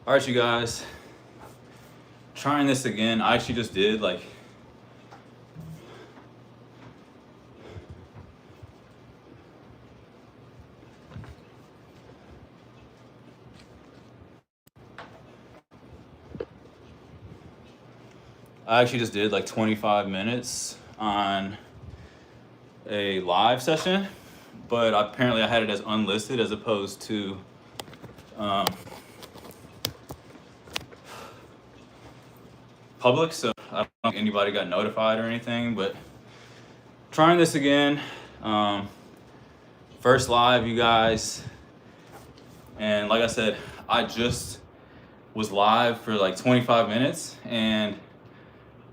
All right, you guys, trying this again. I actually just did I actually just did like 25 minutes on a live session, but apparently I had it as unlisted as opposed to public, so I don't think anybody got notified or anything, but trying this again. First live, you guys, and like I said, I just was live for like 25 minutes and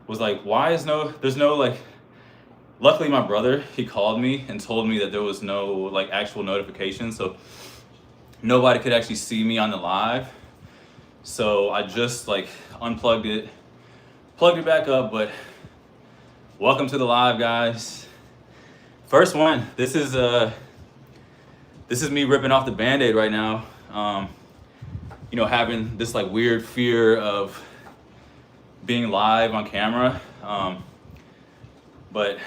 was like, why is there's no like, luckily my brother, he called me and told me that there was no like actual notification, so nobody could actually see me on the live. So I just like unplugged it, plugged it back up, but welcome to the live, guys. First one. This is me ripping off the Band-Aid right now. You know, having this like weird fear of being live on camera. But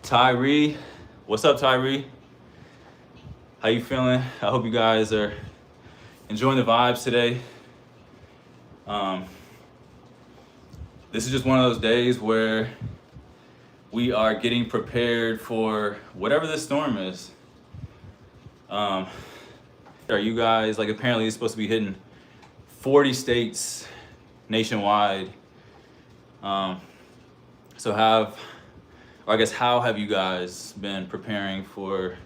Tyree, what's up, Tyree? How you feeling? I hope you guys are enjoying the vibes today. This is just one of those days where we are getting prepared for whatever this storm is. Are you guys, like, apparently it's supposed to be hitting 40 states nationwide. So how have you guys been preparing for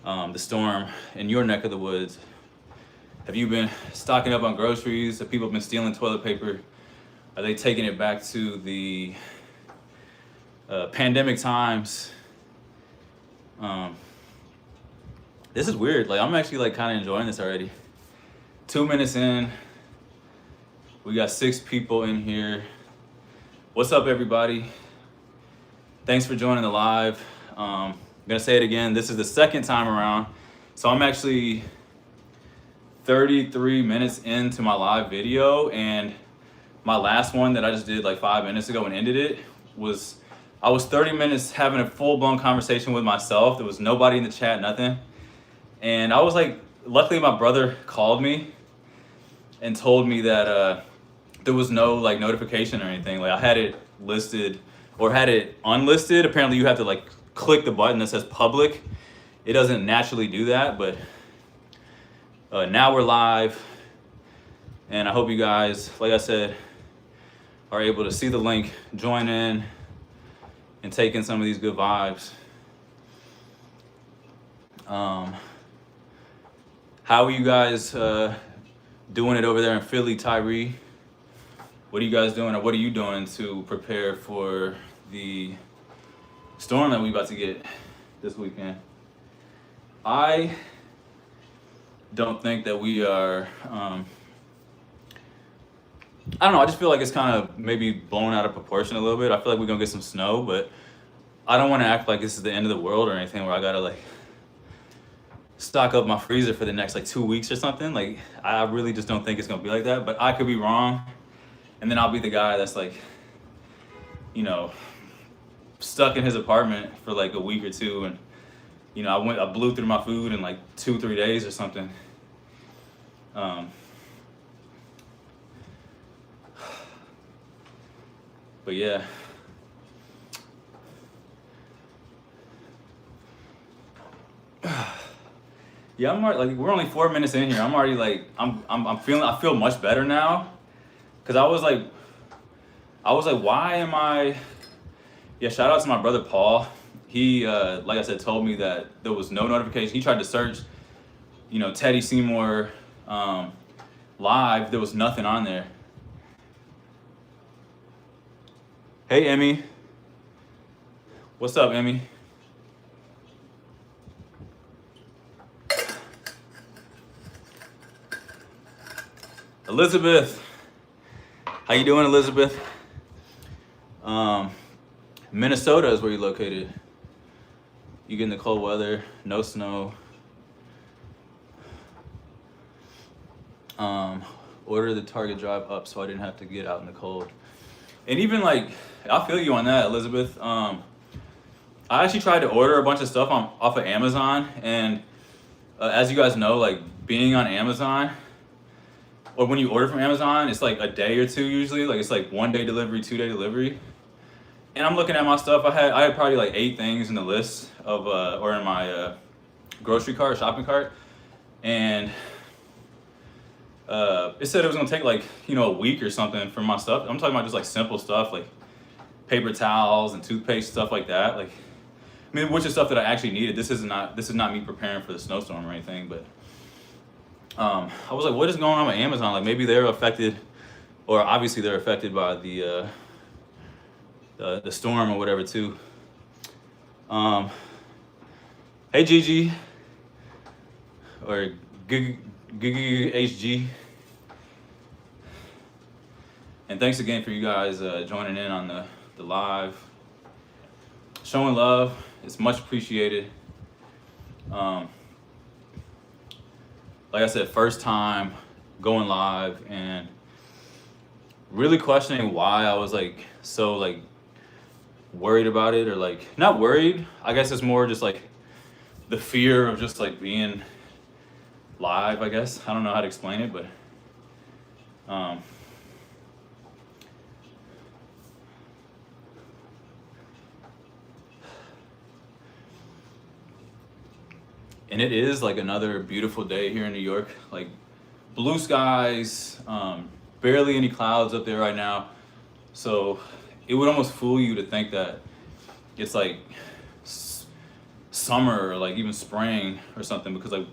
the storm in your neck of the woods? Have you been stocking up on groceries? Have people been stealing toilet paper? Are they taking it back to the pandemic times? This is weird. Like, I'm actually like kind of enjoying this already. 2 minutes in, we got 6 people in here. What's up, everybody? Thanks for joining the live. I'm gonna say it again. This is the second time around. So I'm actually 33 minutes into my live video, and my last one that I just did like 5 minutes ago and ended it I was 30 minutes having a full-blown conversation with myself. There was nobody in the chat, nothing. And I was like, luckily my brother called me and told me that there was no like notification or anything. Like, I had it listed or had it unlisted. Apparently you have to like click the button that says public. It doesn't naturally do that, but now we're live. And I hope you guys, like I said, are able to see the link, join in, and take in some of these good vibes. How are you guys doing it over there in Philly, Tyree? What are you guys doing, or what are you doing to prepare for the storm that we about to get this weekend? I don't think that we are, I don't know, I just feel like it's kind of maybe blown out of proportion a little bit. I feel like we're gonna get some snow, but I don't want to act like this is the end of the world or anything where I gotta like stock up my freezer for the next like 2 weeks or something. Like, I really just don't think it's gonna be like that, but I could be wrong. And then I'll be the guy that's like, you know, stuck in his apartment for like a week or two, and you know, I blew through my food in like 2-3 days or something. But yeah. Yeah, I'm already, like, we're only 4 minutes in here. I'm already like, I feel much better now. Cause I was like, why am I? Yeah, shout out to my brother Paul. He, like I said, told me that there was no notification. He tried to search, you know, Teddy Seymour live. There was nothing on there. Hey, Emmy. What's up, Emmy? Elizabeth. How you doing, Elizabeth? Minnesota is where you're located. You getting the cold weather, no snow. Um, order the Target drive up so I didn't have to get out in the cold. And even like, I feel you on that, Elizabeth. I actually tried to order a bunch of stuff off of Amazon, and as you guys know, like being on Amazon, or when you order from Amazon, it's like a day or two usually. Like it's like 1 day delivery, 2 day delivery. And I'm looking at my stuff. I had probably like 8 things in the list of or in my grocery cart, shopping cart, and it said it was gonna take like a week or something for my stuff. I'm talking about just like simple stuff like paper towels and toothpaste, stuff like that. Like, I mean, which is stuff that I actually needed. This is not me preparing for the snowstorm or anything, but I was like, what is going on with Amazon? Like maybe they're affected, or obviously they're affected by the storm or whatever too. Hey Gigi, or HG, and thanks again for you guys joining in on the live, showing love. It's much appreciated. Like I said, first time going live and really questioning why I was like so like worried about it, or like not worried. I guess it's more just like the fear of just like being live, I guess. I don't know how to explain it, but and it is like another beautiful day here in New York. Like blue skies, barely any clouds up there right now. So it would almost fool you to think that it's like summer or like even spring or something, because like,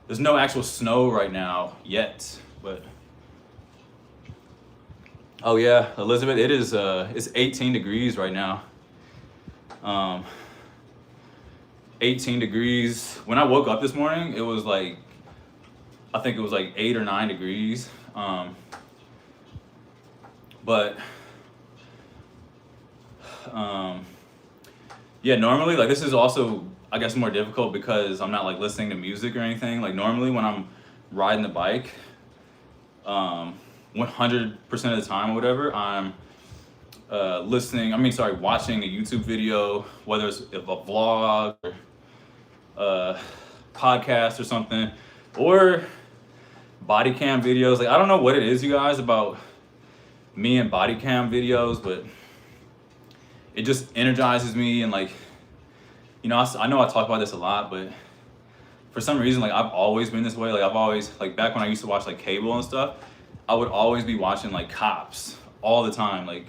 there's no actual snow right now yet, but oh yeah, Elizabeth, it is it's 18 degrees right now. 18 degrees. When I woke up this morning, it was like, I think it was like 8 or 9 degrees. But yeah, normally like this is also, I guess, more difficult because I'm not like listening to music or anything. Like normally when I'm riding the bike, 100% of the time or whatever, I'm watching a YouTube video, whether it's a vlog or podcast or something, or body cam videos. Like I don't know what it is, you guys, about me and body cam videos, but it just energizes me. And like, I know I talk about this a lot, but for some reason, like I've always been this way. Like I've always, like back when I used to watch like cable and stuff, I would always be watching like cops all the time, like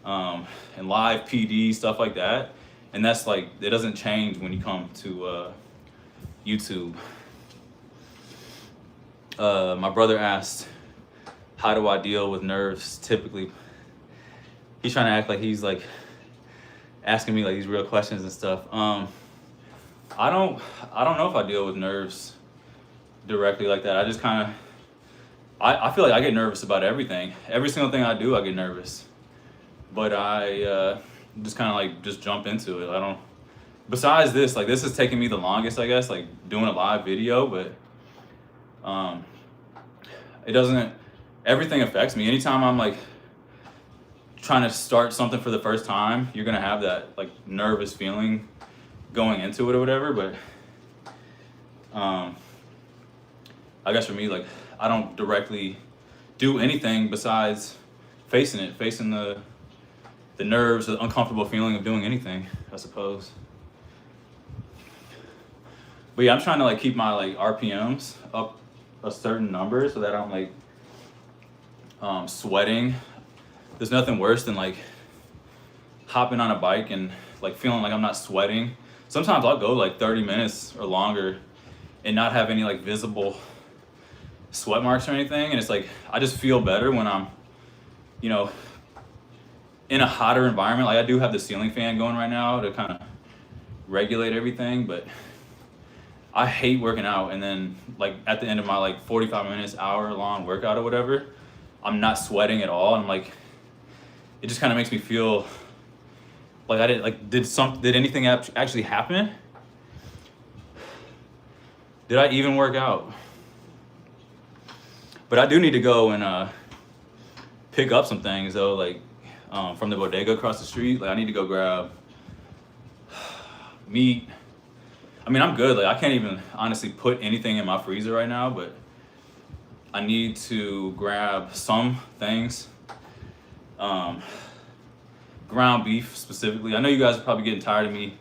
and live PD, stuff like that. And that's like, it doesn't change when you come to YouTube. My brother asked, how do I deal with nerves typically? He's trying to act like he's like asking me like these real questions and stuff. I don't know if I deal with nerves directly like that. I just kind of, I feel like I get nervous about everything. Every single thing I do, I get nervous. But I just kind of like just jump into it. I don't, besides this, like this is taking me the longest, I guess, like doing a live video, but it doesn't, everything affects me. Anytime I'm like trying to start something for the first time, you're gonna have that like nervous feeling going into it or whatever. But I guess for me, like I don't directly do anything besides facing the nerves, the uncomfortable feeling of doing anything, I suppose. But yeah, I'm trying to like keep my like RPMs up a certain number so that I'm like sweating. There's nothing worse than like hopping on a bike and like feeling like I'm not sweating. Sometimes I'll go like 30 minutes or longer and not have any like visible sweat marks or anything. And it's like, I just feel better when I'm, in a hotter environment. Like I do have the ceiling fan going right now to kind of regulate everything, but I hate working out. And then like at the end of my like 45 minutes, hour long workout or whatever, I'm not sweating at all. And I'm like, it just kind of makes me feel like I didn't like, did anything actually happen? Did I even work out? But I do need to go and pick up some things though, like from the bodega across the street. Like I need to go grab meat. I mean, I'm good. Like I can't even honestly put anything in my freezer right now, but I need to grab some things. Ground beef specifically. I know you guys are probably getting tired of me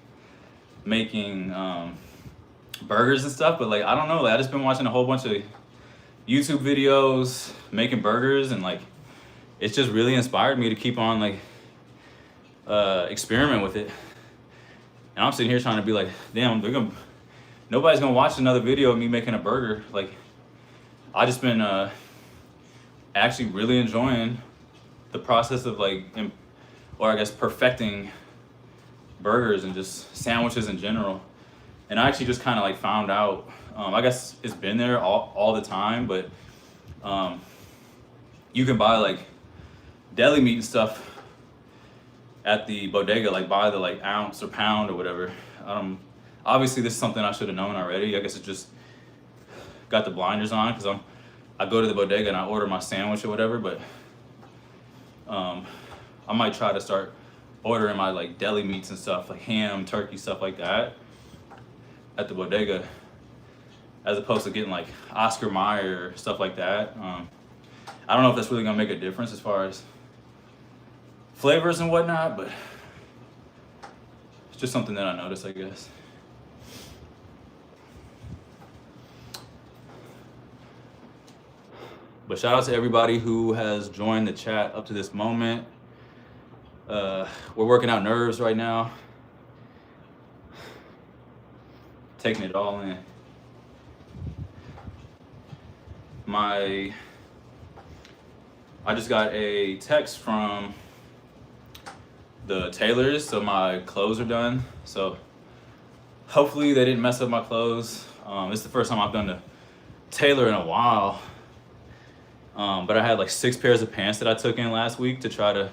making burgers and stuff, but like I don't know. Like I just been watching a whole bunch of YouTube videos making burgers, and like it's just really inspired me to keep on like experiment with it. And I'm sitting here trying to be like, damn, nobody's gonna watch another video of me making a burger. Like I just been actually really enjoying the process of like, or I guess perfecting burgers and just sandwiches in general. And I actually just kind of like found out, I guess it's been there all the time, but you can buy like deli meat and stuff at the bodega, like by the like ounce or pound or whatever. Obviously this is something I should have known already. I guess it just got the blinders on because I go to the bodega and I order my sandwich or whatever, but I might try to start ordering my like deli meats and stuff, like ham, turkey, stuff like that at the bodega, as opposed to getting like Oscar Mayer stuff like that. I don't know if that's really gonna make a difference as far as flavors and whatnot, but it's just something that I noticed, I guess. But shout out to everybody who has joined the chat up to this moment. We're working out nerves right now. Taking it all in. I just got a text from the tailors, so my clothes are done. So hopefully they didn't mess up my clothes. It's the first time I've done the tailor in a while. But I had like 6 pairs of pants that I took in last week to try to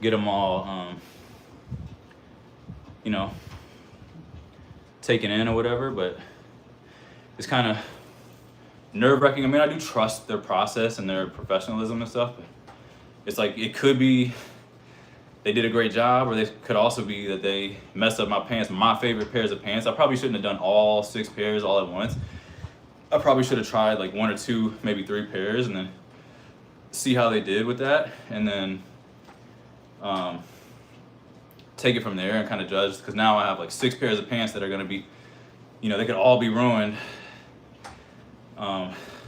get them all, you know, taken in or whatever. But it's kind of nerve-wracking. I mean, I do trust their process and their professionalism and stuff, but it's like it could be they did a great job, or they could also be that they messed up my pants, my favorite pairs of pants. I probably shouldn't have done all 6 pairs all at once. I probably should have tried like 1 or 2, maybe 3 pairs, and then see how they did with that, and then take it from there and kind of judge. Because now I have like 6 pairs of pants that are gonna be, you know, they could all be ruined.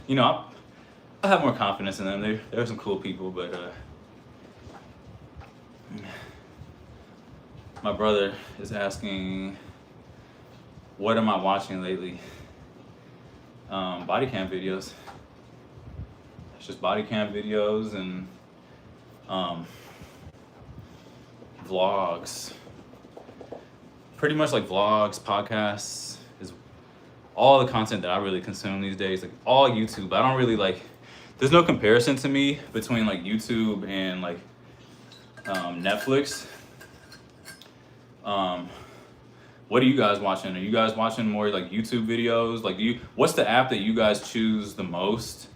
You know, I have more confidence in them. They're some cool people, but my brother is asking, what am I watching lately? Body cam videos. It's just body cam videos and vlogs. Pretty much like vlogs, podcasts is all the content that I really consume these days. Like all YouTube. I don't really like. There's no comparison to me between like YouTube and like Netflix. What are you guys watching? Are you guys watching more like YouTube videos? Like, what's the app that you guys choose the most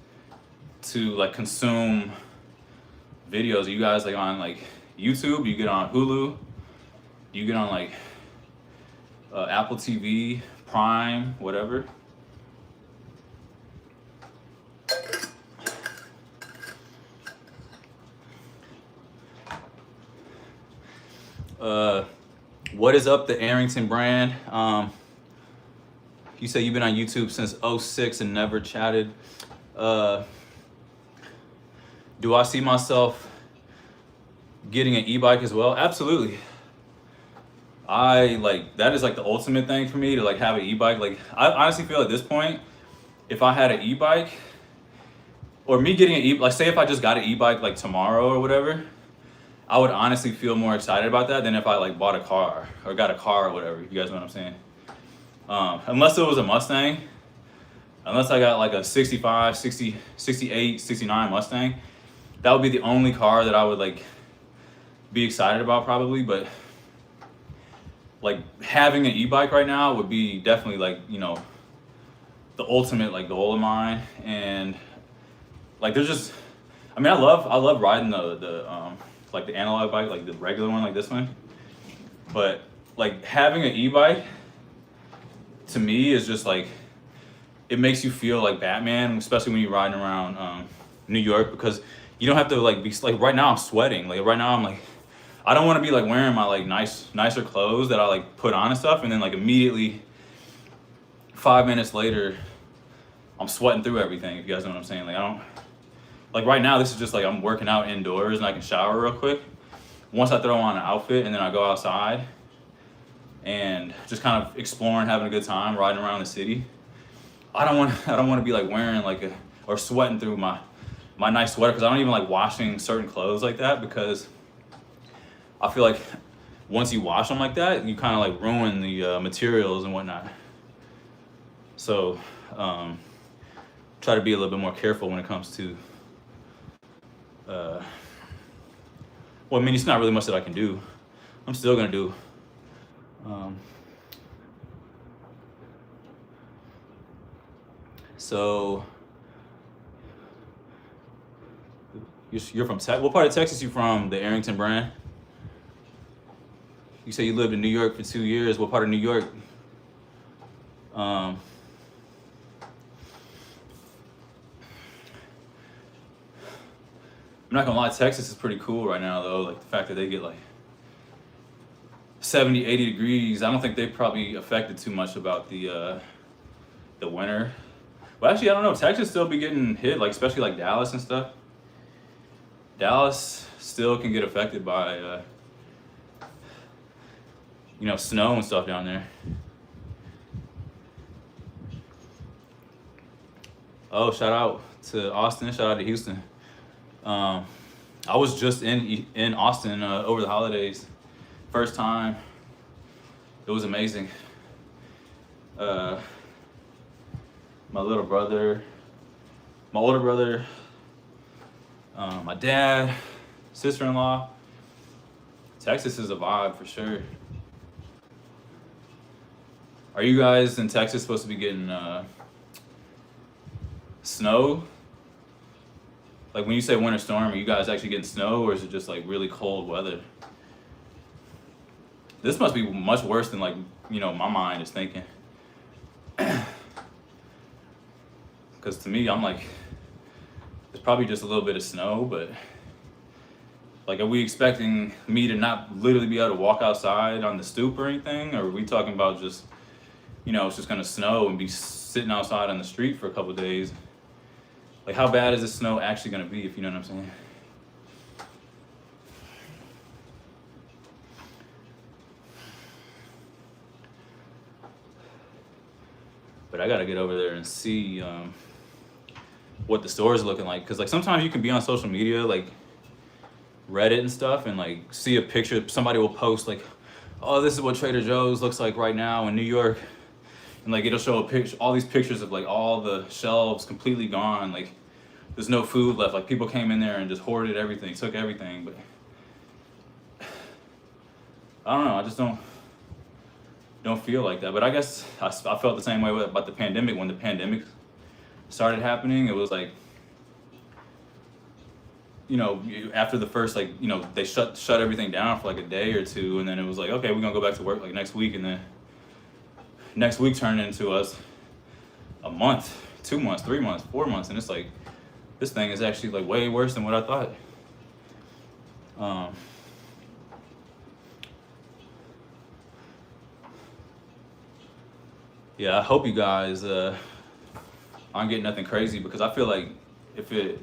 to like consume videos? Are you guys like on like YouTube? Do you get on Hulu? Do you get on like Apple TV, Prime, whatever? What is up, the Arrington brand? You say you've been on YouTube since 06 and never chatted. Do I see myself getting an e-bike as well? Absolutely. I like, that is like the ultimate thing for me to like have an e-bike. Like I honestly feel at this point, if I had an e-bike or me getting an like say if I just got an e-bike like tomorrow or whatever, I would honestly feel more excited about that than if I like bought a car or got a car or whatever. You guys know what I'm saying? Unless it was a Mustang, unless I got like a 65, 60, 68, 69 Mustang, that would be the only car that I would like be excited about probably. But like having an e-bike right now would be definitely like, you know, the ultimate like goal of mine. And like there's just, I mean, I love riding the like the analog bike, like the regular one, like this one. But like having an e-bike to me is just like, it makes you feel like Batman, especially when you're riding around New York, because you don't have to like be like, right now I'm sweating. Like right now I'm like, I don't want to be like wearing my like nicer clothes that I like put on and stuff, and then like immediately 5 minutes later I'm sweating through everything, if you guys know what I'm saying. Like I don't, like right now this is just like I'm working out indoors and I can shower real quick. Once I throw on an outfit and then I go outside and just kind of exploring, having a good time, riding around the city. I don't want to be like wearing like or sweating through my nice sweater, because I don't even like washing certain clothes like that, because I feel like once you wash them like that, you kind of like ruin the materials and whatnot. So try to be a little bit more careful when it comes to well, I mean, it's not really much that I can do. I'm still gonna do so you're from what part of Texas you from? The Arrington brand? You say you lived in New York for 2 years. What part of New York? I'm not gonna lie, Texas is pretty cool right now though. Like the fact that they get like 70, 80 degrees. I don't think they probably affected too much about the winter. Well, actually, I don't know. Texas still be getting hit, like especially like Dallas and stuff. Dallas still can get affected by snow and stuff down there. Oh, shout out to Austin. Shout out to Houston. I was just in Austin over the holidays. First time. It was amazing. My little brother, my older brother, my dad, sister-in-law. Texas is a vibe for sure. Are you guys in Texas supposed to be getting snow? Like when you say winter storm, are you guys actually getting snow, or is it just like really cold weather? This must be much worse than like, my mind is thinking. Because to me, I'm like, there's probably just a little bit of snow, but like, are we expecting me to not literally be able to walk outside on the stoop or anything? Or are we talking about just, it's just gonna snow and be sitting outside on the street for a couple of days? Like, how bad is the snow actually gonna be, if you know what I'm saying? But I gotta get over there and see what the store is looking like. Cause like sometimes you can be on social media, like Reddit and stuff, and like see a picture, somebody will post like, oh, this is what Trader Joe's looks like right now in New York. And like it'll show a picture, all these pictures of like all the shelves completely gone. Like there's no food left. Like people came in there and just hoarded everything, took everything. But I don't know, I just don't feel like that. But I guess I felt the same way about the pandemic. When the pandemic started happening, it was like, after the first, like, they shut everything down for like a day or two, and then it was like, okay, we're gonna go back to work like next week, and then next week turned into us a month, 2 months, 3 months, 4 months, and it's like, this thing is actually like way worse than what I thought. Yeah, I hope you guys aren't getting nothing crazy, because I feel like if it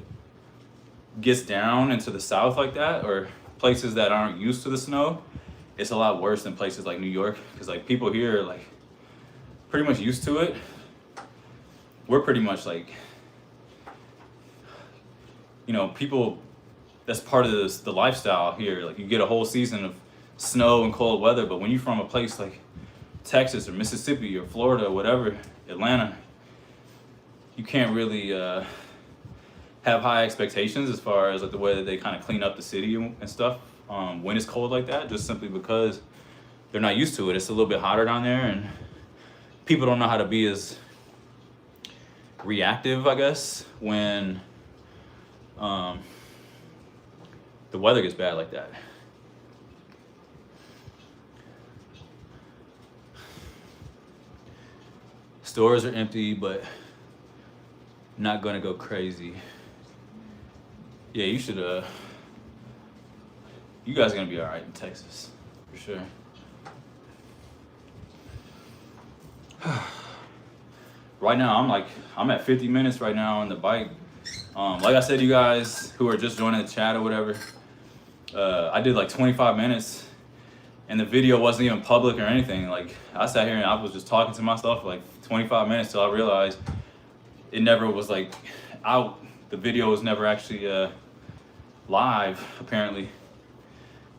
gets down into the south like that, or places that aren't used to the snow, it's a lot worse than places like New York, because like people here are like pretty much used to it. We're pretty much like, people, that's part of the lifestyle here. Like you get a whole season of snow and cold weather, but when you're from a place like Texas or Mississippi or Florida or whatever, Atlanta, you can't really have high expectations as far as like the way that they kind of clean up the city and stuff when it's cold like that, just simply because they're not used to it. It's a little bit hotter down there, and people don't know how to be as reactive, I guess, when um, the weather gets bad like that. Stores are empty, but not gonna go crazy. Yeah, you should, you guys are gonna be all right in Texas, for sure. Right now, I'm at 50 minutes right now on the bike. Like I said, you guys who are just joining the chat or whatever, I did like 25 minutes and the video wasn't even public or anything. Like, I sat here and I was just talking to myself for like 25 minutes till I realized it never was like out. The video was never actually live, apparently.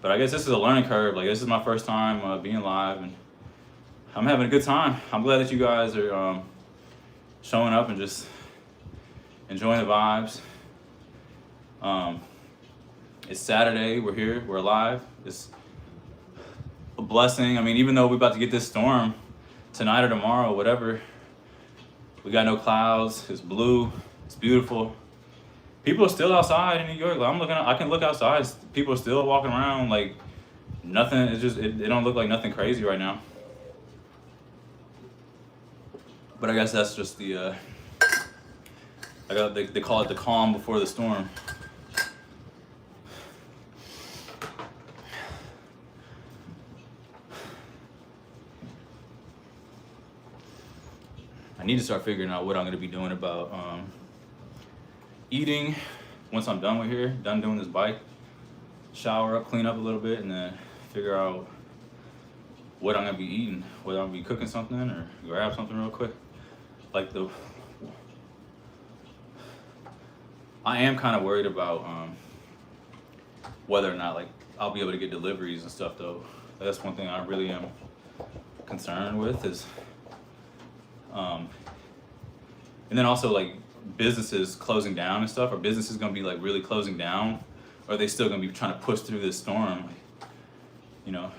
But I guess this is a learning curve. Like, this is my first time being live, and I'm having a good time. I'm glad that you guys are showing up and just enjoying the vibes. It's Saturday, we're here, we're alive. It's a blessing. I mean, even though we're about to get this storm tonight or tomorrow, whatever, we got no clouds, it's blue, it's beautiful. People are still outside in New York. Like, I can look outside, people are still walking around like nothing. It's just, it don't look like nothing crazy right now. But I guess that's just the, they call it the calm before the storm. I need to start figuring out what I'm gonna be doing about eating once I'm done doing this bike. Shower up, clean up a little bit, and then figure out what I'm gonna be eating. Whether I'm gonna be cooking something or grab something real quick. Like I am kind of worried about whether or not like I'll be able to get deliveries and stuff though. That's one thing I really am concerned with is, and then also like businesses closing down and stuff. Are businesses gonna be like really closing down, or are they still gonna be trying to push through this storm? Like, you know,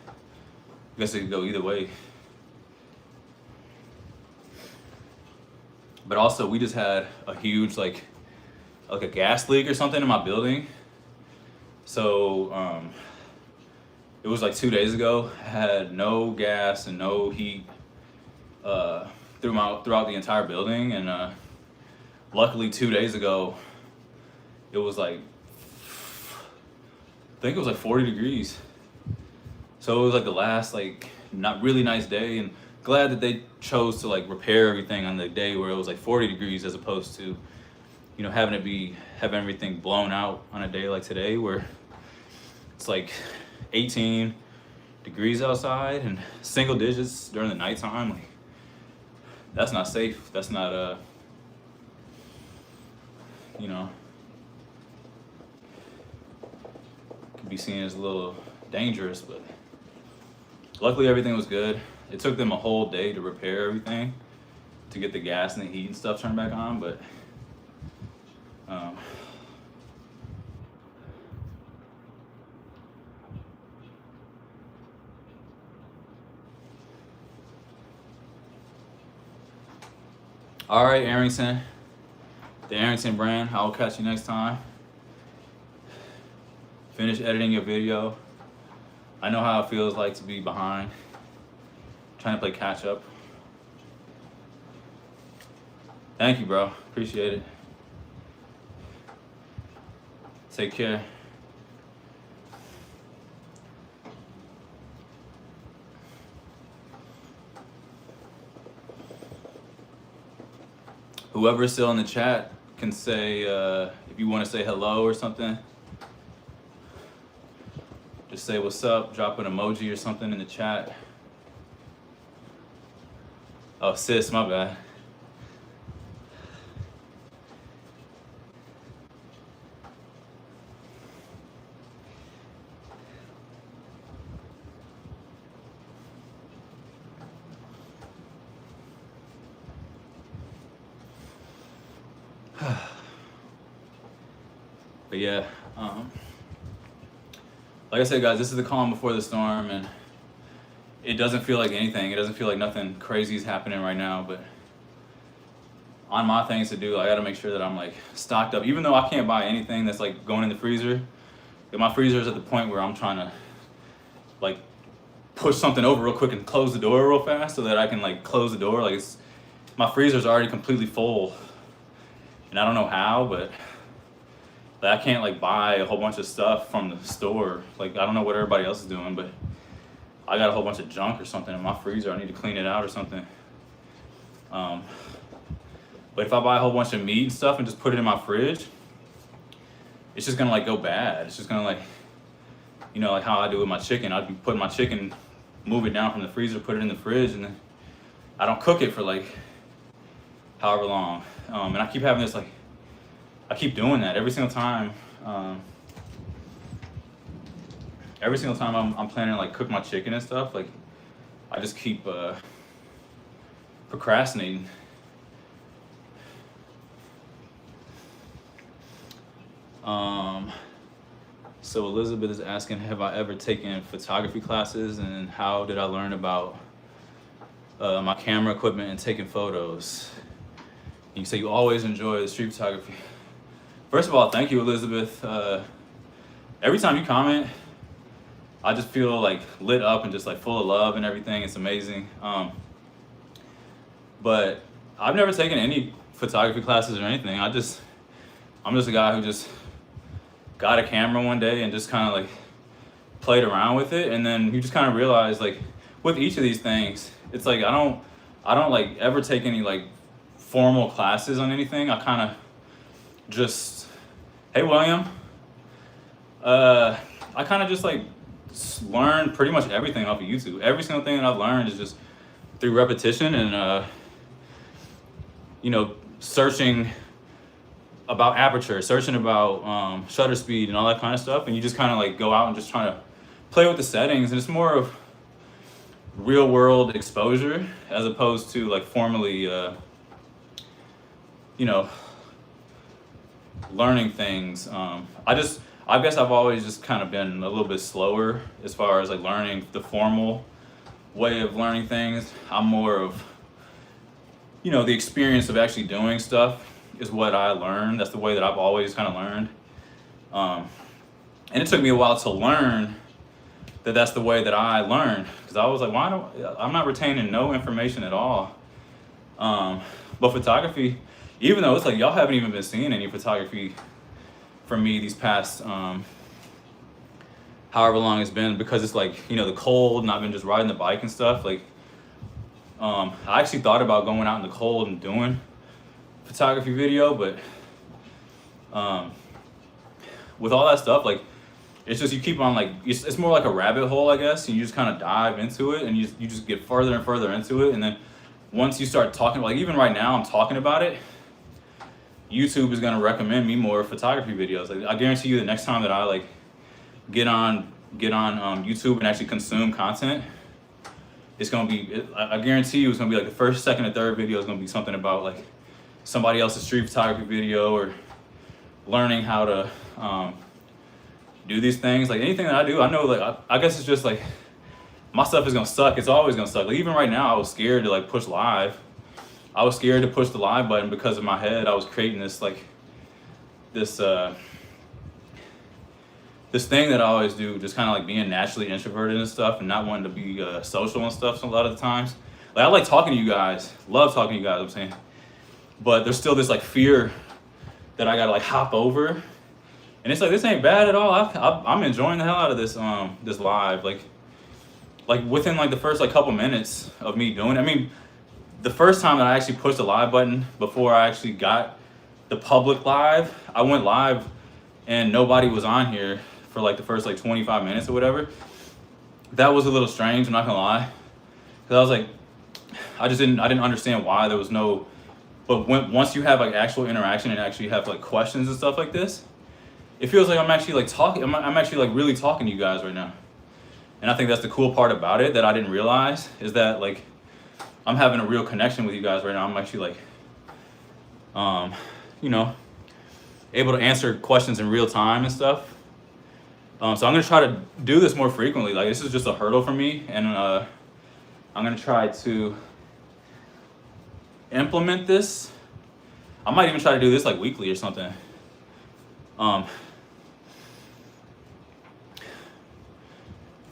I guess it could go either way. But also, we just had a huge like a gas leak or something in my building. So it was like 2 days ago. I had no gas and no heat throughout the entire building, and luckily 2 days ago it was like, I think it was like 40 degrees. So it was like the last like not really nice day, and glad that they chose to like repair everything on the day where it was like 40 degrees as opposed to, you know, having everything blown out on a day like today where it's like 18 degrees outside and single digits during the nighttime. Like, that's not safe. That's not you know, could be seen as a little dangerous, but luckily everything was good. It took them a whole day to repair everything, to get the gas and the heat and stuff turned back on, but all right, Arrington, the Arrington brand. I will catch you next time. Finish editing your video. I know how it feels like to be behind, trying to play catch up. Thank you, bro. Appreciate it. Take care. Whoever's still in the chat can say, if you want to say hello or something, just say what's up, drop an emoji or something in the chat. Oh, sis, my bad. But yeah, like I said, guys, this is the calm before the storm, and it doesn't feel like anything. It doesn't feel like nothing crazy is happening right now, but on my things to do, I gotta make sure that I'm like stocked up. Even though I can't buy anything that's like going in the freezer, my freezer is at the point where I'm trying to like push something over real quick and close the door real fast so that I can like close the door. Like my freezer's already completely full, and I don't know how, but like, I can't like buy a whole bunch of stuff from the store. Like I don't know what everybody else is doing, but I got a whole bunch of junk or something in my freezer. I need to clean it out or something. But if I buy a whole bunch of meat and stuff and just put it in my fridge, it's just gonna like go bad. It's just gonna like, you know, like how I do with my chicken. I'd be putting my chicken, move it down from the freezer, put it in the fridge, and then I don't cook it for like however long. And I keep having this like, I keep doing that every single time. Every single time I'm planning to like cook my chicken and stuff, like I just keep procrastinating. So Elizabeth is asking, have I ever taken photography classes, and how did I learn about my camera equipment and taking photos? You say you always enjoy the street photography. First of all, thank you, Elizabeth. Every time you comment, I just feel like lit up and just like full of love and everything. It's amazing. But I've never taken any photography classes or anything. I'm just a guy who just got a camera one day and just kind of like played around with it, and then you just kind of realize like with each of these things, it's like I don't like ever take any like formal classes on anything. I kind of just, hey William, I kind of just like learn pretty much everything off of YouTube. Every single thing that I've learned is just through repetition and you know, searching about aperture, searching about shutter speed and all that kind of stuff, and you just kind of like go out and just try to play with the settings, and it's more of real world exposure as opposed to like formally you know, learning things. I guess I've always just kind of been a little bit slower as far as like learning the formal way of learning things. I'm more of, you know, the experience of actually doing stuff is what I learned. That's the way that I've always kind of learned. And it took me a while to learn that that's the way that I learned, because I was like, I'm not retaining no information at all. But photography, even though it's like y'all haven't even been seeing any photography from me these past however long it's been, because it's like, you know, the cold and I've been just riding the bike and stuff. Like I actually thought about going out in the cold and doing photography video, but with all that stuff, like it's just, you keep on like, it's more like a rabbit hole, I guess, and you just kind of dive into it, and you just get further and further into it, and then once you start talking, like even right now I'm talking about it, YouTube is going to recommend me more photography videos. Like I guarantee you the next time that I like get on YouTube and actually consume content, it's going to be, I guarantee you it's going to be like the first, second, and third video is going to be something about like somebody else's street photography video, or learning how to do these things. Like anything that I do, I know, like I guess it's just like my stuff is gonna suck. It's always gonna suck. Like even right now, I was scared to like push live. I was scared to push the live button because in my head I was creating this like this thing that I always do, just kind of like being naturally introverted and stuff, and not wanting to be social and stuff. So a lot of the times, like I like talking to you guys, love talking to you guys, I'm saying, but there's still this like fear that I gotta like hop over, and it's like this ain't bad at all. I'm enjoying the hell out of this this live. Like within like the first like couple minutes of me doing it, I mean, the first time that I actually pushed the live button before I actually got the public live, I went live and nobody was on here for like the first like 25 minutes or whatever. That was a little strange, I'm not gonna lie, because I was like, I didn't understand why there was no. But once you have like actual interaction and actually have like questions and stuff like this, it feels like I'm actually like talking. I'm actually like really talking to you guys right now, and I think that's the cool part about it that I didn't realize, is that like I'm having a real connection with you guys right now. I'm actually like, you know, able to answer questions in real time and stuff. So I'm gonna try to do this more frequently. Like this is just a hurdle for me, and I'm gonna try to implement this I might even try to do this like weekly or something.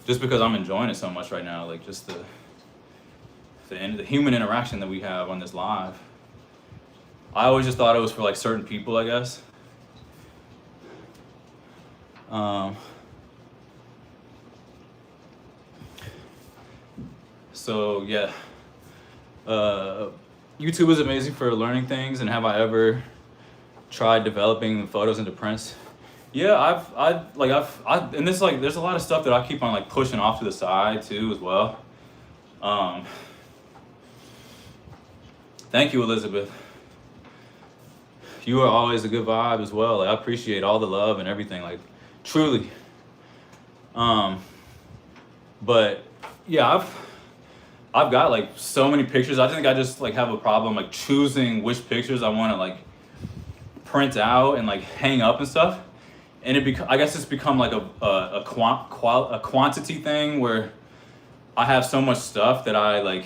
Just because I'm enjoying it so much right now, like just the human interaction that we have on this live. I always just thought it was for like certain people, I guess. So yeah, YouTube is amazing for learning things. And have I ever tried developing photos into prints? Yeah, and this like there's a lot of stuff that I keep on like pushing off to the side too as well. Thank you, Elizabeth. You are always a good vibe as well. Like, I appreciate all the love and everything, like truly. But yeah, I've got like so many pictures. I think I just like have a problem like choosing which pictures I want to like print out and like hang up and stuff. And I guess it's become like a quantity thing where I have so much stuff that I like,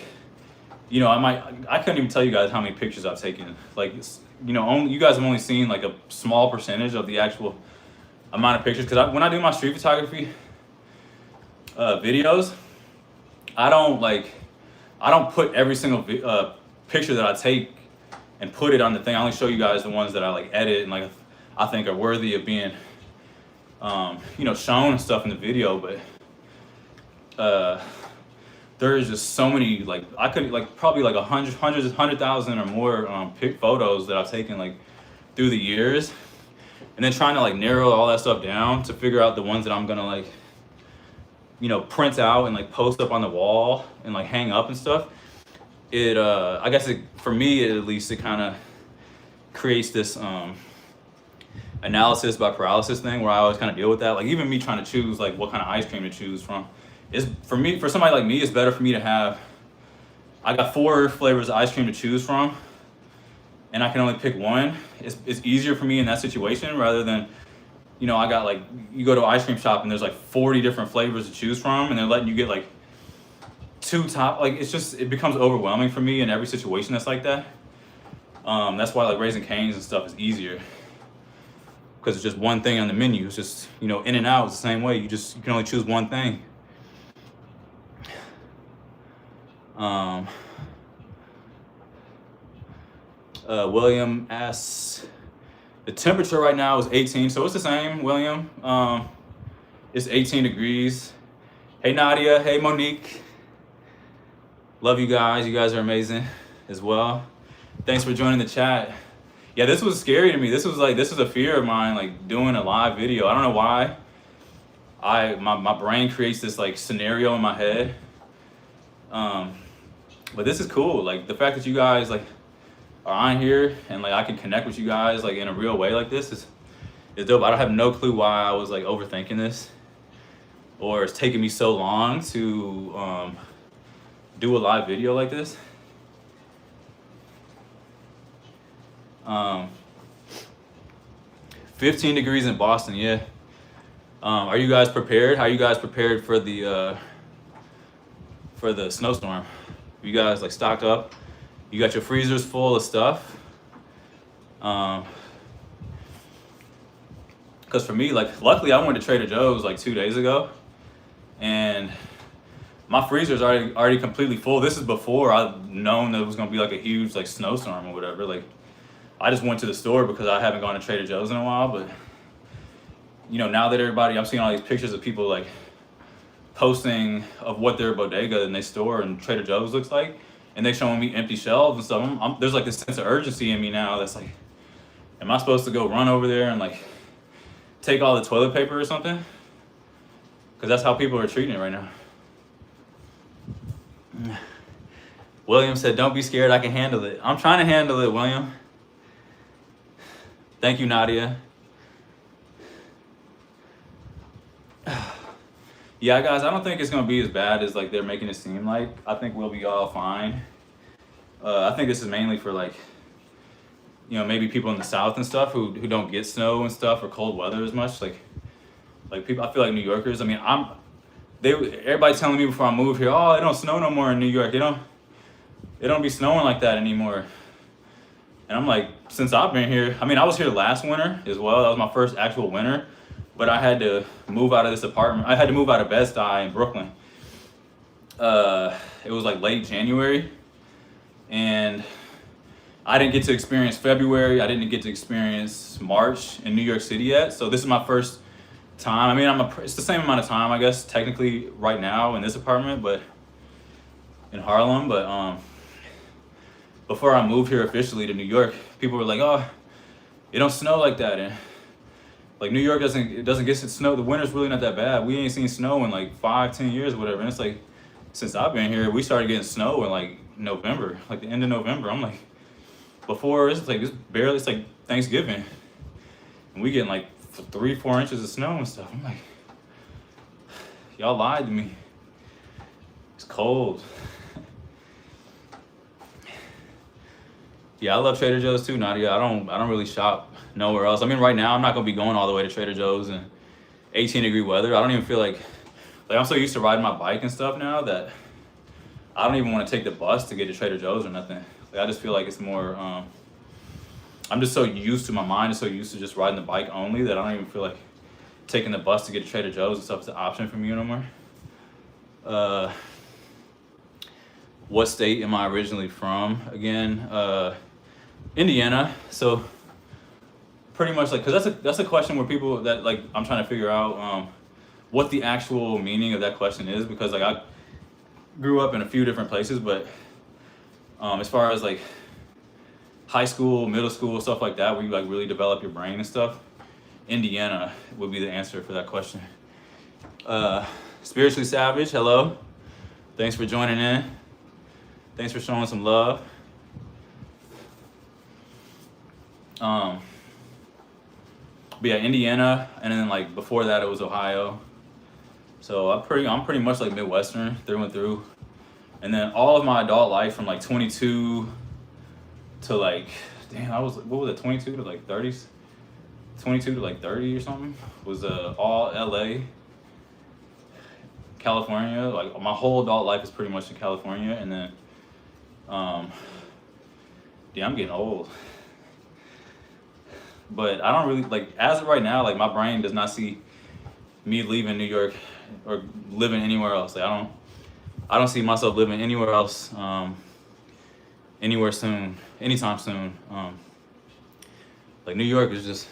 you know, I couldn't even tell you guys how many pictures I've taken. Like, you know, you guys have only seen like a small percentage of the actual amount of pictures. Because when I do my street photography videos, I don't put every single picture that I take and put it on the thing. I only show you guys the ones that I like edit and like I think are worthy of being, you know, shown and stuff in the video. But there's just so many, like I could like probably like 100,000 or more photos that I've taken like through the years, and then trying to like narrow all that stuff down to figure out the ones that I'm gonna like, you know, print out and like post up on the wall and like hang up and stuff. I guess for me at least, it kind of creates this analysis by paralysis thing where I always kind of deal with that. Like even me trying to choose like what kind of ice cream to choose from is, for somebody like me, it's better for me to have, I got 4 flavors of ice cream to choose from and I can only pick one. It's easier for me in that situation rather than, you know, I got like, you go to an ice cream shop and there's like 40 different flavors to choose from and they're letting you get like 2 top, like it becomes overwhelming for me in every situation that's like that. That's why like Raising Cane's and stuff is easier, because it's just one thing on the menu. It's just, you know, In and Out is the same way. You can only choose one thing. William asks, the temperature right now is 18, so it's the same, William. It's 18 degrees. Hey Nadia, hey Monique. Love you guys. You guys are amazing as well. Thanks for joining the chat. Yeah, this was scary to me. This was a fear of mine, like doing a live video. I don't know why. My brain creates this like scenario in my head. But this is cool. Like the fact that you guys like are on here and like I can connect with you guys like in a real way like this is dope. I don't have no clue why I was like overthinking this, or it's taking me so long to do a live video like this. 15 degrees in Boston, yeah. Are you guys prepared? How are you guys prepared for the snowstorm? You guys like stocked up? You got your freezers full of stuff? Because for me, like luckily I went to Trader Joe's like 2 days ago, and my freezer's already completely full. This is before I'd known that it was gonna be like a huge like snowstorm or whatever. Like I just went to the store because I haven't gone to Trader Joe's in a while. But you know, now that I'm seeing all these pictures of people like posting of what their bodega and they store and Trader Joe's looks like, and they showing me empty shelves and stuff. There's like this sense of urgency in me now that's like, am I supposed to go run over there and like take all the toilet paper or something? Because that's how people are treating it right now. William said, don't be scared, I can handle it. I'm trying to handle it, William. Thank you, Nadia. Yeah, guys, I don't think it's gonna be as bad as like they're making it seem like. I think we'll be all fine. I think this is mainly for like, you know, maybe people in the South and stuff who don't get snow and stuff or cold weather as much. Like people, I feel like New Yorkers. I mean, everybody telling me before I moved here, oh, it don't snow no more in New York. It don't be snowing like that anymore. And I'm like, since I've been here, I mean, I was here last winter as well. That was my first actual winter, but I had to move out of this apartment. I had to move out of Bed-Stuy in Brooklyn. It was like late January, and I didn't get to experience February. I didn't get to experience March in New York City yet. So this is my first time. I mean, it's the same amount of time, I guess, technically right now in this apartment, but in Harlem. But before I moved here officially to New York, people were like, "Oh, it don't snow like that." And like New York doesn't get snow. The winter's really not that bad. We ain't seen snow in like 5-10 years or whatever. And it's like, since I've been here, we started getting snow in like November, like the end of November. I'm like, before it's like it's like Thanksgiving, and we getting like 3-4 inches of snow and stuff. I'm like, y'all lied to me. It's cold. Yeah, I love Trader Joe's too, Nadia. I don't really shop nowhere else. I mean, right now I'm not gonna be going all the way to Trader Joe's in 18-degree weather. I don't even feel like I'm so used to riding my bike and stuff now that I don't even want to take the bus to get to Trader Joe's or nothing. Like, I just feel like it's more, I'm just so used to, my mind is so used to just riding the bike only that I don't even feel like taking the bus to get to Trader Joe's and stuff is an option for me no more. What state am I originally from? Again, Indiana. So pretty much like, cause that's a question where people that like, I'm trying to figure out what the actual meaning of that question is, because like I grew up in a few different places, but as far as like high school, middle school, stuff like that, where you like really develop your brain and stuff, Indiana would be the answer for that question. Spiritually Savage, hello. Thanks for joining in. Thanks for showing some love. But yeah, Indiana, and then like before that it was Ohio. So I'm pretty much like Midwestern through and through. And then all of my adult life from like 22 to like, what was it, 22 to like 30s? 22 to like 30 or something was all LA, California. Like my whole adult life is pretty much in California. And then, yeah, I'm getting old. But I don't really, like, as of right now, like my brain does not see me leaving New York or living anywhere else. Like I don't see myself living anywhere else, anywhere soon, anytime soon. Like New York is it's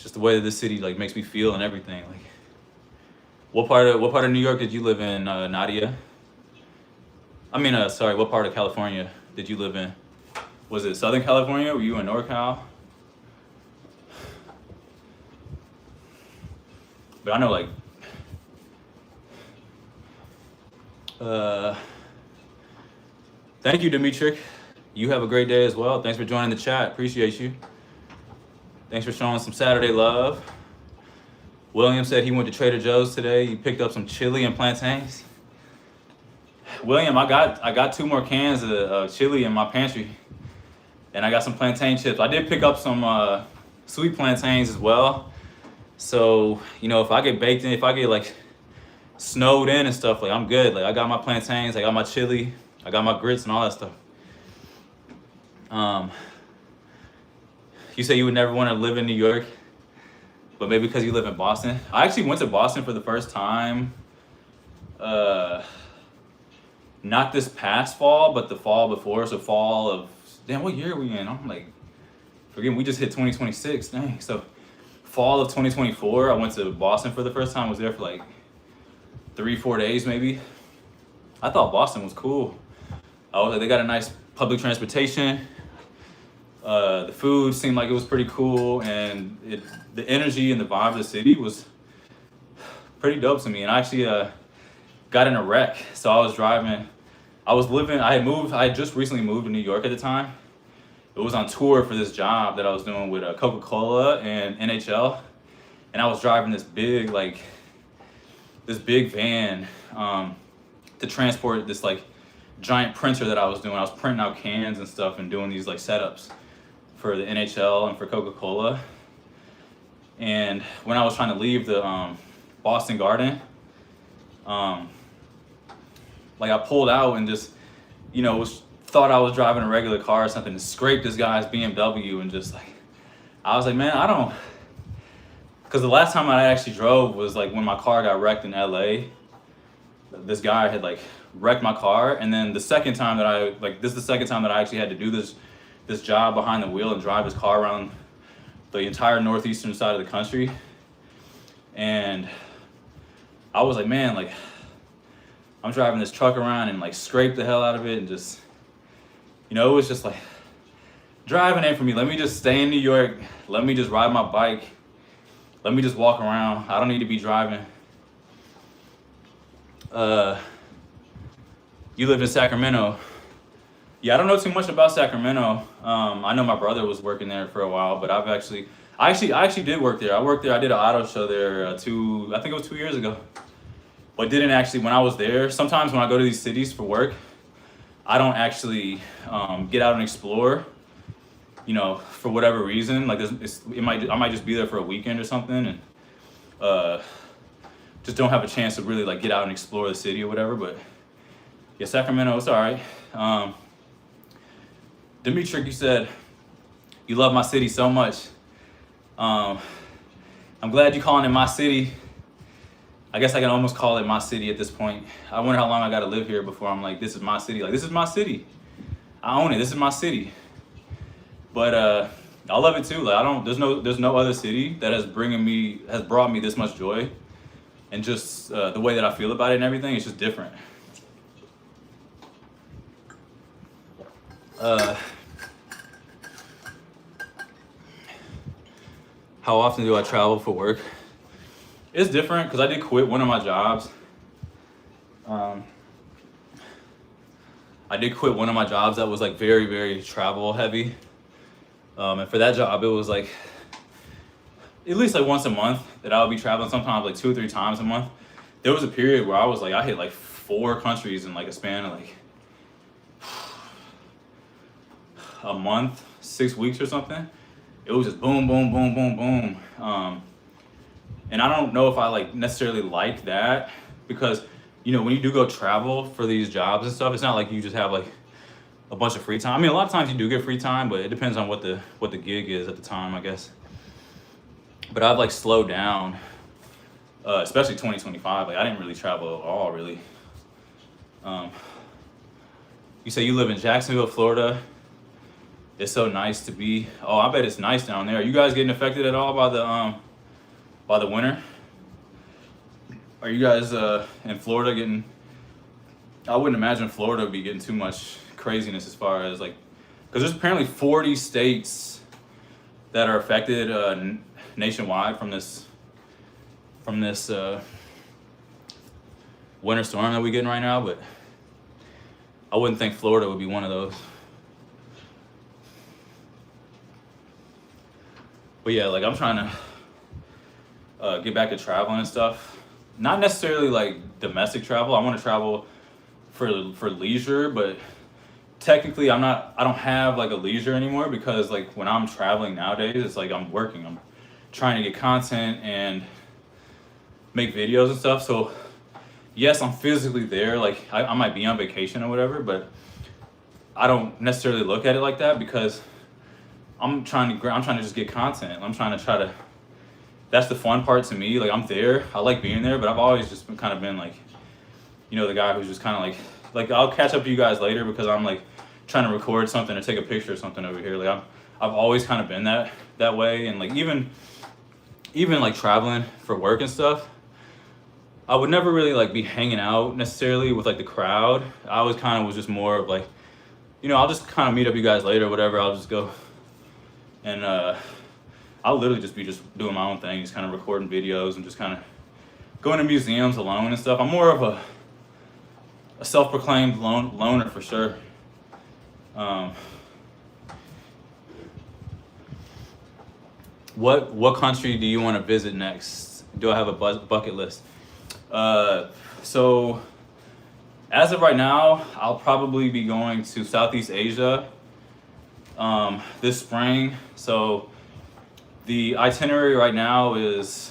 just the way that this city like makes me feel and everything. Like, what part of New York did you live in, Nadia? I mean, sorry, what part of California did you live in? Was it Southern California? Were you in NorCal? But I know like, thank you, Dimitri. You have a great day as well. Thanks for joining the chat. Appreciate you. Thanks for showing some Saturday love. William said he went to Trader Joe's today. He picked up some chili and plantains. William, I got 2 more cans of chili in my pantry, and I got some plantain chips. I did pick up some sweet plantains as well. So, you know, if I get baked in, if I get like snowed in and stuff, like I'm good. Like I got my plantains, I got my chili, I got my grits and all that stuff. You say you would never want to live in New York, but maybe because you live in Boston. I actually went to Boston for the first time, not this past fall, but the fall before. So fall of, damn, what year are we in? I'm like, forget, we just hit 2026, dang. So fall of 2024, I went to Boston for the first time. I was there for like 3-4 days maybe. I thought Boston was cool. They got a nice public transportation. The food seemed like it was pretty cool, and the energy and the vibe of the city was pretty dope to me. And I actually got in a wreck. So I was driving. I had just recently moved to New York at the time. It was on tour for this job that I was doing with Coca-Cola and NHL, and I was driving this big van to transport this like giant printer that I was doing. I was printing out cans and stuff and doing these like setups for the NHL and for Coca-Cola. And when I was trying to leave the Boston Garden, like I pulled out and just, you know, was thought I was driving a regular car or something and scraped this guy's BMW and just like, I was like, man, I don't, because the last time I actually drove was like when my car got wrecked in LA. This guy had like wrecked my car, and then the second time that this is the second time that I actually had to do this job behind the wheel and drive his car around the entire northeastern side of the country. And I was like, man, like I'm driving this truck around and like scrape the hell out of it, and just, you know, it was just like driving in for me. Let me just stay in New York. Let me just ride my bike. Let me just walk around. I don't need to be driving. You lived in Sacramento. Yeah, I don't know too much about Sacramento. I know my brother was working there for a while, but I actually did work there. I did an auto show there I think it was 2 years ago. But didn't actually, when I was there, sometimes when I go to these cities for work, I don't actually get out and explore, you know, for whatever reason. Like I might just be there for a weekend or something, and just don't have a chance to really like get out and explore the city or whatever. But yeah, Sacramento, it's all right. Dimitri, you said you love my city so much. I'm glad you're calling it my city. I guess I can almost call it my city at this point. I wonder how long I got to live here before I'm like, this is my city. Like, this is my city. I own it. This is my city. But I love it too. Like, there's no other city that has brought me this much joy, and just the way that I feel about it and everything. It's just different. How often do I travel for work? It's different because I did quit one of my jobs. I did quit one of my jobs that was like very, very travel heavy. And for that job, it was like at least like once a month that I would be traveling, sometimes like 2 or 3 times a month. There was a period where I hit like 4 countries in like a span of like a month, 6 weeks or something. It was just boom, boom, boom, boom, boom. And I don't know if I like necessarily like that, because, you know, when you do go travel for these jobs and stuff, it's not like you just have like a bunch of free time. I mean, a lot of times you do get free time, but it depends on what the gig is at the time, I guess. But I've like slowed down, especially 2025. Like I didn't really travel at all, really. You say you live in Jacksonville, Florida. It's so nice to be. Oh, I bet it's nice down there. Are you guys getting affected at all by the winter? Are you guys in Florida getting? I wouldn't imagine Florida would be getting too much craziness as far as like, because there's apparently 40 states that are affected nationwide from this winter storm that we're getting right now. But I wouldn't think Florida would be one of those. But yeah, like I'm trying to get back to traveling and stuff. Not necessarily like domestic travel. I want to travel for leisure, but technically I don't have like a leisure anymore, because like when I'm traveling nowadays, it's like I'm working. I'm trying to get content and make videos and stuff. So yes, I'm physically there. Like I might be on vacation or whatever, but I don't necessarily look at it like that, because I'm trying to just get content. I'm trying to that's the fun part to me. Like I'm there, I like being there, but I've always just kind of been like, you know, the guy who's just kind of like I'll catch up to you guys later because I'm like trying to record something or take a picture or something over here. Like I've always kind of been that way. And like even like traveling for work and stuff, I would never really like be hanging out necessarily with like the crowd. I always kind of was just more of like, you know, I'll just kind of meet up you guys later or whatever. I'll just go and I'll literally just be doing my own thing, just kind of recording videos and just kind of going to museums alone and stuff. I'm more of a self-proclaimed loner for sure. What country do you want to visit next? Do I have a bucket list? So as of right now, I'll probably be going to Southeast Asia this spring. So the itinerary right now is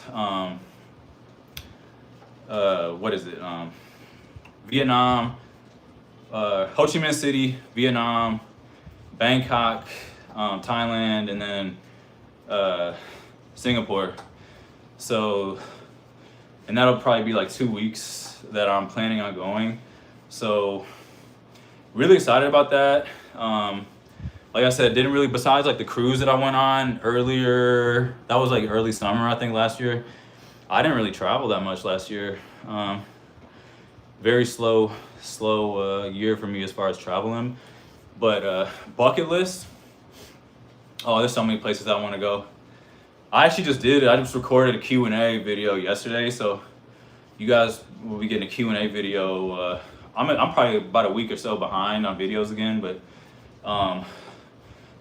what is it? Vietnam, Ho Chi Minh City, Vietnam, Bangkok, Thailand, and then Singapore. So, and that'll probably be like 2 weeks that I'm planning on going. So, really excited about that. Like I said, didn't really, besides like the cruise that I went on earlier, that was like early summer, I think, last year. I didn't really travel that much last year. Very slow year for me as far as traveling. But bucket list, oh, there's so many places I want to go. I actually just did it. I just recorded a Q&A video yesterday, so you guys will be getting a Q&A video. I'm probably about a week or so behind on videos again, but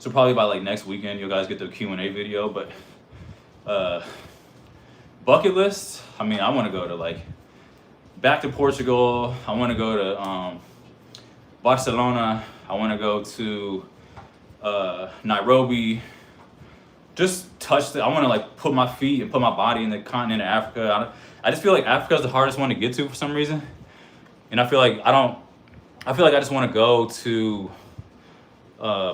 so probably by like next weekend you guys get the Q&A video. But bucket list, I mean, I want to go to like back to Portugal. I want to go to Barcelona. I want to go to Nairobi. Just touch I want to like put my feet and put my body in the continent of Africa. I just feel like Africa is the hardest one to get to for some reason, and I feel like I just want to go to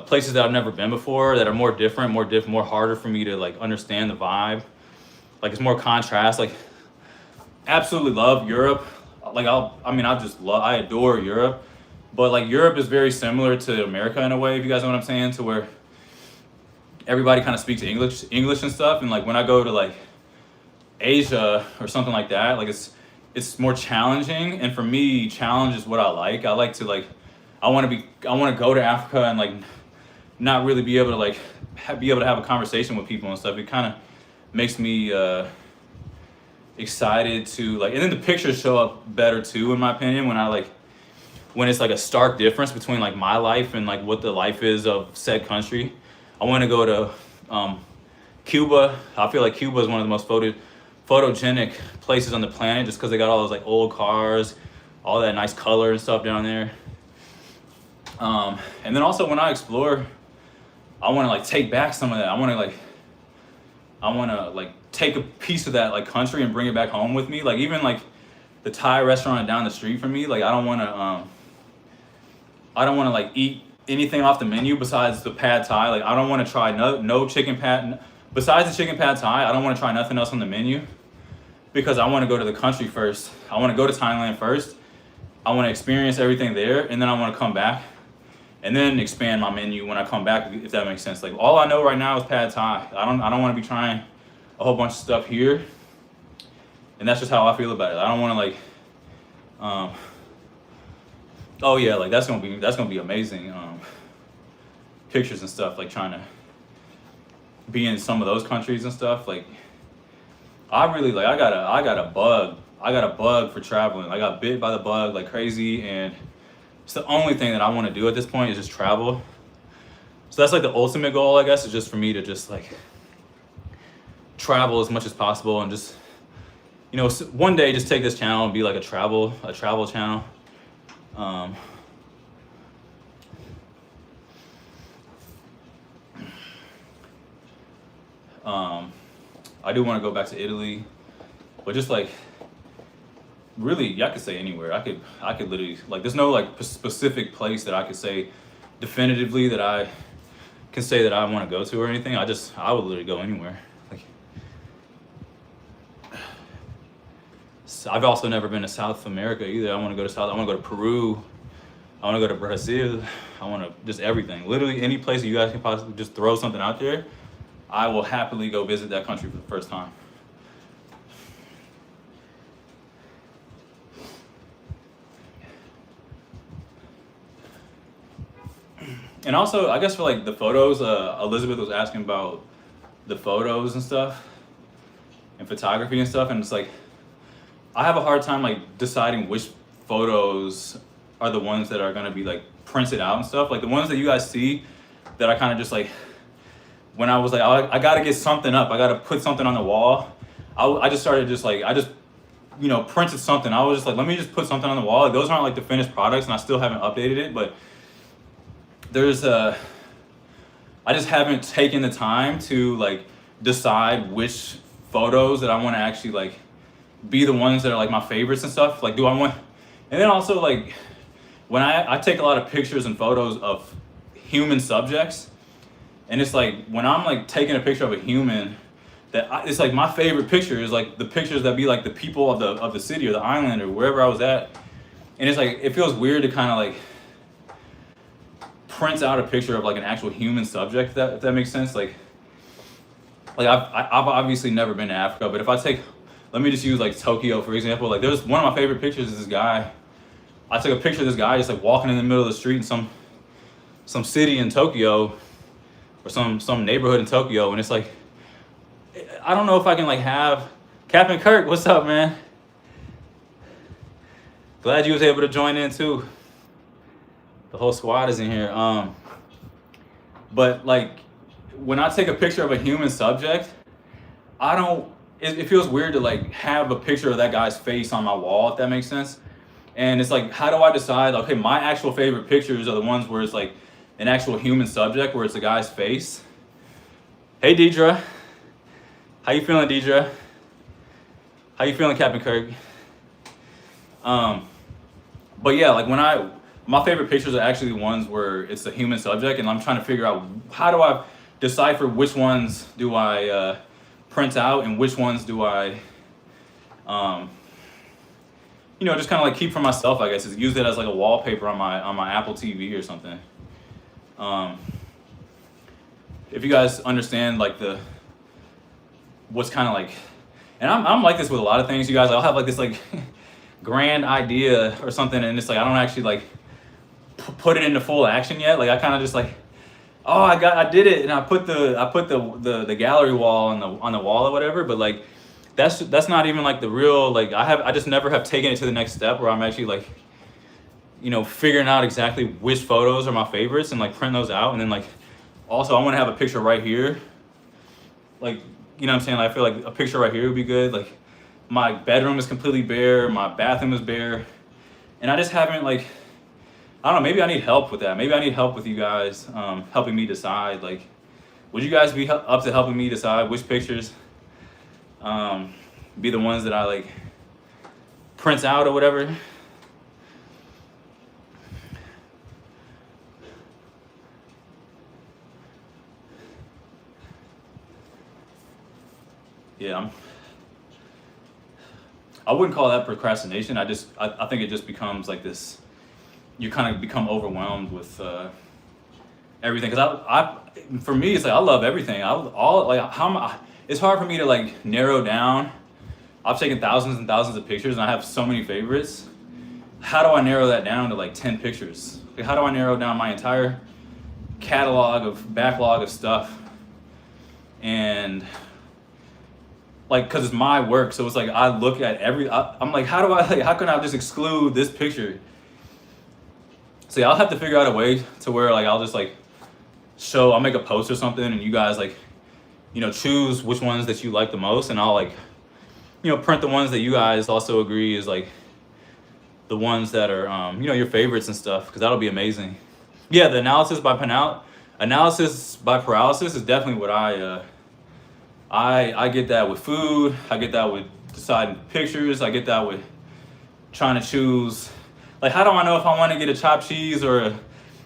places that I've never been before, that are more different, more harder for me to like understand the vibe. Like it's more contrast. Like absolutely love Europe. Like I adore Europe, but like Europe is very similar to America in a way, if you guys know what I'm saying, to where everybody kind of speaks English and stuff. And like when I go to like Asia or something like that, like it's more challenging. And for me, challenge is what I like. I like to like, I want to go to Africa and like not really be able to like be able to have a conversation with people and stuff. It kind of makes me excited to like, and then the pictures show up better too, in my opinion, when it's like a stark difference between like my life and like what the life is of said country. I want to go to Cuba. I feel like Cuba is one of the most photogenic places on the planet, just because they got all those like old cars, all that nice color and stuff down there. And then also when I explore, I want to like take back some of that. I want to like take a piece of that like country and bring it back home with me. Like even like the Thai restaurant down the street from me, like I don't want to like eat anything off the menu besides the pad Thai. Like I don't want to try no chicken pad besides the chicken pad Thai. I don't want to try nothing else on the menu, because I want to go to the country first. I want to go to Thailand first. I want to experience everything there, and then I want to come back and then expand my menu when I come back, if that makes sense. Like all I know right now is pad Thai. I don't want to be trying a whole bunch of stuff here, and that's just how I feel about it. I don't want to like oh yeah, like that's gonna be amazing. Pictures and stuff, like trying to be in some of those countries and stuff. Like I really like I got a bug for traveling. I got bit by the bug like crazy, and it's the only thing that I want to do at this point is just travel. So that's like the ultimate goal, I guess, is just for me to just like travel as much as possible, and just, you know, one day just take this channel and be like a travel channel. I do want to go back to Italy, but just like really, I could say anywhere. I could literally, like, there's no like specific place that I could say definitively that I can say that I want to go to or anything. I would literally go anywhere. Like, I've also never been to South America either. I want to go to Peru. I want to go to Brazil. I want to just everything. Literally any place that you guys can possibly just throw something out there, I will happily go visit that country for the first time. And also, I guess for like the photos, Elizabeth was asking about the photos and stuff and photography and stuff. And it's like, I have a hard time like deciding which photos are the ones that are going to be like printed out and stuff. Like the ones that you guys see that I kind of just like, when I was like, I got to get something up. I got to put something on the wall. I just started just like, you know, printed something. I was just like, let me just put something on the wall. Like, those aren't like the finished products, and I still haven't updated it, but I just haven't taken the time to like decide which photos that I want to actually like be the ones that are like my favorites and stuff. Like, do I want, and then also like, when I take a lot of pictures and photos of human subjects, and it's like when I'm like taking a picture of a human, it's like my favorite picture is like the pictures that be like the people of the city or the island or wherever I was at, and it's like it feels weird to kind of like print out a picture of like an actual human subject, if that makes sense. Like I've obviously never been to Africa, but if I take, let me just use like Tokyo for example. Like there's one of my favorite pictures is this guy. I took a picture of this guy just like walking in the middle of the street in some city in Tokyo or some neighborhood in Tokyo, and it's like I don't know if I can like have Captain Kirk. What's up, man? Glad you was able to join in too. The whole squad is in here. But like when I take a picture of a human subject, I don't. It feels weird to like have a picture of that guy's face on my wall, if that makes sense. And it's like, how do I decide? Okay, my actual favorite pictures are the ones where it's like an actual human subject, where it's a guy's face. Hey, Deidre. How you feeling, Deidre? How you feeling, Captain Kirk? But yeah, like my favorite pictures are actually the ones where it's a human subject, and I'm trying to figure out how do I decipher which ones do I print out and which ones do I, just kind of like keep for myself. I guess is use it as like a wallpaper on my Apple TV or something. If you guys understand like what's kind of like, and I'm like this with a lot of things, you guys. I'll have like this like grand idea or something, and it's like I don't actually like put it into full action yet. Like I kind of just like, oh, I did it, and I put the gallery wall on the wall or whatever. But like that's not even like the real, like I just never have taken it to the next step where I'm actually like, figuring out exactly which photos are my favorites and like print those out. And then like also I want to have a picture right here, like what I'm saying. Like, I feel like a picture right here would be good. Like my bedroom is completely bare, my bathroom is bare, and I just haven't like, I don't know, maybe I need help with that. Maybe I need help with you guys helping me decide. Like, would you guys be up to helping me decide which pictures be the ones that I like print out or whatever? Yeah, I wouldn't call that procrastination. I think it just becomes like this. You kind of become overwhelmed with everything. Cause for me, it's like I love everything. It's hard for me to like narrow down. I've taken thousands and thousands of pictures, and I have so many favorites. How do I narrow that down to like 10 pictures? Like, how do I narrow down my entire backlog of stuff? And like, cause it's my work, so it's like I look at I'm like, how can I just exclude this picture? So yeah, I'll have to figure out a way to where like I'll just like I'll make a post or something, and you guys like, choose which ones that you like the most, and I'll like, print the ones that you guys also agree is like the ones that are your favorites and stuff, because that'll be amazing. Yeah, the analysis by paralysis is definitely what I get that with food. I get that with deciding pictures. I get that with trying to choose. Like, how do I know if I want to get a chopped cheese or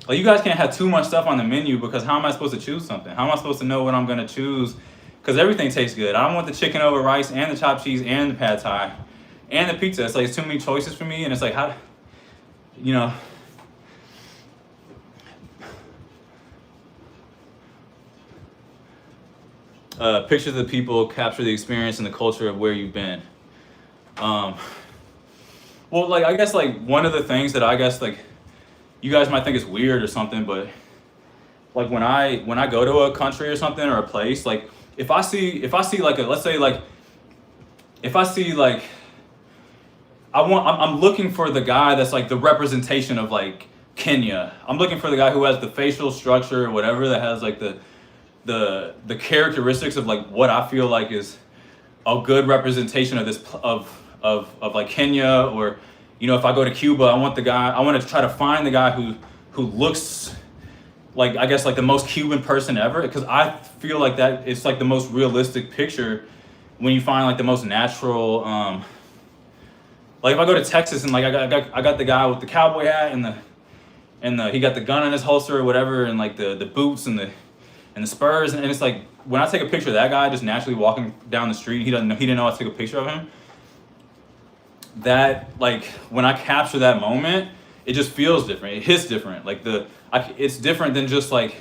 like, you guys can't have too much stuff on the menu, because how am I supposed to choose something? How am I supposed to know what I'm going to choose? Because everything tastes good. I don't want the chicken over rice and the chopped cheese and the pad thai and the pizza. It's like, it's too many choices for me. And it's like, pictures of the people capture the experience and the culture of where you've been. Well, like, I guess like one of the things that I guess like you guys might think is weird or something, but like when I go to a country or something or a place, like if I see like let's say like if I see like I'm looking for the guy that's like the representation of like Kenya. I'm looking for the guy who has the facial structure or whatever, that has like the characteristics of like what I feel like is a good representation of this of like Kenya. Or if I go to Cuba, I want to try to find the guy who looks like, I guess, like the most Cuban person ever, because I feel like that it's like the most realistic picture when you find like the most natural. Like if I go to Texas and like I got the guy with the cowboy hat and and he got the gun in his holster or whatever, and like the boots and the spurs, and it's like when I take a picture of that guy just naturally walking down the street, he didn't know I took a picture of him. That, like, when I capture that moment, it just feels different. It hits different. Like it's different than just like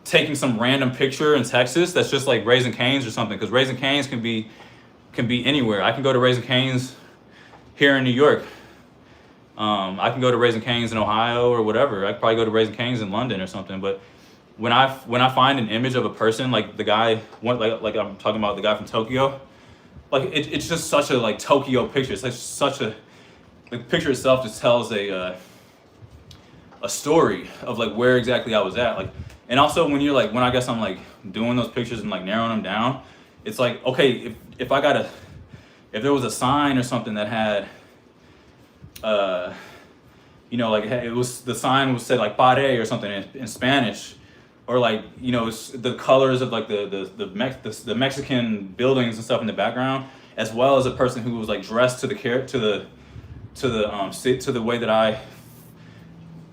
taking some random picture in Texas that's just like Raising Cane's or something, because Raising Cane's can be anywhere. I can go to Raising Cane's here in New York. I can go to Raising Cane's in Ohio or whatever. I could probably go to Raising Cane's in London or something. But when I find an image of a person, like the guy, like I'm talking about the guy from Tokyo, like it's just such a like Tokyo picture. It's like such a, the picture itself just tells a story of like where exactly I was at. Like, and also when you're like, when I guess I'm like doing those pictures and like narrowing them down, it's like, okay, if there was a sign or something that had, like it was, the sign was said like "Pare" or something in Spanish, or like, it's the colors of like the Mexican buildings and stuff in the background, as well as a person who was like dressed to the way that I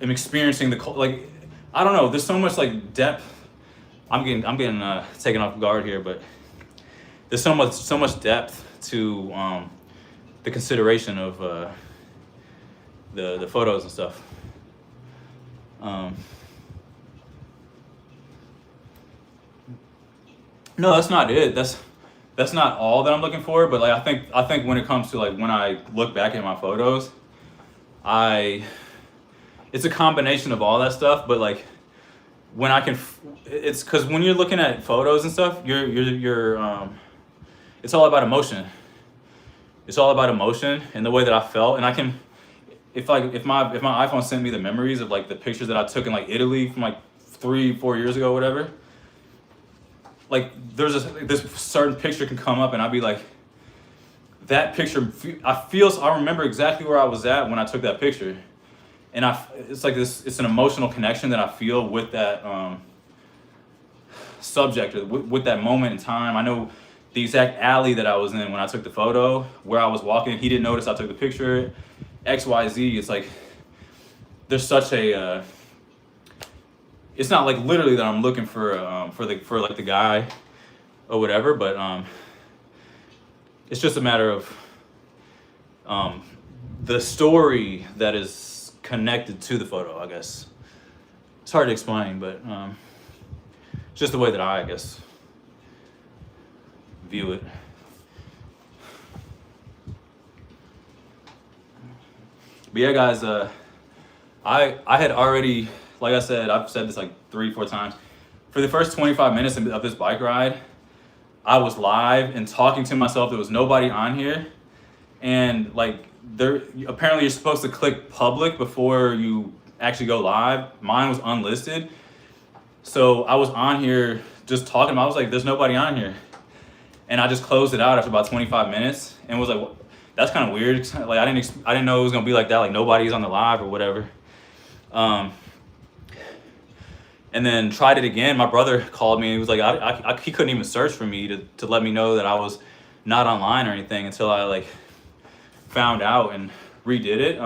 am experiencing like, I don't know. There's so much like depth. I'm getting taken off guard here, but there's so much depth to the consideration of the photos and stuff. No, that's not it. That's not all that I'm looking for. But like I think when it comes to like when I look back at my photos, it's a combination of all that stuff. But like when it's because when you're looking at photos and stuff, you're it's all about emotion. It's all about emotion and the way that I felt, and I can, if my iPhone sent me the memories of like the pictures that I took in like Italy from like 3-4 years ago, whatever. Like this certain picture can come up and I'll be like, that picture, I remember exactly where I was at when I took that picture, and it's like this. It's an emotional connection that I feel with that subject, or with that moment in time. I know the exact alley that I was in when I took the photo, where I was walking. He didn't notice I took the picture. XYZ. It's like there's such a. It's not like literally that I'm looking for like the guy or whatever, but it's just a matter of the story that is connected to the photo, I guess. It's hard to explain, but just the way that I guess view it. But yeah, guys, I had already, like I said, I've said this like 3-4 times. For the first 25 minutes of this bike ride, I was live and talking to myself. There was nobody on here, and like apparently you're supposed to click public before you actually go live. Mine was unlisted, so I was on here just talking. I was like, "There's nobody on here," and I just closed it out after about 25 minutes, and was like, "That's kind of weird." Like I didn't know it was gonna be like that. Like nobody's on the live or whatever. And then tried it again. My brother called me and he was like, he couldn't even search for me to let me know that I was not online or anything until I like found out and redid it.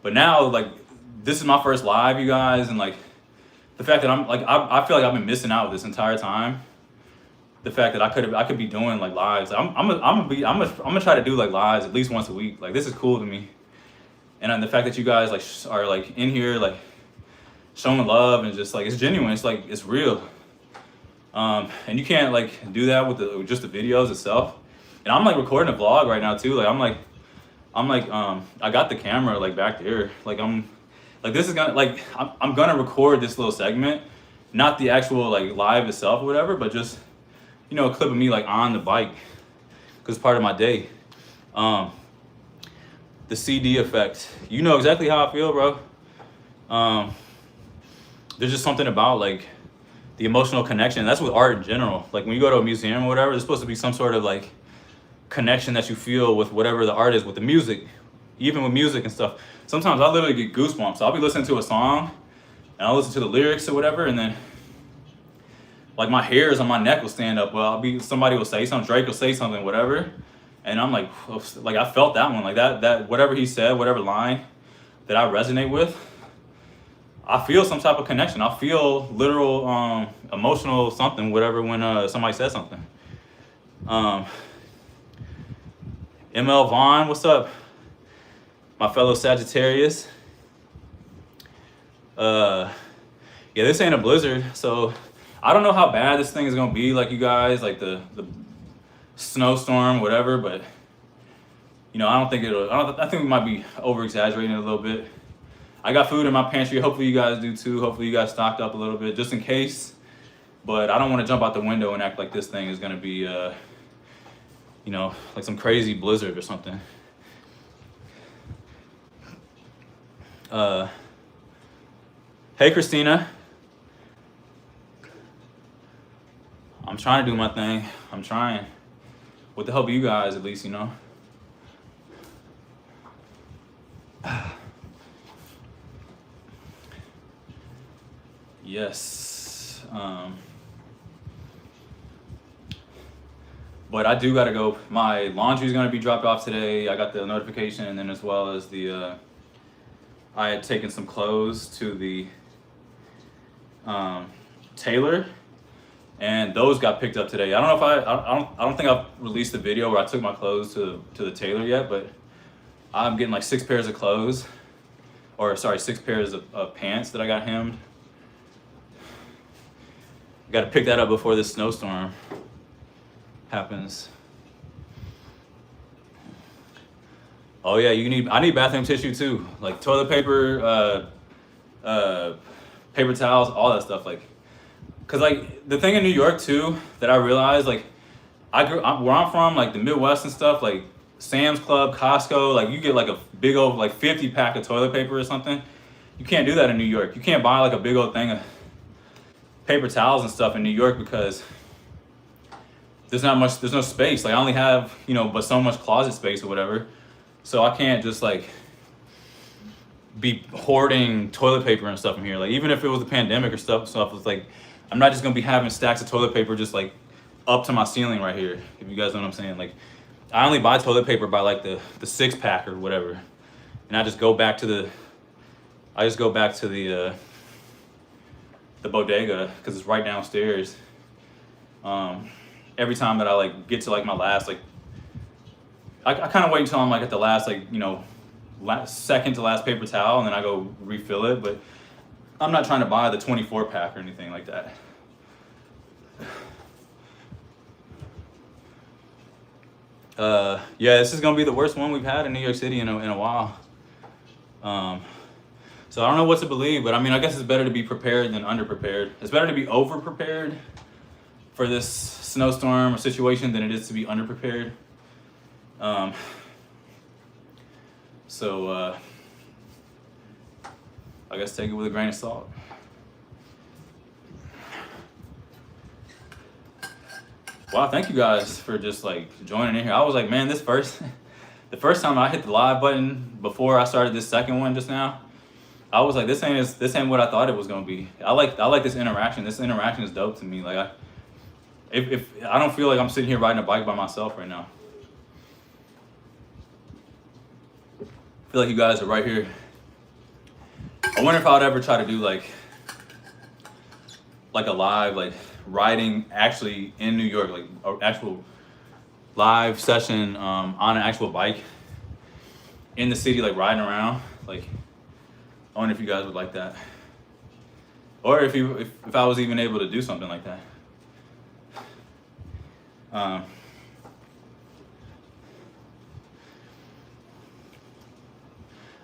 But now like this is my first live, you guys, and like the fact that I'm like I feel like I've been missing out this entire time. The fact that I could be doing like lives. I'm gonna try to do like lives at least once a week. Like this is cool to me, and the fact that you guys like are like in here like showing love and just like it's genuine. It's like it's real, and you can't like do that with just the videos itself. And I'm like recording a vlog right now too. Like I'm like I got the camera like back there. Like I'm like this is gonna like I'm gonna record this little segment, not the actual like live itself or whatever, but just a clip of me like on the bike because it's part of my day. The CD effect, you know exactly how I feel, bro. There's just something about like the emotional connection. That's with art in general. Like when you go to a museum or whatever, there's supposed to be some sort of like connection that you feel with whatever the art is, with the music, even with music and stuff. Sometimes I literally get goosebumps. I'll be listening to a song and I'll listen to the lyrics or whatever, and then like my hairs on my neck will stand up. Well, somebody will say something, Drake will say something, whatever, and I'm like I felt that one, like that whatever he said, whatever line that I resonate with, I feel some type of connection. I feel literal, emotional something, whatever, when somebody says something. ML Vaughn, what's up? My fellow Sagittarius. Yeah, this ain't a blizzard, so I don't know how bad this thing is gonna be, like you guys, like the snowstorm, whatever, but you know, I think we might be over exaggerating it a little bit. I got food in my pantry. Hopefully you guys do too. Hopefully you guys stocked up a little bit just in case. But I don't want to jump out the window and act like this thing is gonna be, you know, like some crazy blizzard or something. Hey Christina. I'm trying to do my thing. I'm trying. With the help of you guys, at least, you know. Yes. But I do gotta go. My laundry's gonna be dropped off today. I got the notification, and then as well as the, I had taken some clothes to the tailor, and those got picked up today. I don't know if I don't think I've released the video where I took my clothes to the tailor yet, but I'm getting like 6 pairs of clothes, or sorry, 6 pairs of pants that I got hemmed. Got to pick that up before this snowstorm happens. Oh yeah, I need bathroom tissue too, like toilet paper, paper towels, all that stuff. Like, cause like the thing in New York too that I realized, like where I'm from, like the Midwest and stuff, like Sam's Club, Costco, like you get like a big old like 50 pack of toilet paper or something. You can't do that in New York. You can't buy like a big old thing of paper towels and stuff in New York because there's no space. Like I only have, you know, but so much closet space or whatever. So I can't just like be hoarding toilet paper and stuff in here. Like even if it was a pandemic or stuff, it's like, I'm not just gonna be having stacks of toilet paper just like up to my ceiling right here. If you guys know what I'm saying. Like I only buy toilet paper by like the 6-pack or whatever. And I just go back to the bodega because it's right downstairs. Every time that I like get to like my last, like I kind of wait until I'm like at the last, like, you know, second to last paper towel, and then I go refill it. But I'm not trying to buy the 24-pack or anything like that. Yeah, this is gonna be the worst one we've had in New York City in a while. So I don't know what to believe, but I mean, I guess it's better to be prepared than underprepared. It's better to be over-prepared for this snowstorm or situation than it is to be underprepared. So I guess take it with a grain of salt. Wow, thank you guys for just like joining in here. I was like, man, the first time I hit the live button before I started this second one just now, I was like, this ain't what I thought it was gonna be. I like this interaction. This interaction is dope to me. Like if I don't feel like I'm sitting here riding a bike by myself right now. I feel like you guys are right here. I wonder if I would ever try to do like a live, like riding actually in New York, like an actual live session on an actual bike in the city, like riding around. Like, I wonder if you guys would like that, or if I was even able to do something like that.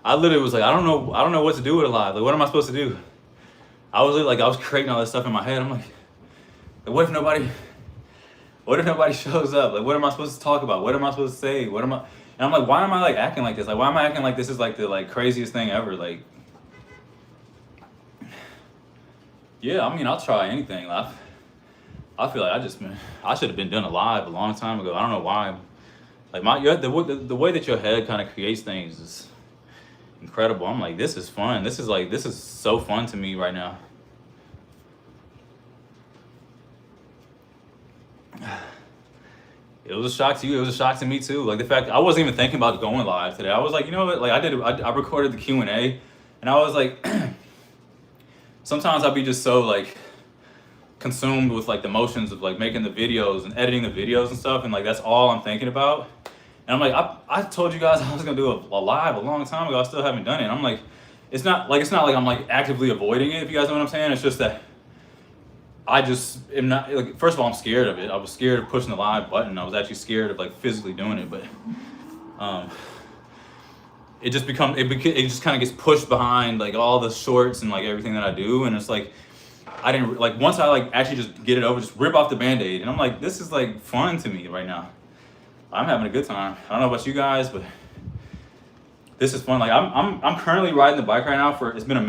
I literally was like, I don't know what to do with it live. Like, what am I supposed to do? I was creating all this stuff in my head. I'm like, what if nobody shows up? Like, what am I supposed to talk about? What am I supposed to say? And I'm like, why am I like acting like this? Like, why am I acting like this is like the like craziest thing ever? Like, yeah, I mean, I'll try anything. I feel like I should have been doing it live a long time ago. I don't know why. Like the way that your head kind of creates things is incredible. I'm like, this is fun. This is so fun to me right now. it was a shock to you. It was a shock to me too. Like the fact I wasn't even thinking about going live today. I was like, you know what? Like I recorded the Q&A, and I was like, sometimes I'll be just so like consumed with like the motions of like making the videos and editing the videos and stuff, and like that's all I'm thinking about. And I'm like, I told you guys I was gonna do a live a long time ago. I still haven't done it. And I'm like, it's not like I'm like actively avoiding it. If you guys know what I'm saying, it's just that I just am not like. First of all, I'm scared of it. I was scared of pushing the live button. I was actually scared of like physically doing it, but it just kind of gets pushed behind like all the shorts and like everything that I do, and it's like I didn't like once I like actually just get it over, just rip off the Band-Aid, and I'm like, this is like fun to me right now. I'm having a good time. I don't know about you guys, but this is fun. Like I'm currently riding the bike right now for it's been an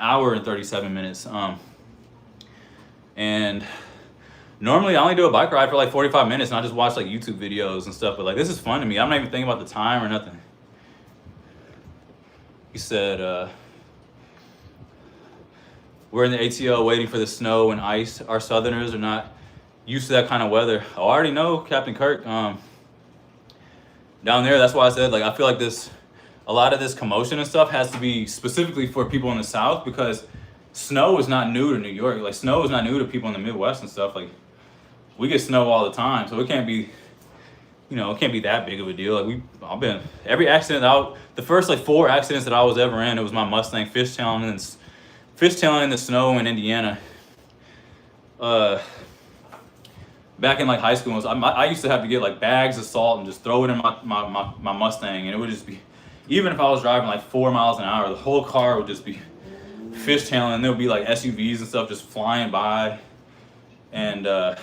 hour and 37 minutes. And normally I only do a bike ride for like 45 minutes and I just watch like YouTube videos and stuff, but like this is fun to me. I'm not even thinking about the time or nothing. He said, we're in the ATL waiting for the snow and ice. Our Southerners are not used to that kind of weather. Oh, I already know, Captain Kirk. Down there, that's why I said, like, I feel like a lot of this commotion and stuff has to be specifically for people in the South, because snow is not new to New York. Like, snow is not new to people in the Midwest and stuff. Like, we get snow all the time, so it can't be, it can't be that big of a deal. Like, every accident the first like 4 accidents that I was ever in, it was my Mustang fishtailing in the snow in Indiana. Back in like high school, I used to have to get like bags of salt and just throw it in my Mustang, and it would just be, even if I was driving like 4 miles an hour, the whole car would just be fishtailing, and there would be like SUVs and stuff just flying by, and I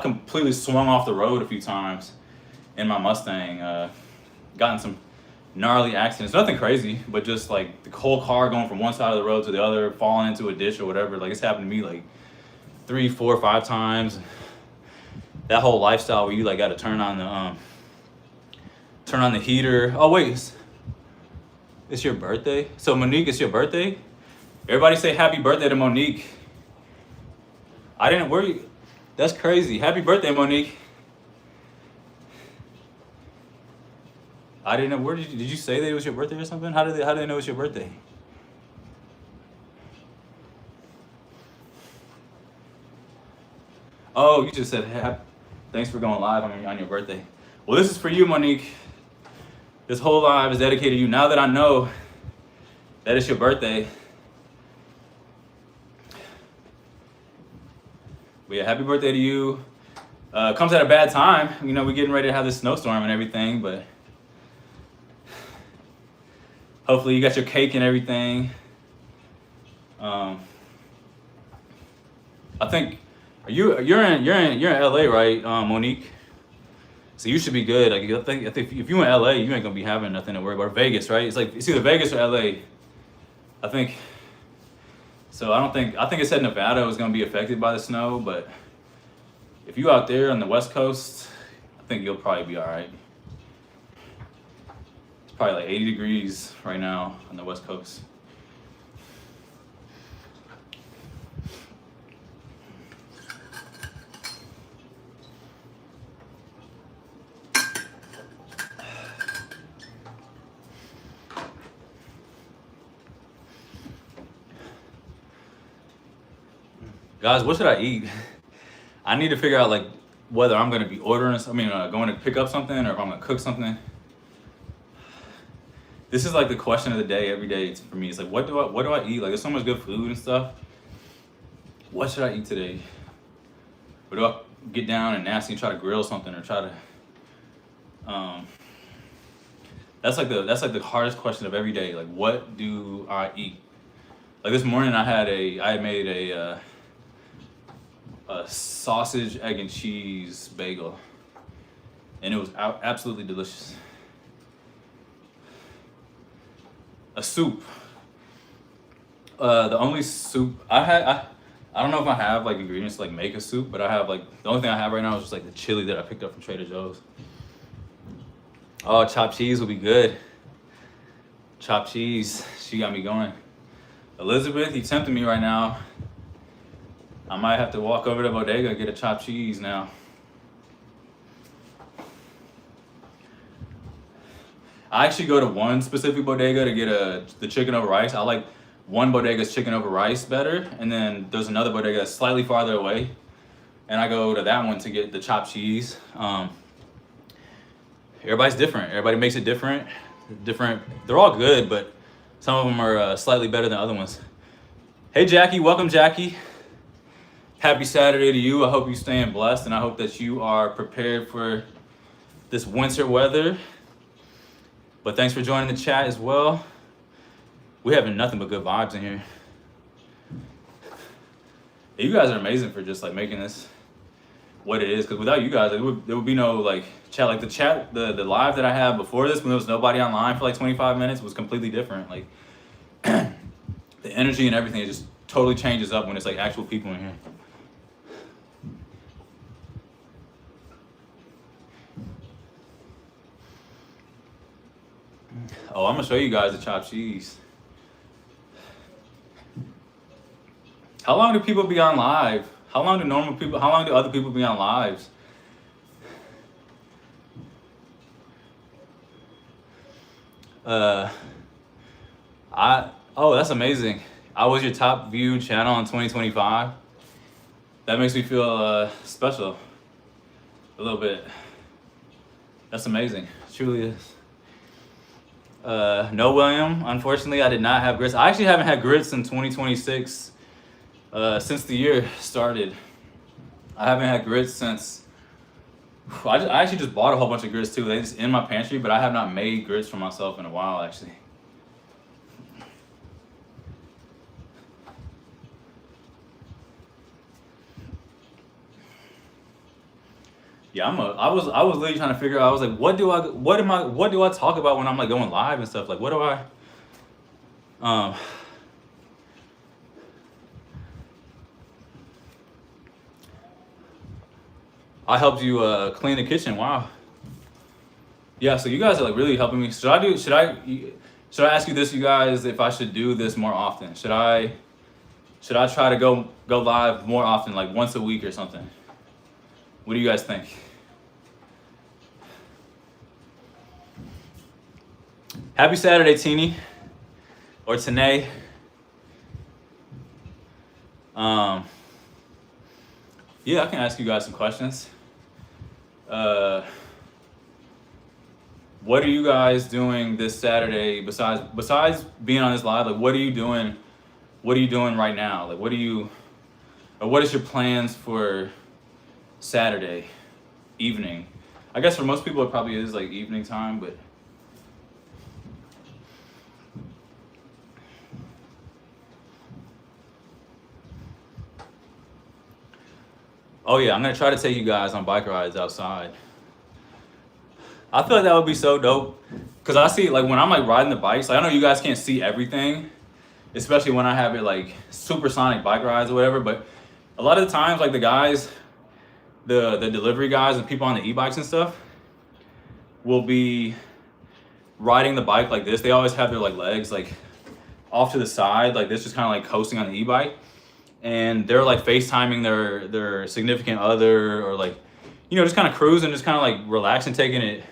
completely swung off the road a few times in my Mustang, gotten some gnarly accidents, nothing crazy, but just like the whole car going from one side of the road to the other, falling into a ditch or whatever. Like, it's happened to me like 3, 4, 5 times. That whole lifestyle where you like got to turn on the heater. Oh wait, it's your birthday. So Monique, it's your birthday. Everybody say happy birthday to Monique. That's crazy. Happy birthday, Monique. I didn't know. Did you say that it was your birthday or something? How did they know it's your birthday? Oh, you just said thanks for going live on your birthday. Well, this is for you, Monique. This whole live is dedicated to you. Now that I know that it's your birthday. But yeah, happy birthday to you. Comes at a bad time. We're getting ready to have this snowstorm and everything, but hopefully you got your cake and everything. I think you're in LA, right, Monique? So you should be good. Like, I think if you in LA, you ain't gonna be having nothing to worry about. Vegas, right? It's either Vegas or LA. I think. So I think it said Nevada was gonna be affected by the snow, but if you out there on the West Coast, I think you'll probably be all right. It's probably like 80 degrees right now on the West Coast. Guys, what should I eat? I need to figure out like whether I'm gonna be going to pick up something, or if I'm gonna cook something. This is like the question of the day every day for me. It's like, what do I eat? Like, there's so much good food and stuff. What should I eat today? Or do I get down and nasty and try to grill something, or try to that's like the hardest question of every day. Like, what do I eat? Like this morning I had made a sausage, egg, and cheese bagel, and it was absolutely delicious. A soup. The only soup I don't know if I have like ingredients to like make a soup, but I have like the only thing I have right now is just like the chili that I picked up from Trader Joe's. Oh, chopped cheese will be good. Chopped cheese, she got me going. Elizabeth, you tempting me right now. I might have to walk over to Bodega and get a chopped cheese now. I actually go to one specific bodega to get the chicken over rice. I like one bodega's chicken over rice better, and then there's another bodega that's slightly farther away, and I go to that one to get the chopped cheese. Everybody's different. Everybody makes it different. They're all good, but some of them are slightly better than other ones. Hey Jackie, welcome Jackie. Happy Saturday to you. I hope you're staying blessed, and I hope that you are prepared for this winter weather. But thanks for joining the chat as well. We're having nothing but good vibes in here. You guys are amazing for just like making this what it is. Because without you guys, there would be no like chat. Like the live that I had before this, when there was nobody online for like 25 minutes, was completely different. Like the energy and everything, it just totally changes up when it's like actual people in here. Oh, I'm gonna show you guys the chopped cheese. How long do people be on live? How long do other people be on lives? Oh, that's amazing. I was your top viewed channel in 2025. That makes me feel special a little bit. That's amazing. It truly is. No, William. Unfortunately, I did not have grits. I actually haven't had grits in 2026 since the year started. I haven't had grits since. I actually just bought a whole bunch of grits too. They just in my pantry, but I have not made grits for myself in a while actually. Yeah, I was literally trying to figure out. I was like, what do I talk about when I'm like going live and stuff? Like, what do I helped you clean the kitchen. Wow. Yeah, so you guys are like really helping me. Should I ask you this, you guys, if I should do this more often? Should I try to go live more often, like once a week or something? What do you guys think? Happy Saturday, Teeny. Or Tanae. Yeah, I can ask you guys some questions. What are you guys doing this Saturday besides being on this live? Like, what are you doing? What are you doing right now? Like, what is your plans for Saturday evening? I guess for most people it probably is like evening time, but oh yeah, I'm gonna try to take you guys on bike rides outside. I feel like that would be so dope, cause I see like when I'm like riding the bikes, like I know you guys can't see everything, especially when I have it like supersonic bike rides or whatever. But a lot of the times, like the guys, the delivery guys and people on the e-bikes and stuff, will be riding the bike like this. They always have their like legs like off to the side, like this, just kind of like coasting on the e-bike. And they're like FaceTiming their significant other, or like, you know, just kind of cruising, just kind of like relaxing, taking it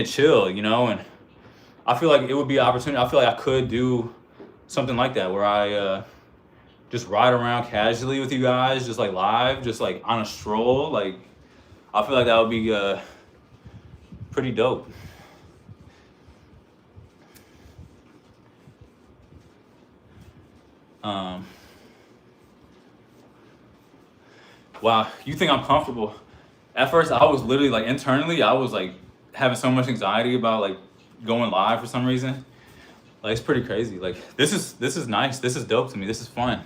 chill, you know. And I feel like it would be an opportunity. I feel like I could do something like that where I just ride around casually with you guys, just like live, just like on a stroll. Like, I feel like that would be pretty dope. Wow, you think I'm comfortable? At first, I was literally like internally, I was like having so much anxiety about like going live for some reason. Like, it's pretty crazy. Like, this is nice. This is dope to me. This is fun.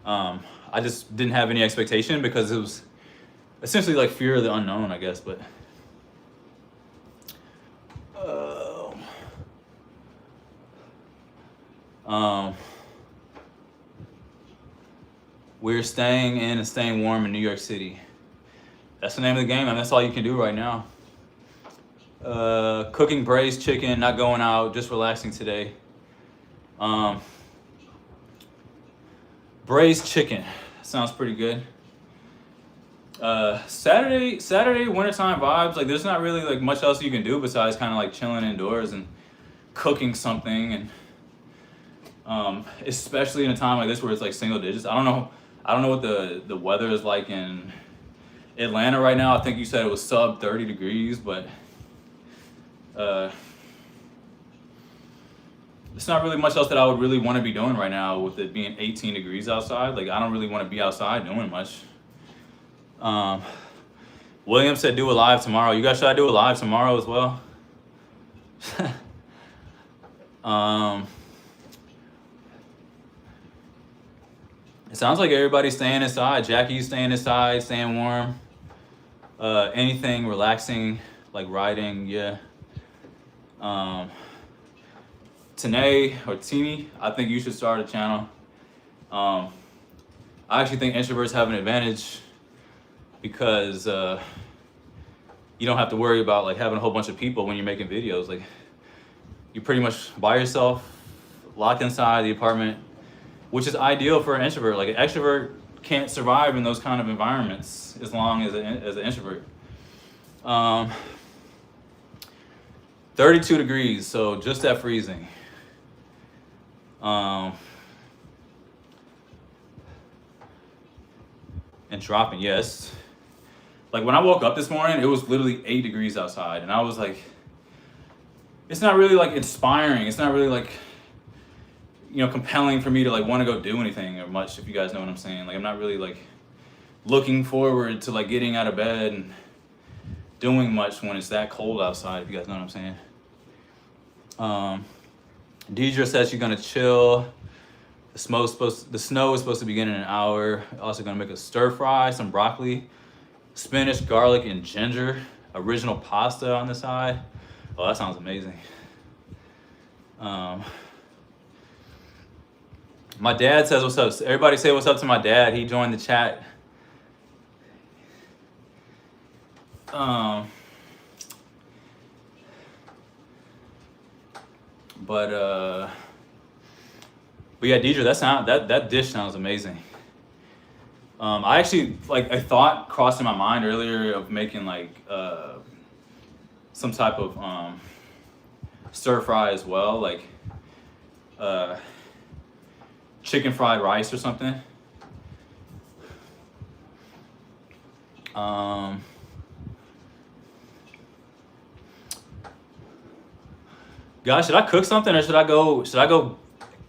I just didn't have any expectation because it was essentially like fear of the unknown, I guess. But we're staying in and staying warm in New York City. That's the name of the game, and that's all you can do right now. Cooking braised chicken, not going out, just relaxing today. Braised chicken. Sounds pretty good. Saturday wintertime vibes. Like there's not really like much else you can do besides kind of like chilling indoors and cooking something, and especially in a time like this where it's like single digits. I don't know what the weather is like in Atlanta right now. I think you said it was sub 30 degrees, but it's not really much else that I would really want to be doing right now with it being 18 degrees outside. Like I don't really want to be outside doing much. William said do a live tomorrow. You guys, should I do a live tomorrow as well? It sounds like everybody's staying inside. Jackie's staying inside, staying warm. Anything relaxing, like riding, yeah. Tanae or Teeny, I think you should start a channel. I actually think introverts have an advantage because you don't have to worry about like having a whole bunch of people when you're making videos. Like you're pretty much by yourself, locked inside the apartment, which is ideal for an introvert. Like an extrovert can't survive in those kind of environments as long as an introvert. 32 degrees, so just at freezing. And dropping, yes. Like when I woke up this morning, it was literally 8 degrees outside, and I was like, it's not really like inspiring. It's not really like, you know, compelling for me to like want to go do anything or much, if you guys know what I'm saying. Like I'm not really like looking forward to like getting out of bed and doing much when it's that cold outside, if you guys know what I'm saying. Deidre says she's gonna chill. The snow is supposed to begin in an hour. Also gonna make a stir fry, some broccoli, spinach, garlic, and ginger. Original pasta on the side. Oh, that sounds amazing. My dad says what's up. Everybody say what's up to my dad. He joined the chat. But yeah, Deidre, that dish sounds amazing. I actually like a thought crossed in my mind earlier of making like some type of stir fry as well, like chicken fried rice or something. Guys, should I cook something or should I go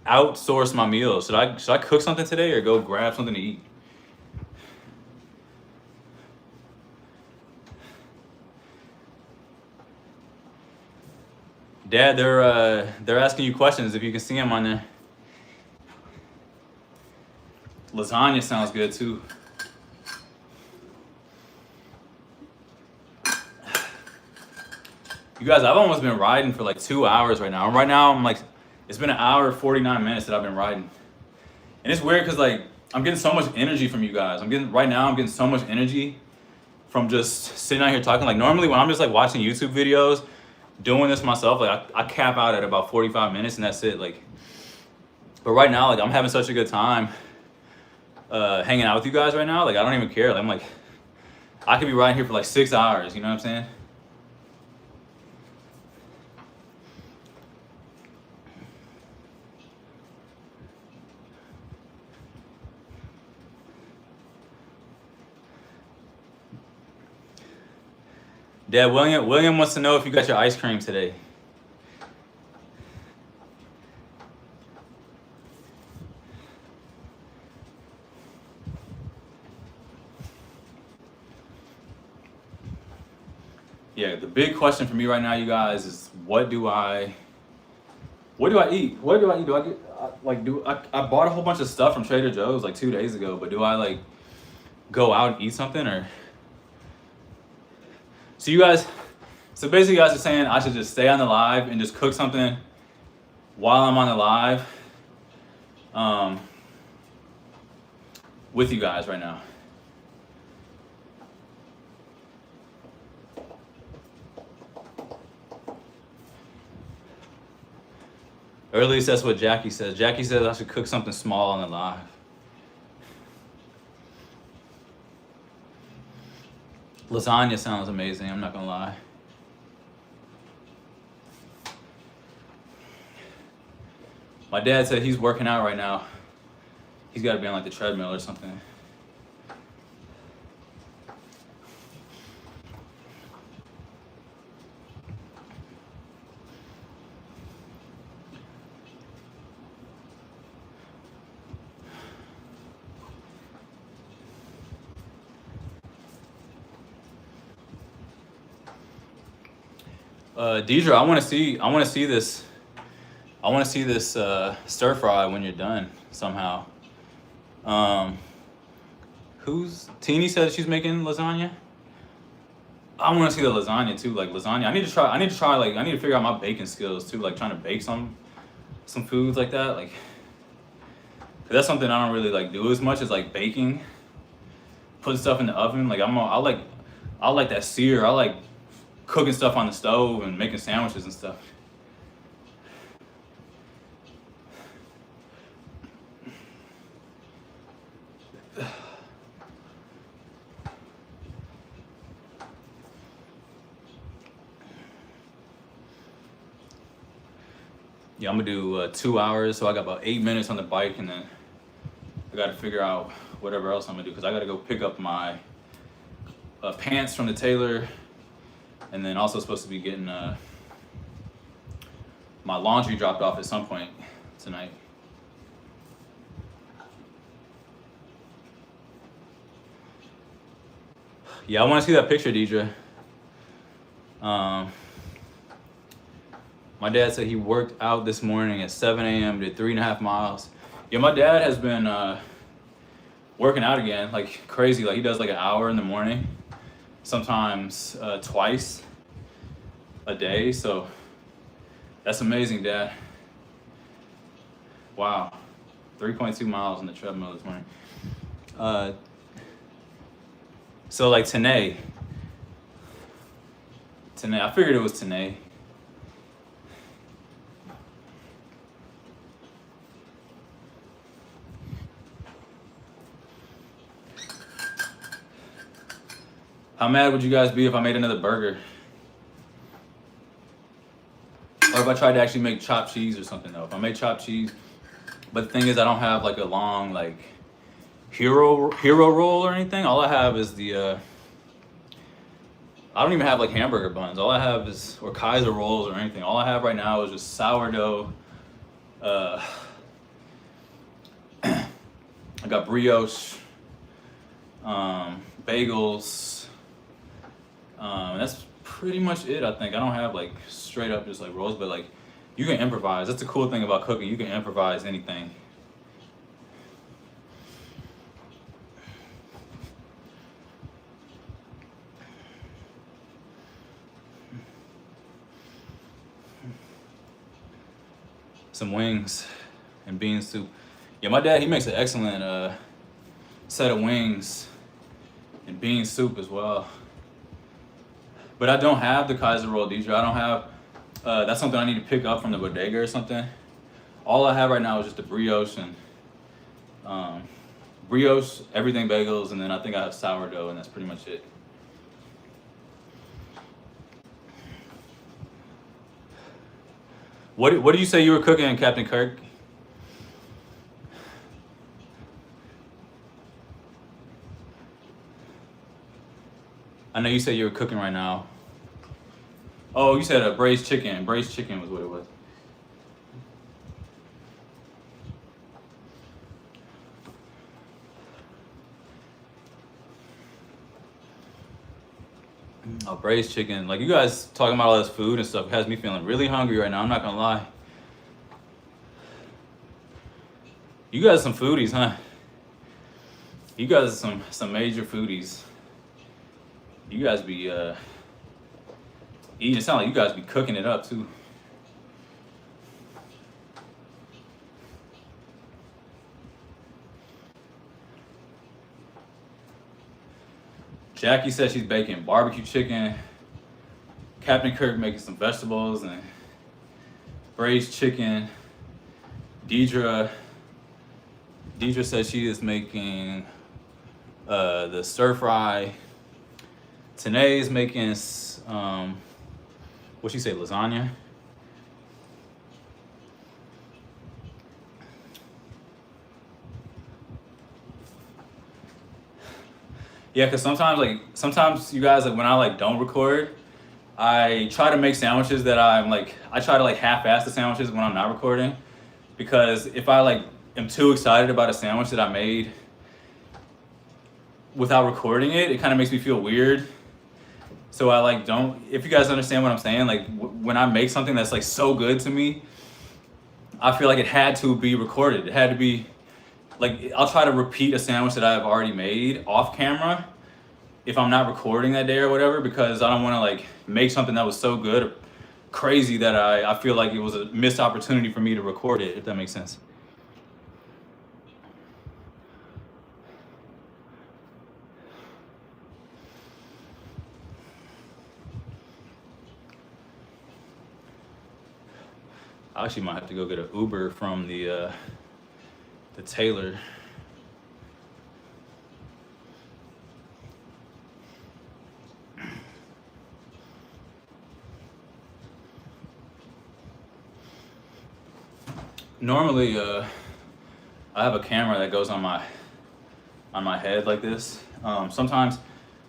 outsource my meals? Should I cook something today or go grab something to eat? Dad, they're asking you questions if you can see them on there. Lasagna sounds good too. You guys, I've almost been riding for like 2 hours right now. Right now, I'm like, it's been 1 hour, 49 minutes that I've been riding. And it's weird because like, I'm getting so much energy from you guys. I'm getting so much energy from just sitting out here talking. Like normally when I'm just like watching YouTube videos, doing this myself, like I cap out at about 45 minutes and that's it. Like, but right now, like I'm having such a good time hanging out with you guys right now. Like I don't even care. Like, I'm like, I could be riding here for like 6 hours, you know what I'm saying? Dad, William wants to know if you got your ice cream today. Yeah, the big question for me right now, you guys, is what do I eat? What do I eat? Do I get I bought a whole bunch of stuff from Trader Joe's like 2 days ago, but do I like go out and eat something or? So basically you guys are saying I should just stay on the live and just cook something while I'm on the live with you guys right now. Or at least that's what Jackie says. Jackie says I should cook something small on the live. Lasagna sounds amazing, I'm not gonna lie. My dad said he's working out right now. He's gotta be on like the treadmill or something. Deidre, I want to see this. I want to see this stir fry when you're done somehow. Who's Teeny said she's making lasagna? I want to see the lasagna too, like lasagna. I need to try. Like I need to figure out my baking skills too, like trying to bake some foods like that. Like 'cause that's something I don't really like do as much as like baking, putting stuff in the oven. Like I like that sear. I like cooking stuff on the stove and making sandwiches and stuff. Yeah, I'm gonna do 2 hours, so I got about 8 minutes on the bike, and then I gotta figure out whatever else I'm gonna do, because I gotta go pick up my pants from the tailor, and then also supposed to be getting my laundry dropped off at some point tonight. Yeah, I want to see that picture, Deidre. My dad said he worked out this morning at 7 a.m., did 3.5 miles. Yeah, my dad has been working out again, like crazy. Like he does like an hour in the morning, sometimes twice a day. So that's amazing, Dad. Wow, 3.2 miles on the treadmill this morning. So like Tanae, I figured it was Tanae. How mad would you guys be if I made another burger? Or if I tried to actually make chopped cheese or something though. If I made chopped cheese, but the thing is I don't have like a long like hero roll or anything. All I have is the I don't even have like hamburger buns. All I have is, or Kaiser rolls or anything. All I have right now is just sourdough. I got brioche, bagels. That's pretty much it, I think. I don't have like straight up just like rolls, but like you can improvise. That's the cool thing about cooking. You can improvise anything. Some wings and bean soup. Yeah, my dad, he makes an excellent set of wings and bean soup as well. But I don't have the Kaiser roll, Deidre. I don't have, that's something I need to pick up from the bodega or something. All I have right now is just the brioche and brioche, everything bagels, and then I think I have sourdough, and that's pretty much it. What did you say you were cooking, Captain Kirk? I know you said you were cooking right now. Oh, you said a braised chicken. Braised chicken was what it was. Oh, braised chicken. Like you guys talking about all this food and stuff has me feeling really hungry right now. I'm not gonna lie. You guys are some foodies, huh? You guys are some major foodies. You guys be eating. It sounds like you guys be cooking it up too. Jackie says she's baking barbecue chicken. Captain Kirk making some vegetables and braised chicken. Deidre says she is making the stir fry. Tanae's making, what you say, lasagna? Yeah, because sometimes you guys, like, when I, like, don't record, I try to make sandwiches that I try to, like, half-ass the sandwiches when I'm not recording. Because if I, like, am too excited about a sandwich that I made without recording it, it kind of makes me feel weird. So I, like, don't, if you guys understand what I'm saying, like, when I make something that's, like, so good to me, I feel like it had to be recorded. It had to be, like, I'll try to repeat a sandwich that I've already made off camera if I'm not recording that day or whatever, because I don't want to, like, make something that was so good or crazy that I feel like it was a missed opportunity for me to record it, if that makes sense. I actually might have to go get an Uber from the tailor. Normally, I have a camera that goes on my head like this. Sometimes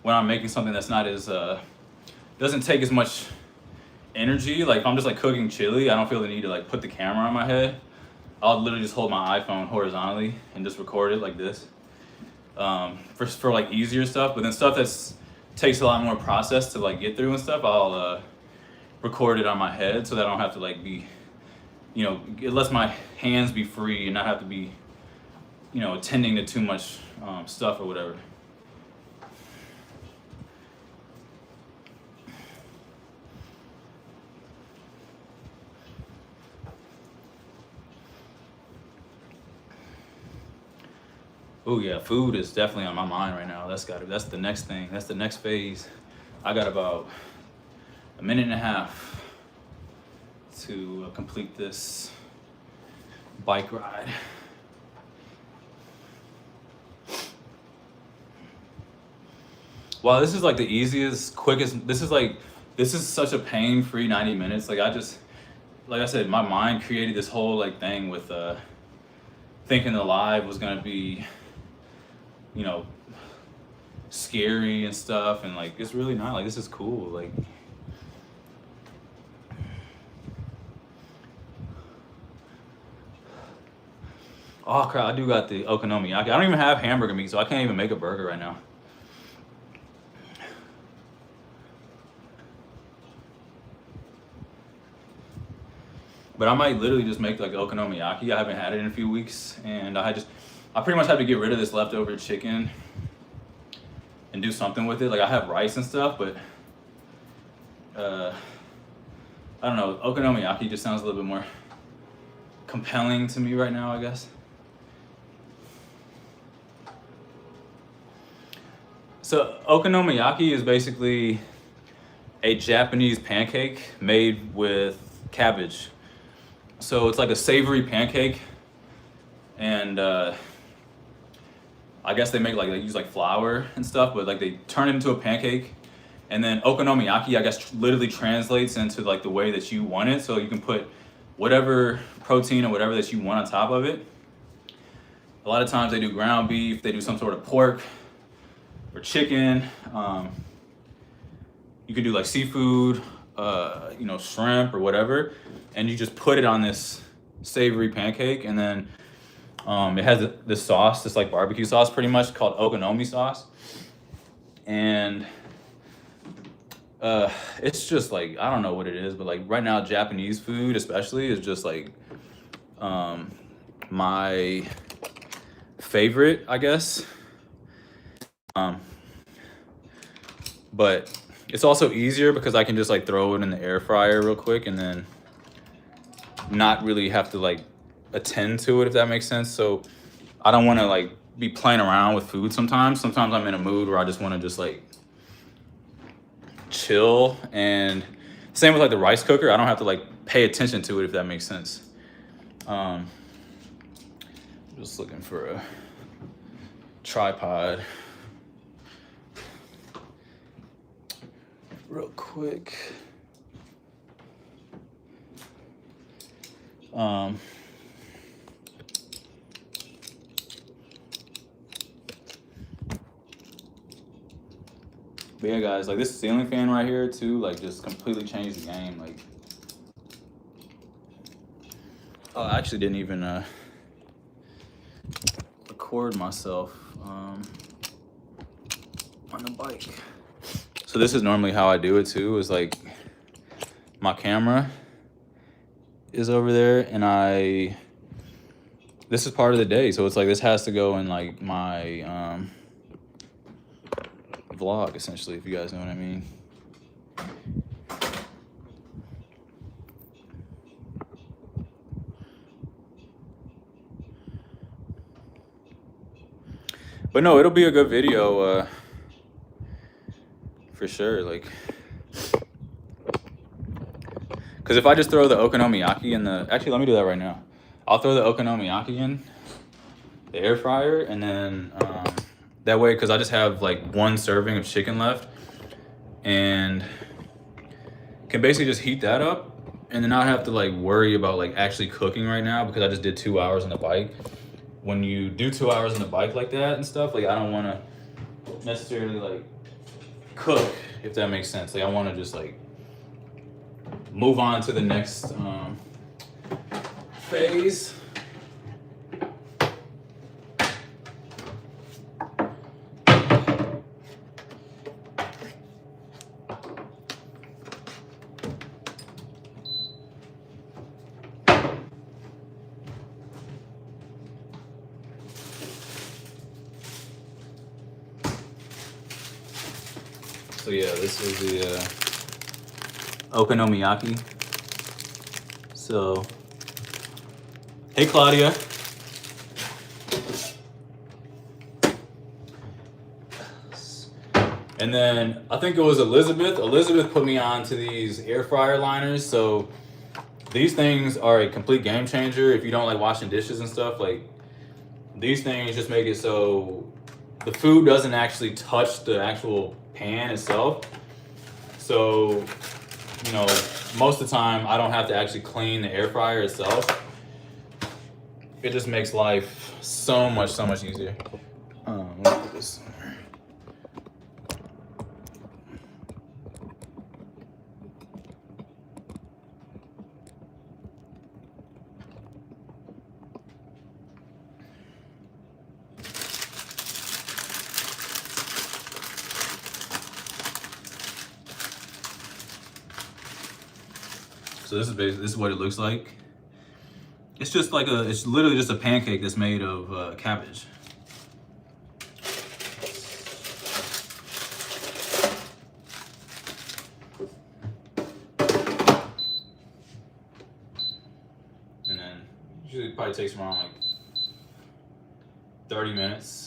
when I'm making something that's not as doesn't take as much energy, like if I'm just like cooking chili, I don't feel the need to like put the camera on my head. I'll literally just hold my iPhone horizontally and just record it like this. For like easier stuff, but then stuff that's takes a lot more process to like get through and stuff, I'll record it on my head so that I don't have to like be, you know, it lets my hands be free and not have to be, you know, attending to too much stuff or whatever. Oh yeah, food is definitely on my mind right now. That's the next thing. That's the next phase. I got about a minute and a half to complete this bike ride. Wow, this is like the easiest, quickest. This is such a pain-free 90 minutes. Like I said, my mind created this whole like thing with thinking the live was gonna be, you know, scary and stuff, and like it's really not. Like this is cool. Like oh crap, I do got the okonomiyaki. I don't even have hamburger meat, so I can't even make a burger right now. But I might literally just make like okonomiyaki. I haven't had it in a few weeks, and I pretty much have to get rid of this leftover chicken and do something with it. Like I have rice and stuff, but I don't know. Okonomiyaki just sounds a little bit more compelling to me right now, I guess. So okonomiyaki is basically a Japanese pancake made with cabbage. So it's like a savory pancake, and I guess they use like flour and stuff, but like they turn it into a pancake, and then okonomiyaki I guess literally translates into like the way that you want it. So you can put whatever protein or whatever that you want on top of it. A lot of times they do ground beef, they do some sort of pork or chicken. You could do like seafood, you know, shrimp or whatever, and you just put it on this savory pancake, and then it has this sauce, this like barbecue sauce pretty much called okonomi sauce, and it's just like, I don't know what it is, but like right now Japanese food especially is just like my favorite, I guess. But it's also easier because I can just like throw it in the air fryer real quick and then not really have to like attend to it, if that makes sense. So I don't want to like be playing around with food sometimes. Sometimes I'm in a mood where I just want to just like chill, and same with like the rice cooker. I don't have to like pay attention to it, if that makes sense. Just looking for a tripod. real quick. But yeah, guys, like this ceiling fan right here too, like just completely changed the game. Like, oh, I actually didn't even record myself on the bike. So this is normally how I do it too. Is like my camera is over there, and this is part of the day, so it's like this has to go in like my vlog essentially, if you guys know what I mean. But no, it'll be a good video for sure. Like, because if I just throw the okonomiyaki in the, actually let me do that right now. I'll throw the okonomiyaki in the air fryer, and then that way, because I just have like one serving of chicken left, and can basically just heat that up, and then not have to like worry about like actually cooking right now, because I just did 2 hours on the bike. When you do 2 hours on the bike like that and stuff, like I don't want to necessarily like cook, if that makes sense. Like I want to just like move on to the next phase. So yeah, this is the okonomiyaki. So, hey Claudia. And then I think it was Elizabeth. Elizabeth put me on to these air fryer liners. So these things are a complete game changer if you don't like washing dishes and stuff. Like these things just make it so the food doesn't actually touch the actual pan itself. So, you know, most of the time I don't have to actually clean the air fryer itself. It just makes life so much easier. Let me put this somewhere. So this is what it looks like. It's just like it's literally just a pancake that's made of cabbage. And then usually it probably takes around like 30 minutes.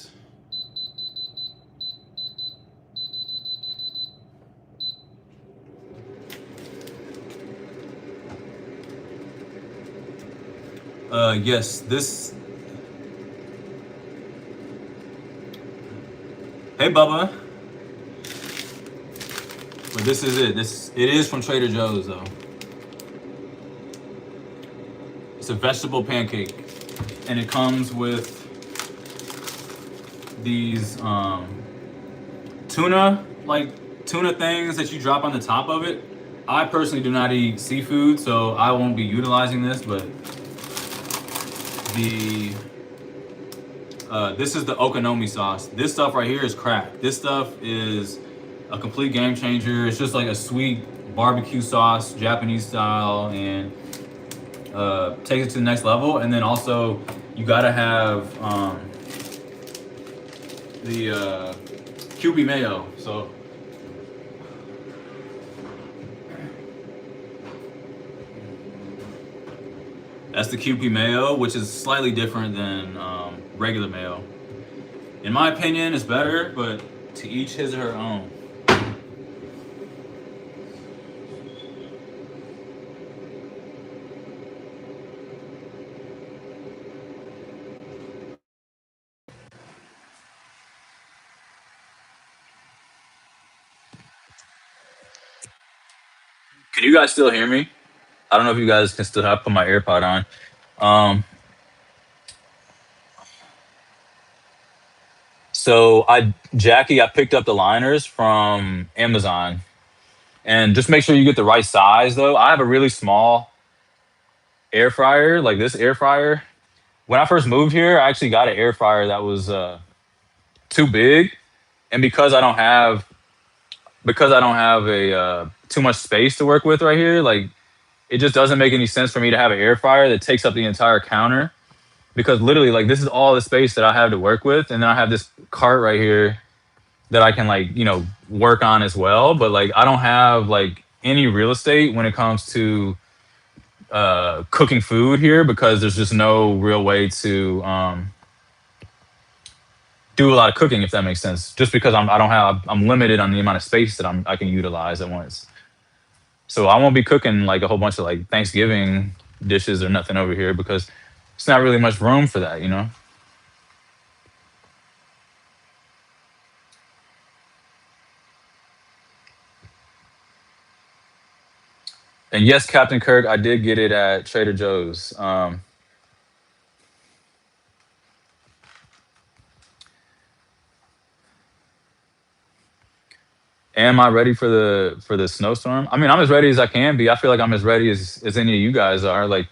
Yes, this. Hey, Bubba. But this is it. It is from Trader Joe's though. It's a vegetable pancake, and it comes with these tuna things that you drop on the top of it. I personally do not eat seafood, so I won't be utilizing this, but this is the okonomi sauce. This stuff right here is crack. This stuff is a complete game changer. It's just like a sweet barbecue sauce, Japanese style, and takes it to the next level. And then also you gotta have the Kewpie mayo. So that's the Kewpie mayo, which is slightly different than regular mayo. In my opinion, it's better, but to each his or her own. Can you guys still hear me? I don't know if you guys can still have put my AirPod on. Um, Jackie, I picked up the liners from Amazon, and just make sure you get the right size. Though I have a really small air fryer, like this air fryer. When I first moved here, I actually got an air fryer that was too big, and because I don't have a too much space to work with right here, like it just doesn't make any sense for me to have an air fryer that takes up the entire counter because literally like this is all the space that I have to work with, and then I have this cart right here that I can like work on as well. But like I don't have like any real estate when it comes to cooking food here because there's just no real way to do a lot of cooking if that makes sense. Just because I'm limited on the amount of space that I can utilize at once. So I won't be cooking like a whole bunch of like Thanksgiving dishes or nothing over here because it's not really much room for that. And yes, Captain Kirk, I did get it at Trader Joe's. Am I ready for the snowstorm? I mean, I'm as ready as I can be. I feel like I'm as ready as any of you guys are. Like,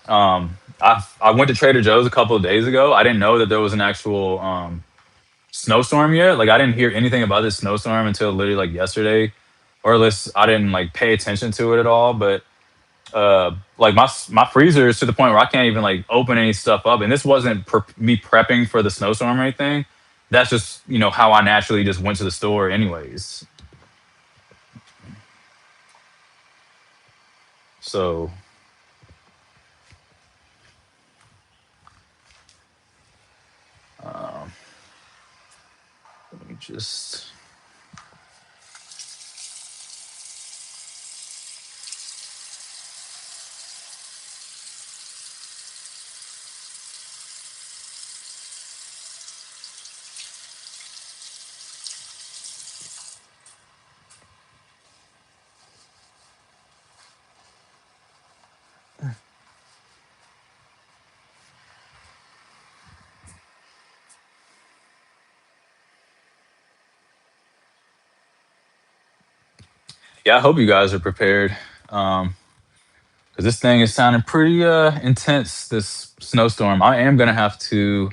I went to Trader Joe's a couple of days ago. I didn't know that there was an actual snowstorm yet. Like, I didn't hear anything about this snowstorm until literally like yesterday, or at least I didn't like pay attention to it at all. But like my freezer is to the point where I can't even like open any stuff up. And this wasn't me prepping for the snowstorm or anything. That's just how I naturally just went to the store anyways. So um, let me just. Yeah, I hope you guys are prepared. Because this thing is sounding pretty intense. This snowstorm. I am gonna have to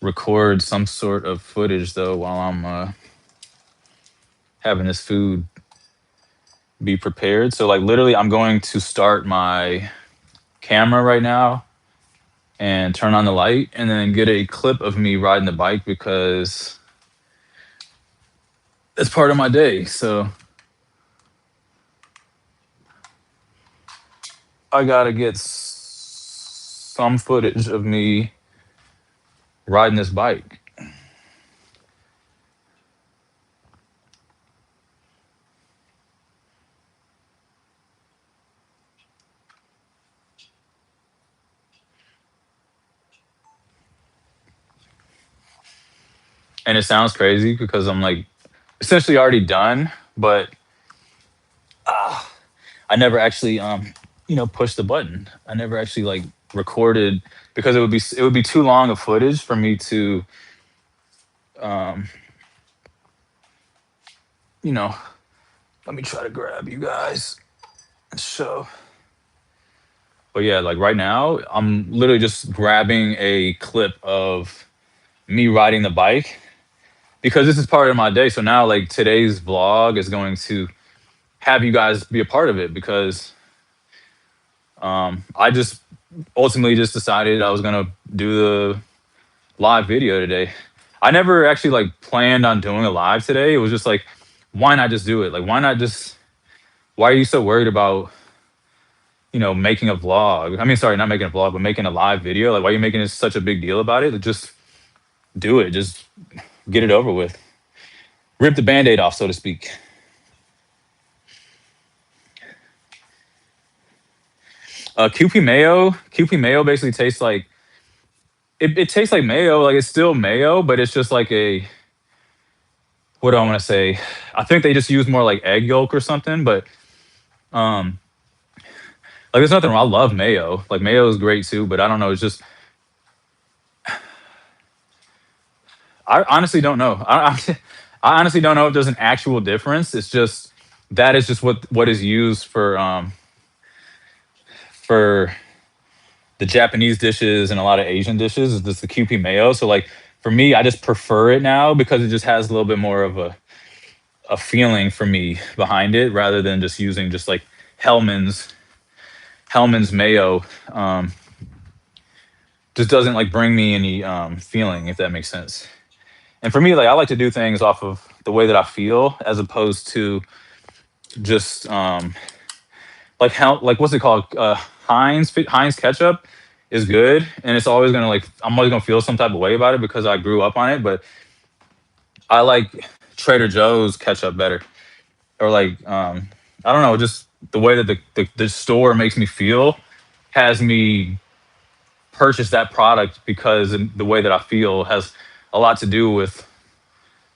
record some sort of footage though while I'm having this food be prepared. So like literally, I'm going to start my camera right now and turn on the light, and then get a clip of me riding the bike because it's part of my day. So I gotta get some footage of me riding this bike. And it sounds crazy because I'm like essentially already done, but I never actually pushed the button. I never actually like recorded because it would be too long of footage for me to um you know let me try to grab you guys. So but yeah, like right now I'm literally just grabbing a clip of me riding the bike because this is part of my day. So now like today's vlog is going to have you guys be a part of it because I just ultimately just decided I was gonna do the live video today. I never actually like planned on doing a live today. It was just like, why not just do it? Like, why not just? Why are you so worried about making a vlog? I mean, sorry, not making a vlog, but making a live video. Like, why are you making such a big deal about it? Like, just do it. Just get it over with. Rip the band-aid off, so to speak. QP mayo basically tastes like it tastes like mayo. Like it's still mayo, but it's just like a what do I want to say? I think they just use more like egg yolk or something, but Um, like there's nothing wrong. I love mayo. Like mayo is great too, but I don't know. It's just I honestly don't know. I honestly don't know if there's an actual difference. It's just that is just what is used for the Japanese dishes and a lot of Asian dishes is just the QP mayo. So like for me, I just prefer it now because it just has a little bit more of a feeling for me behind it rather than just using just like Hellman's Hellman's mayo. Um, just doesn't like bring me any feeling if that makes sense. And for me, like I like to do things off of the way that I feel as opposed to just like how like what's it called Heinz ketchup is good and it's always gonna like I'm always gonna feel some type of way about it because I grew up on it, but I like Trader Joe's ketchup better or like I don't know, just the way that the store makes me feel has me purchase that product because the way that I feel has a lot to do with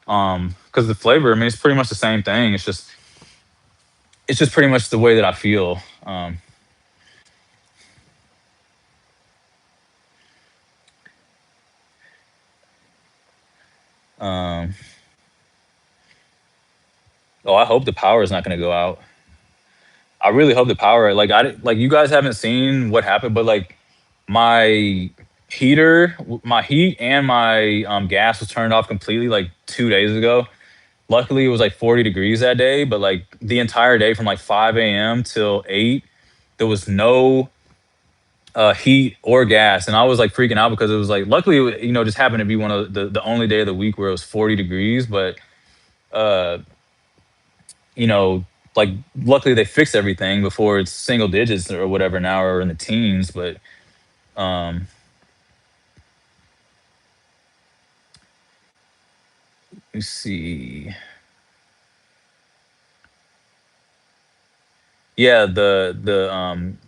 because the flavor, I mean, it's pretty much the same thing. It's just pretty much the way that I feel. Um, oh, I hope the power is not going to go out. I really hope the power, like like you guys haven't seen what happened, but like my my heat and my gas was turned off completely like 2 days ago. Luckily, it was like 40 degrees that day, but like the entire day from like 5 a.m. till 8, there was no heat or gas, and I was like freaking out because it was like luckily just happened to be one of the only day of the week where it was 40 degrees, but uh you know like luckily they fixed everything before it's single digits or whatever now or in the teens, but um let me see. Yeah, the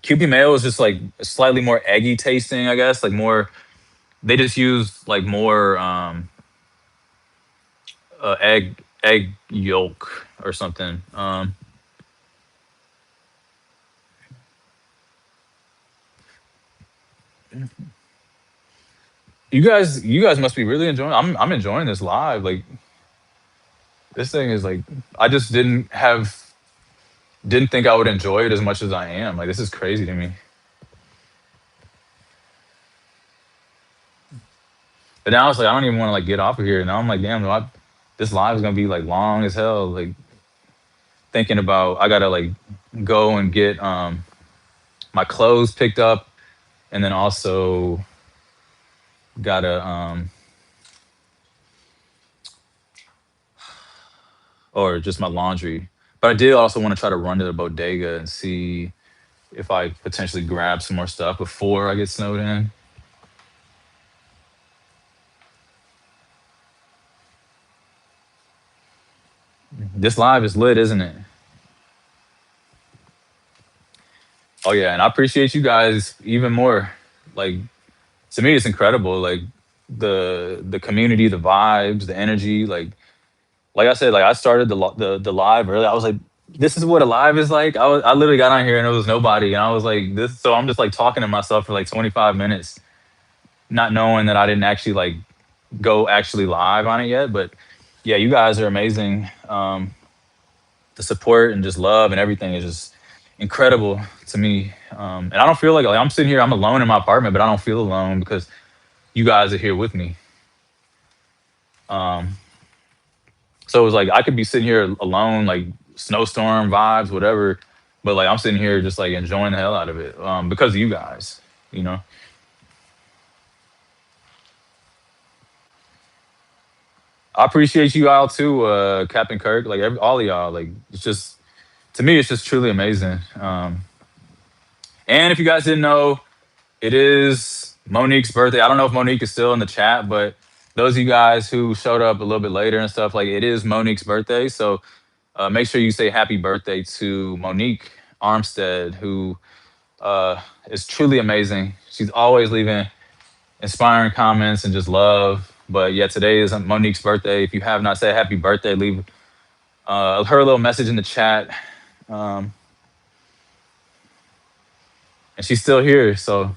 QP mayo is just like slightly more eggy tasting, I guess, like more they just use like more egg yolk or something. You guys must be really enjoying. I'm enjoying this live. Like this thing is like I just didn't think I would enjoy it as much as I am. Like this is crazy to me. But now it's like I don't even want to like get off of here. Now I'm like, damn, this live is gonna be like long as hell. Like thinking about I gotta like go and get my clothes picked up and then also gotta or just my laundry. But I did also want to try to run to the bodega and see if I potentially grab some more stuff before I get snowed in. This live is lit, isn't it? Oh yeah, and I appreciate you guys even more. Like to me, it's incredible. Like the community, the vibes, the energy. Like I said, like I started the live early. I was like, this is what a live is like. I literally got on here and there was nobody, and I was like, this. So I'm just like talking to myself for like 25 minutes, not knowing that I didn't actually like go actually live on it yet. But yeah, you guys are amazing. The support and just love and everything is just incredible to me. And I don't feel like I'm sitting here, I'm alone in my apartment, but I don't feel alone because you guys are here with me. Um, so it was like I could be sitting here alone, like snowstorm vibes, whatever, but like I'm sitting here just like enjoying the hell out of it because of you guys. You know, I appreciate you all too, Captain Kirk. Like all of y'all, like it's just to me, it's just truly amazing. And if you guys didn't know, it is Monique's birthday. I don't know if Monique is still in the chat, but those of you guys who showed up a little bit later and stuff, like it is Monique's birthday. So make sure you say happy birthday to Monique Armstead, who is truly amazing. She's always leaving inspiring comments and just love. But yeah, today is Monique's birthday. If you have not said happy birthday, leave her a little message in the chat. Um, and she's still here. So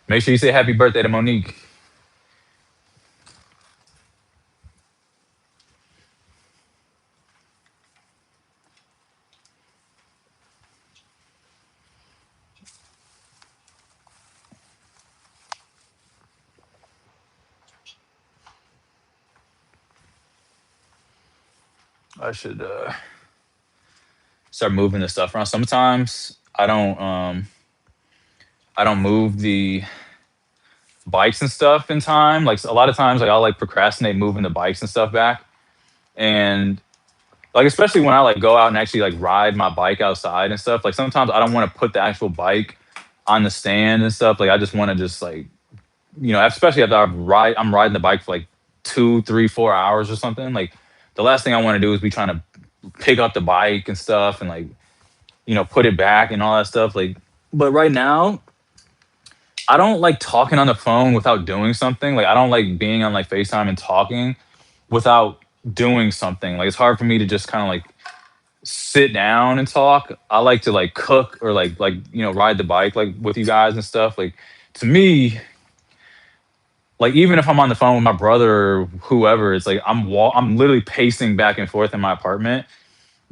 make sure you say happy birthday to Monique. I should start moving the stuff around. Sometimes I don't move the bikes and stuff in time. Like a lot of times, like I'll like procrastinate moving the bikes and stuff back, and like especially when I like go out and actually like ride my bike outside and stuff. Like sometimes I don't want to put the actual bike on the stand and stuff. Like I just want to just like especially after I'm riding the bike for like 2, 3, 4 hours or something. Like the last thing I want to do is be trying to pick up the bike and stuff and like put it back and all that stuff. Like, but right now I don't like talking on the phone without doing something. Like I don't like being on like FaceTime and talking without doing something. Like it's hard for me to just kind of like sit down and talk. I like to like cook or ride the bike like with you guys and stuff. Like to me, like even if I'm on the phone with my brother or whoever, it's like I'm literally pacing back and forth in my apartment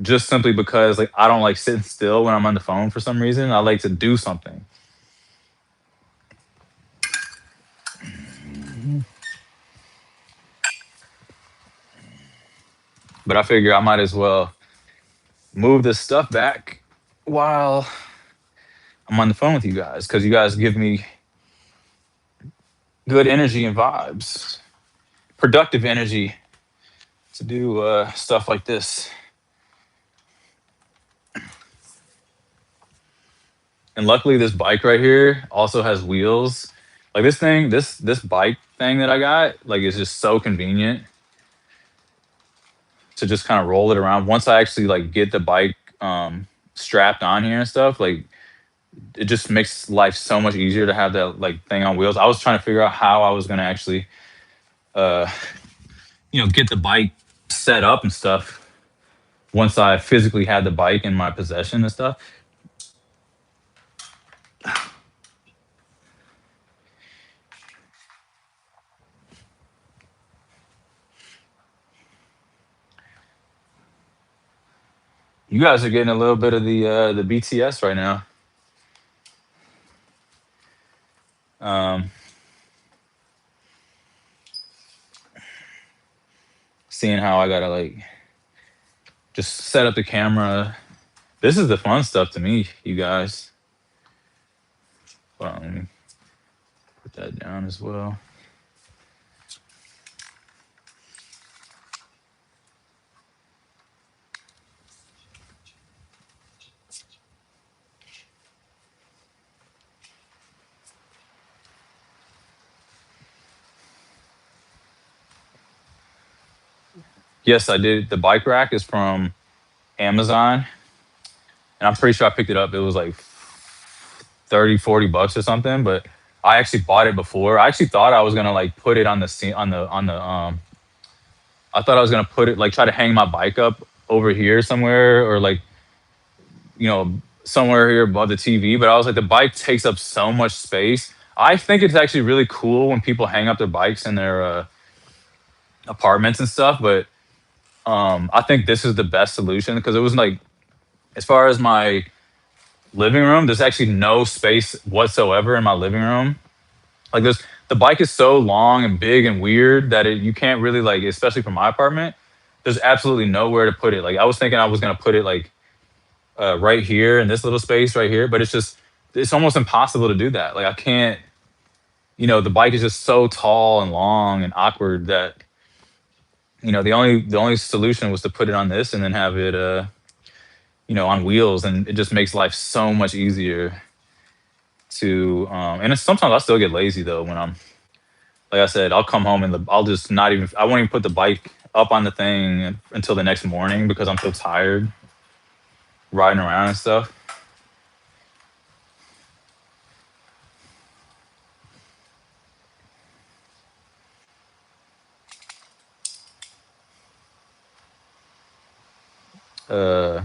just simply because like I don't like sitting still when I'm on the phone for some reason. I like to do something. But I figure I might as well move this stuff back while I'm on the phone with you guys because you guys give me good energy and vibes, productive energy to do stuff like this. And luckily, this bike right here also has wheels. Like this bike thing that I got, like is just so convenient to just kind of roll it around. Once I actually like get the bike strapped on here and stuff, like it just makes life so much easier to have that like thing on wheels. I was trying to figure out how I was gonna actually uh get the bike set up and stuff once I physically had the bike in my possession and stuff. You guys are getting a little bit of the BTS right now. Um, Seeing how I gotta like just set up the camera. This is the fun stuff to me, you guys. Hold on, let me put that down as well. Yes, I did. The bike rack is from Amazon, and I'm pretty sure I picked it up. It was like 30, 40 bucks or something, but I actually bought it before. I actually thought I was gonna like put it on the scene on the I thought I was gonna put it like try to hang my bike up over here somewhere or like somewhere here above the TV. But I was like, the bike takes up so much space. I think it's actually really cool when people hang up their bikes in their apartments and stuff. But I think this is the best solution because it was like, as far as my living room, there's actually no space whatsoever in my living room. Like the bike is so long and big and weird that you can't really like, especially for my apartment. There's absolutely nowhere to put it. Like I was thinking I was gonna put it like right here in this little space right here, but it's almost impossible to do that. Like I can't, the bike is just so tall and long and awkward that the only solution was to put it on this and then have it on wheels, and it just makes life so much easier to and sometimes I still get lazy though when I'm like I said, I'll come home and I'll just not even I won't even put the bike up on the thing until the next morning because I'm so tired riding around and stuff. Uh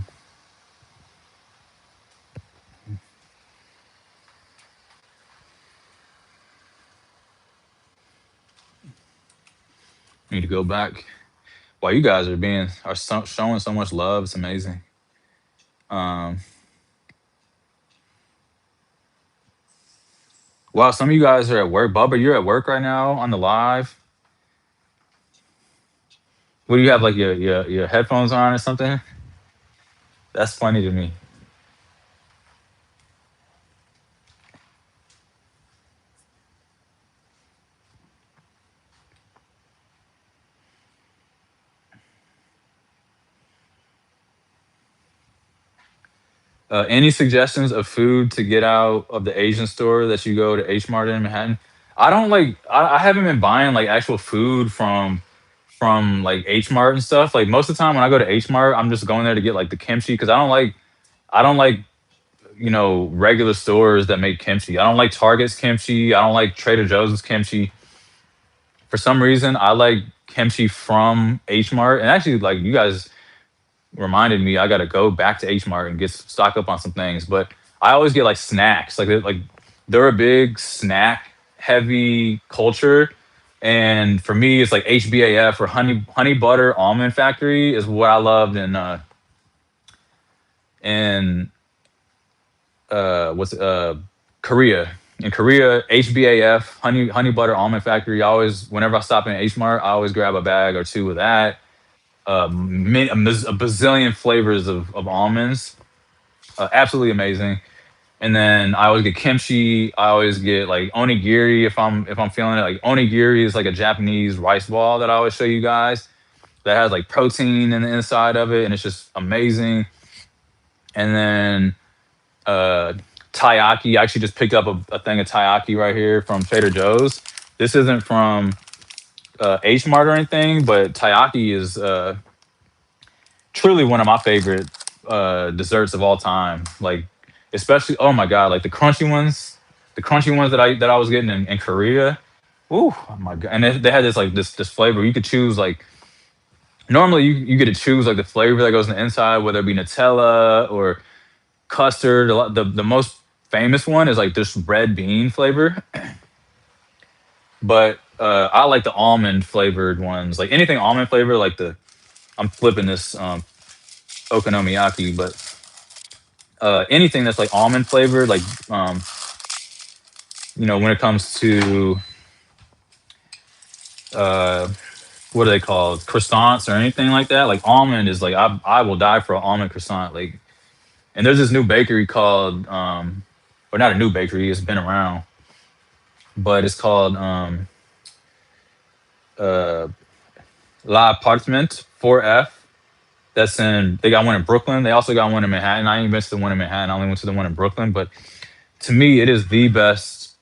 Need to go back. Wow, you guys are showing so much love. It's amazing. Um, wow, some of you guys are at work. Bubba, you're at work right now on the live. What do you have, like your headphones on or something? That's funny to me. Any suggestions of food to get out of the Asian store that you go to H Mart in Manhattan? I don't like. I haven't been buying like actual food from like H Mart and stuff. Like most of the time when I go to H Mart, I'm just going there to get like the kimchi because I don't like regular stores that make kimchi. I don't like Target's kimchi. I don't like Trader Joe's kimchi. For some reason, I like kimchi from H Mart. And actually, like you guys reminded me, I got to go back to H Mart and get stock up on some things. But I always get like snacks. They're a big snack heavy culture. And for me, it's like HBAF or honey butter almond factory is what I loved in what's Korea. In Korea, HBAF, honey butter almond factory. I always, whenever I stop in H Mart, I always grab a bag or two of that. A bazillion flavors of almonds, absolutely amazing. And then I always get kimchi. I always get like onigiri if I'm feeling it. Like onigiri is like a Japanese rice ball that I always show you guys that has like protein in the inside of it, and it's just amazing. And then uh taiyaki. I actually just picked up a thing of taiyaki right here from Trader Joe's. This isn't from H Mart or anything, but taiyaki is truly one of my favorite desserts of all time. Like especially, oh my god, like the crunchy ones that I was getting in Korea. Ooh, oh my god! And they had this flavor. You could choose like normally you get to choose like the flavor that goes on the inside, whether it be Nutella or custard. The most famous one is like this red bean flavor, but I like the almond flavored ones. Like anything almond flavor, like the I'm flipping this okonomiyaki, but anything that's like almond flavored, like um, when it comes to uh, what are they called, croissants or anything like that, like almond is like I will die for an almond croissant. Like, and there's this new bakery called or not a new bakery, it's been around, but it's called uh, La Appartement 4F. That's in. They got one in Brooklyn. They also got one in Manhattan. I ain't been to the one in Manhattan. I only went to the one in Brooklyn. But to me, it is the best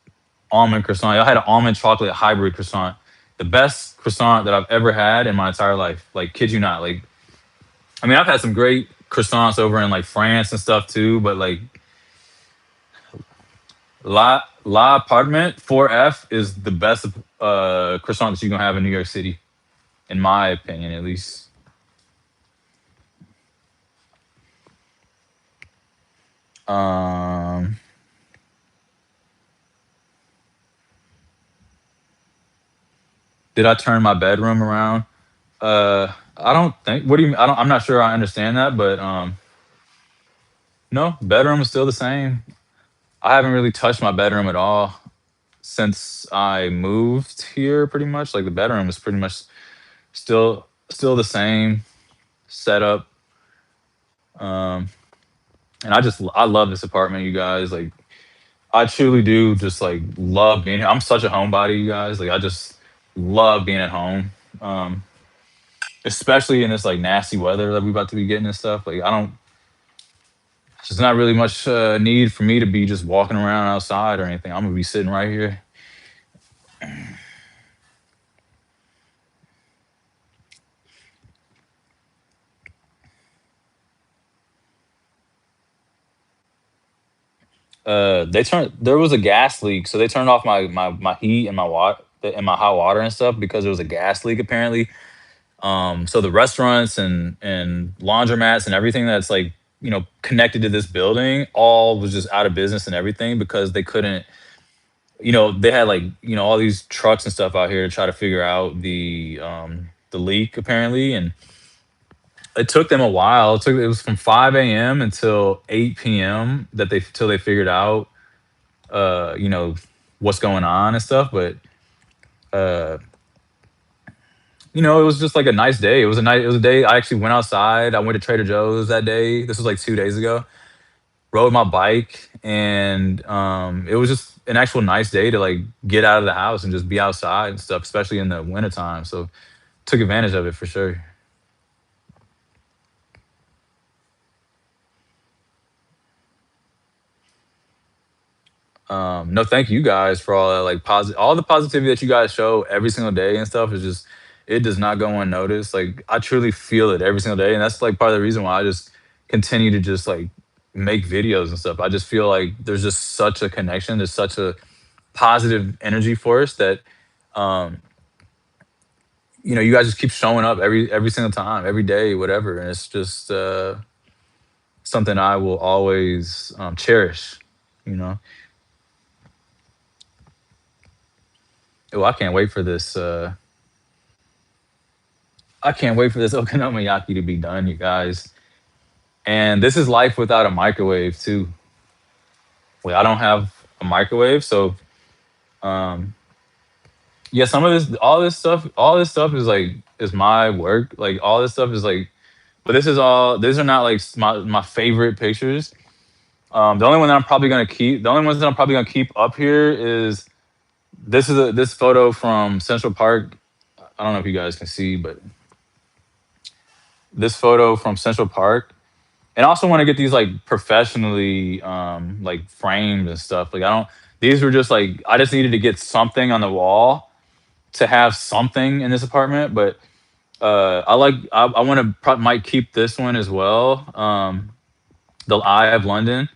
almond croissant. I had an almond chocolate hybrid croissant. The best croissant that I've ever had in my entire life. Like, kid you not. Like, I mean, I've had some great croissants over in like France and stuff too. But like La Appartement 4F is the best croissant that you can have in New York City, in my opinion, at least. Um, did I turn my bedroom around? I don't think. What do you? I don't. I'm not sure. I understand that, but no, bedroom is still the same. I haven't really touched my bedroom at all since I moved here. Pretty much, like the bedroom is pretty much still the same setup. Um, and I love this apartment, you guys. Like I truly do just like love being here. I'm such a homebody, you guys. Like I just love being at home. Um, Especially in this like nasty weather that we about to be getting and stuff. Like I don't there's not really much need for me to be just walking around outside or anything. I'm gonna be sitting right here. They turned There was a gas leak, so they turned off my heat and my water and my hot water and stuff because there was a gas leak apparently. So the restaurants and laundromats and everything that's like connected to this building all was just out of business and everything because they couldn't they had like all these trucks and stuff out here to try to figure out the leak apparently, and it took them a while. It was from 5 a.m. until 8 p.m. that they till they figured out you know what's going on and stuff. But uh it was just like a nice day. It was a day I actually went outside. I went to Trader Joe's that day. This was like 2 days ago. Rode my bike, and it was just an actual nice day to like get out of the house and just be outside and stuff, especially in the wintertime. So took advantage of it for sure. No, thank you guys for all that like all the positivity that you guys show every single day and stuff is just it does not go unnoticed. Like I truly feel it every single day, and that's like part of the reason why I just continue to just like make videos and stuff. I just feel like there's just such a connection. There's such a positive energy for us that um you guys just keep showing up every single time, every day, whatever, and it's just something I will always cherish. You know. Oh, I can't wait for this okonomiyaki to be done, you guys. And this is life without a microwave too. Like I don't have a microwave, so um yeah, some of this all this stuff is my work. Like all this stuff is like but these are not like my favorite pictures. The only one that I'm probably gonna keep the only ones that I'm probably gonna keep up here is this photo from Central Park. I don't know if you guys can see, but this photo from Central Park. And I also want to get these like professionally like framed and stuff. Like I don't these were just like I just needed to get something on the wall to have something in this apartment, but I want to might keep this one as well. The Eye of London,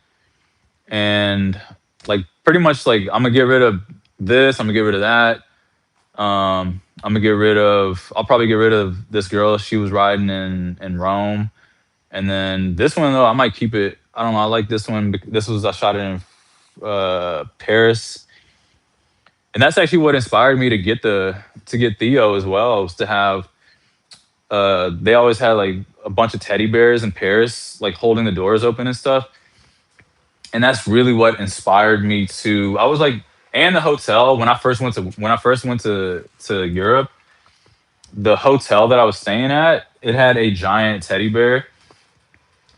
and like pretty much like I'm gonna get rid of this, I'm gonna get rid of that. I'm gonna get rid of I'll probably get rid of this girl she was riding in Rome. And then this one though, I might keep it. I don't know. I like this one. This was I shot it in Paris, and that's actually what inspired me to get Theo as well. Was to have they always had like a bunch of teddy bears in Paris, like holding the doors open and stuff. And that's really what inspired me to. I was like, and the hotel when I first went to Europe, the hotel that I was staying at, it had a giant teddy bear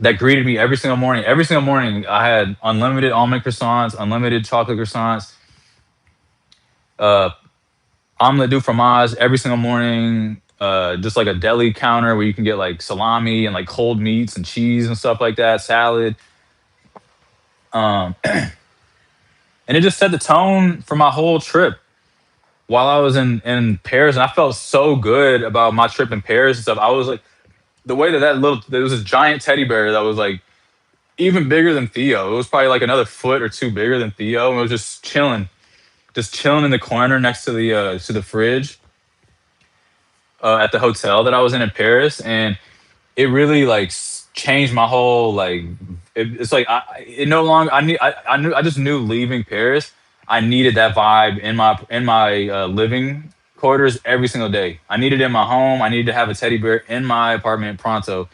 that greeted me every single morning. Every single morning, I had unlimited almond croissants, unlimited chocolate croissants, uh, omelette du fromage every single morning. Just like a deli counter where you can get like salami and like cold meats and cheese and stuff like that, salad. Um, and it just set the tone for my whole trip while I was in Paris. And I felt so good about my trip in Paris and stuff. I was like, the way there was this giant teddy bear that was like even bigger than Theo. It was probably like another foot or two bigger than Theo, and it was just chilling in the corner next to the fridge at the hotel that I was in Paris, and it really like changed my whole like. It's like it no longer. I knew I just knew leaving Paris. I needed that vibe in my living quarters every single day. I needed it in my home. I needed to have a teddy bear in my apartment pronto.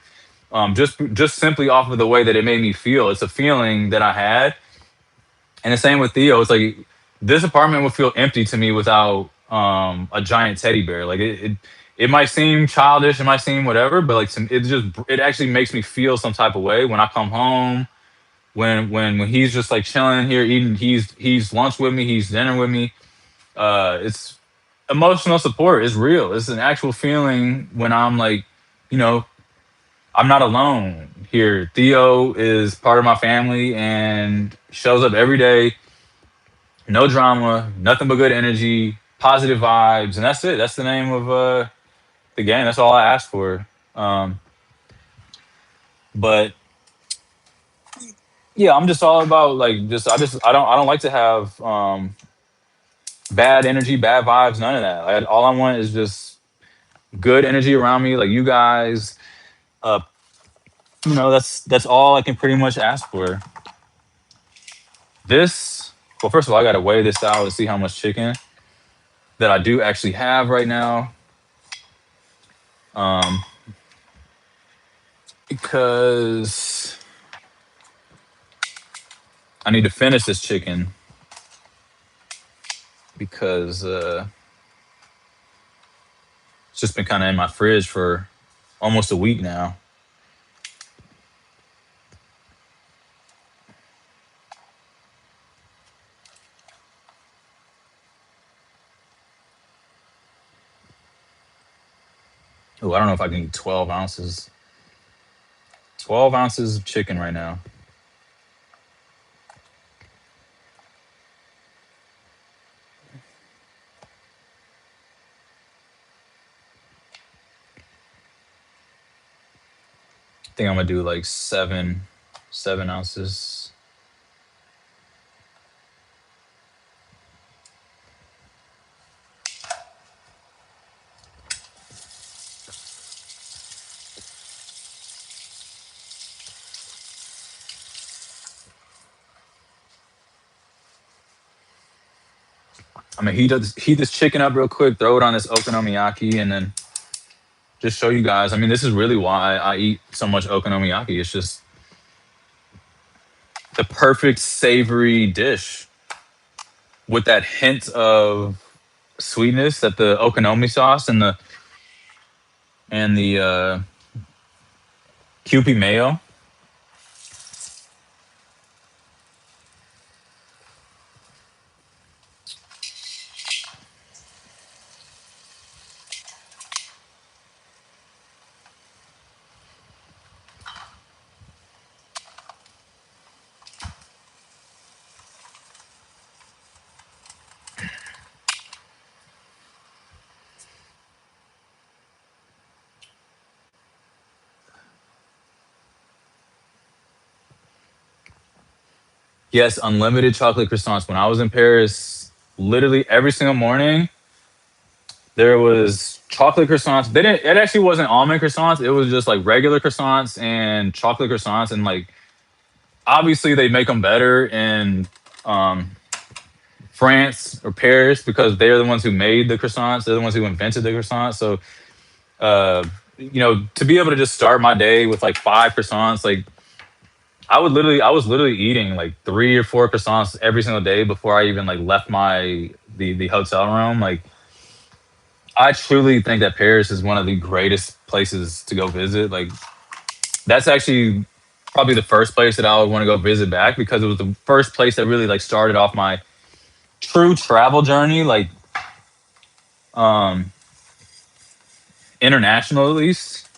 Just simply off of the way that it made me feel. It's a feeling that I had, and the same with Theo. It's like this apartment would feel empty to me without a giant teddy bear. Like it might seem childish, it might seem whatever, but like it actually makes me feel some type of way when I come home. When he's just like chilling here eating, he's lunch with me, he's dinner with me. It's emotional support. It's real. It's an actual feeling when I'm like, you know, I'm not alone here. Theo is part of my family and shows up every day. No drama, nothing but good energy, positive vibes, and that's it. That's the name of the game. That's all I asked for. Um, but yeah, I'm just all about like I don't like to have bad energy, bad vibes, none of that. All I want is just good energy around me, like you guys. Uh, that's all I can pretty much ask for. This Well, first of all, I gotta weigh this out to see how much chicken that I do actually have right now. Um, because I need to finish this chicken because it's just been kind of in my fridge for almost a week now. Oh, I don't know if I can eat 12 ounces. 12 ounces of chicken right now. I think I'm gonna do like 7 ounces. I'm gonna heat this chicken up real quick, throw it on this okonomiyaki, and then just show you guys. I mean, this is really why I eat so much okonomiyaki. It's just the perfect savory dish with that hint of sweetness that the okonomi sauce and the Kewpie mayo. Yes, unlimited chocolate croissants. When I was in Paris, literally every single morning there was chocolate croissants. They didn't. It actually wasn't almond croissants. It was just like regular croissants and chocolate croissants. And like obviously they make them better in um, France or Paris because they're the ones who made the croissants. They're the ones who invented the croissants. So to be able to just start my day with like 5 croissants, like I was literally eating like 3 or 4 croissants every single day before I even like left the hotel room. Like I truly think that Paris is one of the greatest places to go visit. Like that's actually probably the first place that I would want to go visit back because it was the first place that really like started off my true travel journey, like um international at least.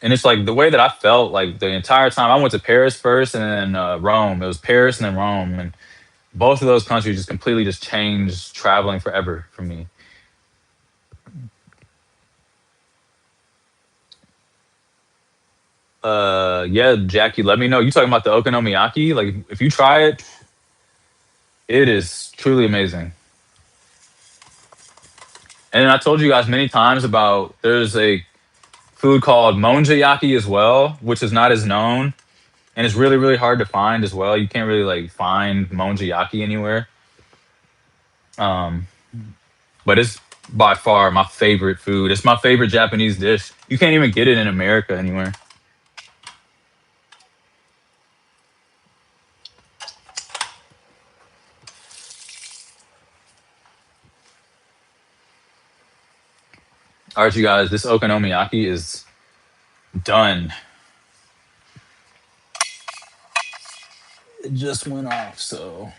And it's like the way that I felt like the entire time. I went to Paris first and then Rome. It was Paris and then Rome, and both of those countries just completely just changed traveling forever for me. Yeah, Jackie, let me know. You talking about the okonomiyaki? Like, if you try it, it is truly amazing. And I told you guys many times about there's a food called monjayaki as well, which is not as known and it's really really hard to find as well. You can't really like find monjayaki anywhere. Um, but it's by far my favorite food. It's my favorite Japanese dish. You can't even get it in America anywhere. All right, you guys, this okonomiyaki is done. It just went off, so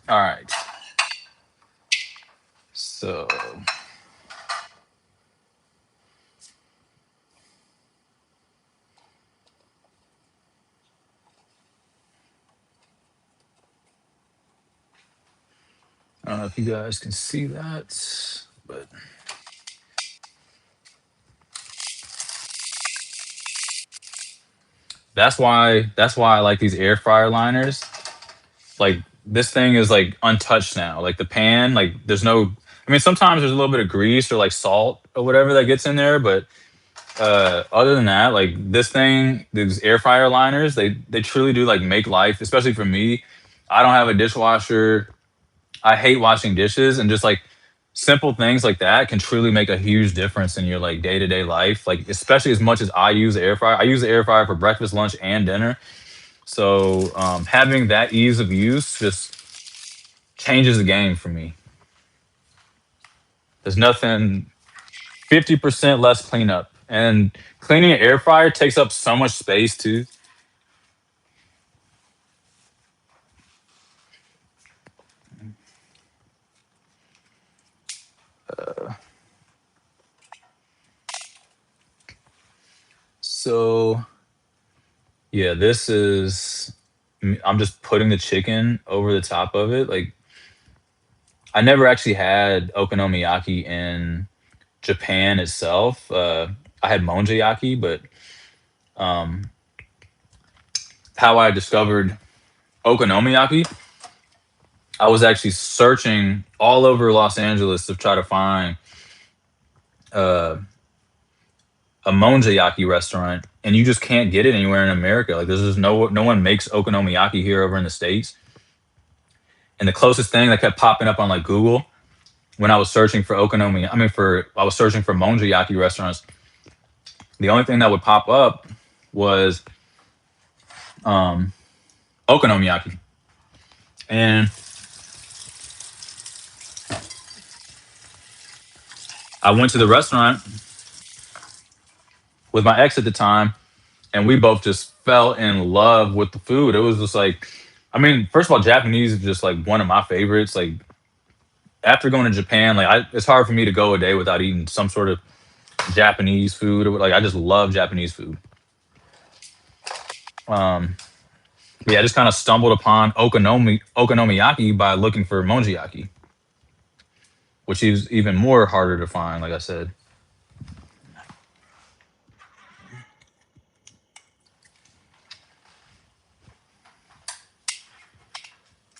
all right. So I don't know if you guys can see that, but That's why I like these air fryer liners. Like this thing is like untouched now. Like the pan, like there's no. I mean, sometimes there's a little bit of grease or like salt or whatever that gets in there, but other than that, like this thing, these air fryer liners, they truly do like make life, especially for me. I don't have a dishwasher. I hate washing dishes, and just like simple things like that can truly make a huge difference in your like day to day life. Like especially as much as I use the air fryer, I use the air fryer for breakfast, lunch, and dinner. So having that ease of use just changes the game for me. There's nothing 50% less cleanup, and cleaning an air fryer takes up so much space too. So yeah, this is. I'm just putting the chicken over the top of it. Like I never actually had okonomiyaki in Japan itself. I had monjayaki, but how I discovered okonomiyaki, I was actually searching all over Los Angeles to try to find uh, a monjayaki restaurant, and you just can't get it anywhere in America. Like there's just no one makes okonomiyaki here over in the states. And the closest thing that kept popping up on like Google when I was searching for okonomi, I mean for I was searching for monjayaki restaurants. The only thing that would pop up was um, okonomiyaki, and I went to the restaurant with my ex at the time, and we both just fell in love with the food. It was just like, I mean, first of all, Japanese is just like one of my favorites. Like after going to Japan, like it's hard for me to go a day without eating some sort of Japanese food. Or like I just love Japanese food. Um, yeah, I just kind of stumbled upon okonomiyaki by looking for monjiyaki, which is even more harder to find. Like I said,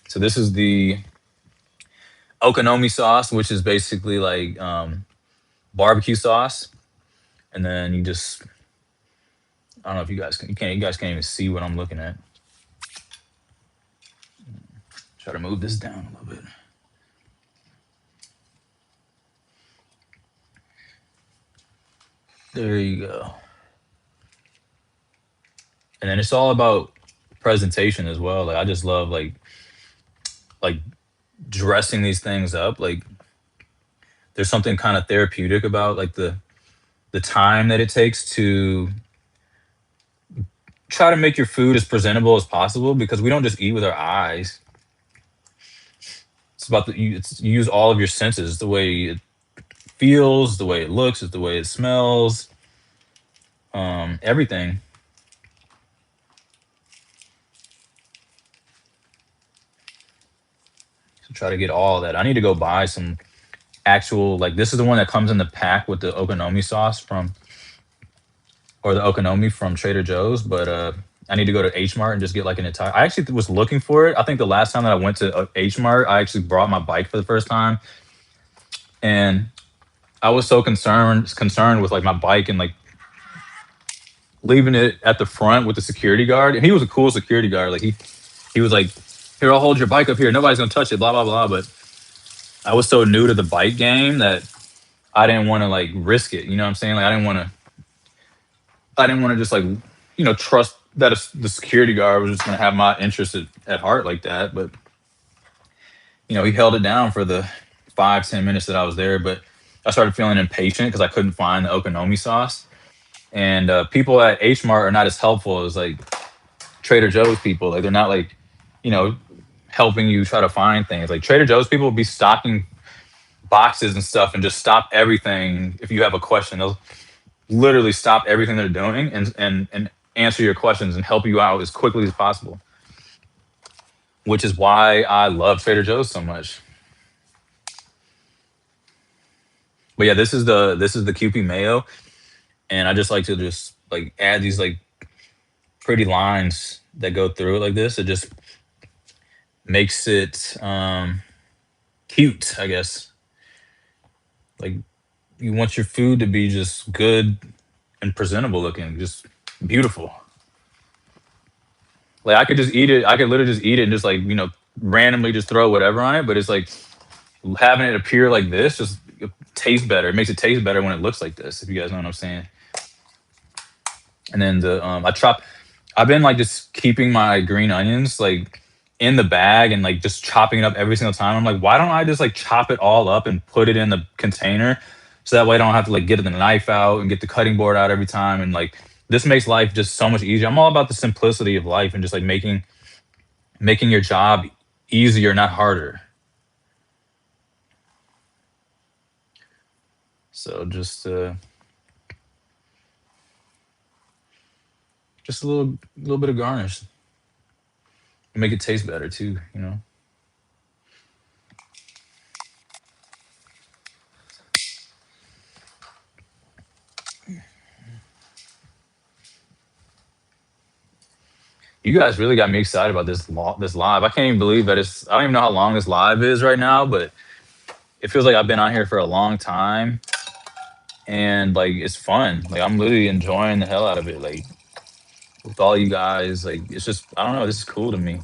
so this is the okonomi sauce, which is basically like barbecue sauce, and then you just I don't know if you guys can't even see what I'm looking at. Try to move this down a little bit. There you go. And then it's all about presentation as well. Like I just love like dressing these things up. Like there's something kind of therapeutic about like the time that it takes to try to make your food as presentable as possible, because we don't just eat with our eyes. It's about you use all of your senses, the way it feels, the way it looks, the way it smells, everything. So try to get all of that. I need to go buy some actual, like this is the one that comes in the pack with the okonomi sauce from, or the okonomi from Trader Joe's, but I need to go to H Mart and just get like an entire. I actually was looking for it. I think the last time that I went to H Mart, I actually brought my bike for the first time, and I was so concerned with like my bike and like leaving it at the front with the security guard. And he was a cool security guard. Like he was like, "Here, I'll hold your bike up here. Nobody's gonna touch it." Blah blah blah. But I was so new to the bike game that I didn't want to like risk it. You know what I'm saying? Like I didn't want to just like trust that the security guard was just gonna have my interest at heart like that. But he held it down for the 5-10 minutes that I was there. But I started feeling impatient because I couldn't find the okonomi sauce. And people at H Mart are not as helpful as like Trader Joe's people. Like they're not like, you know, helping you try to find things. Like Trader Joe's people will be stocking boxes and stuff and just stop everything if you have a question. They'll literally stop everything they're doing and answer your questions and help you out as quickly as possible. Which is why I love Trader Joe's so much. But yeah, this is the QP mayo, and I just like to just like add these like pretty lines that go through it like this. It just makes it cute, I guess. Like you want your food to be just good and presentable looking, just beautiful. Like I could just eat it. I could literally just eat it and just like randomly just throw whatever on it. But it's like having it appear like this just tastes better. It makes it taste better when it looks like this. If you guys know what I'm saying. And then I've been like just keeping my green onions like in the bag and like just chopping it up every single time. I'm like, why don't I just like chop it all up and put it in the container so that way I don't have to like get the knife out and get the cutting board out every time. And like this makes life just so much easier. I'm all about the simplicity of life and just like making your job easier, not harder. So just a little bit of garnish. Make it taste better too. You guys really got me excited about this live. I can't even believe that I don't even know how long this live is right now, but it feels like I've been on here for a long time and like it's fun. Like I'm literally enjoying the hell out of it. Like with all you guys, like it's just I don't know, this is cool to me.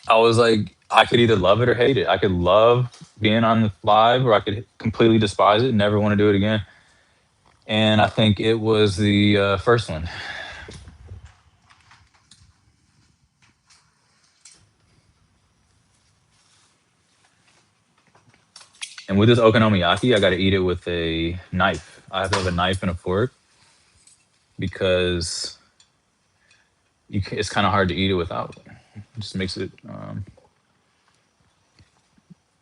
I was like I could either love it or hate it. I could love being on the live or I could completely despise it, never want to do it again. And I think it was the first one. And with this okonomiyaki, I got to eat it with a knife. I have to have a knife and a fork because it's kind of hard to eat it without. It just makes it.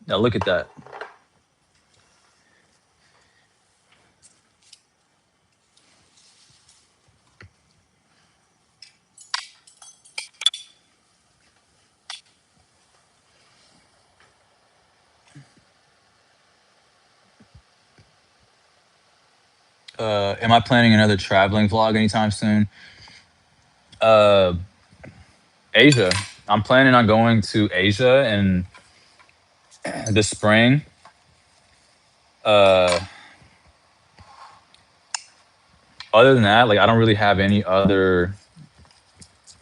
Now look at that. Am I planning another traveling vlog anytime soon? Uh, Asia. I'm planning on going to Asia in this spring. Uh, Other than that, like I don't really have any other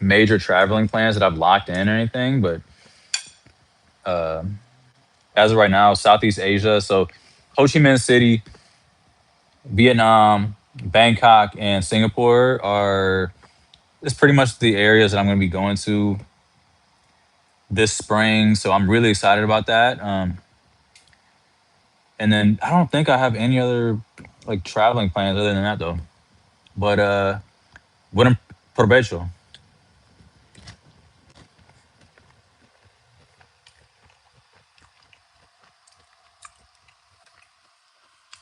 major traveling plans that I've locked in or anything. But uh, as of right now, Southeast Asia. So Ho Chi Minh City, Vietnam, Bangkok, and Singapore are it's pretty much the areas that I'm going to be going to this spring. So I'm really excited about that. And then I don't think I have any other like traveling plans other than that though. But buen provecho.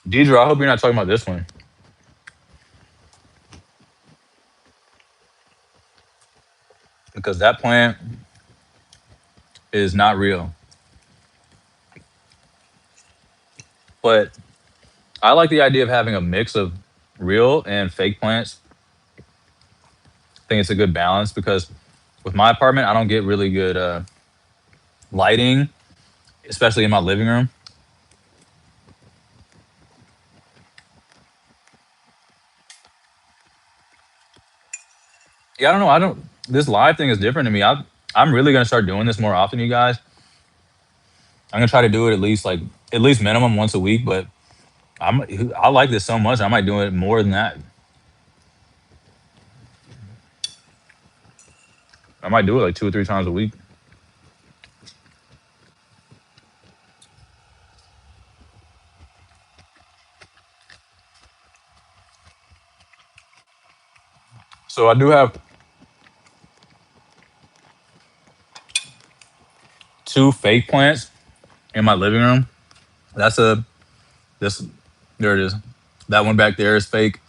Deidre, I hope you're not talking about this one because that plant is not real. But I like the idea of having a mix of real and fake plants. I think it's a good balance because with my apartment, I don't get really good lighting, especially in my living room. Yeah, I don't know. I don't. This live thing is different to me. I'm really gonna start doing this more often, you guys. I'm gonna try to do it at least minimum once a week. But I like this so much. I might do it more than that. I might do it like 2 or 3 times a week. So I do have two fake plants in my living room. That's a this there it is. That one back there is fake.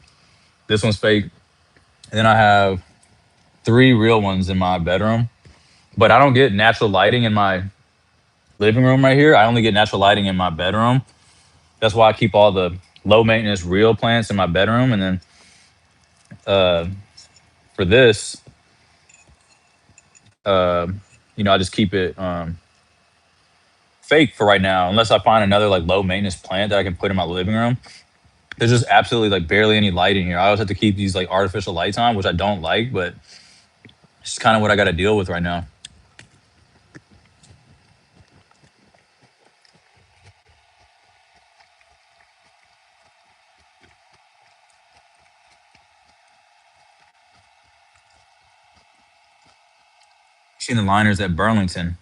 This one's fake. And then I have three real ones in my bedroom. But I don't get natural lighting in my living room right here. I only get natural lighting in my bedroom. That's why I keep all the low maintenance real plants in my bedroom. And then uh, for this, uh, I just keep it fake for right now, unless I find another like low maintenance plant that I can put in my living room. There's just absolutely like barely any light in here. I always have to keep these like artificial lights on, which I don't like, but it's kind of what I got to deal with right now. Seen the liners at Burlington.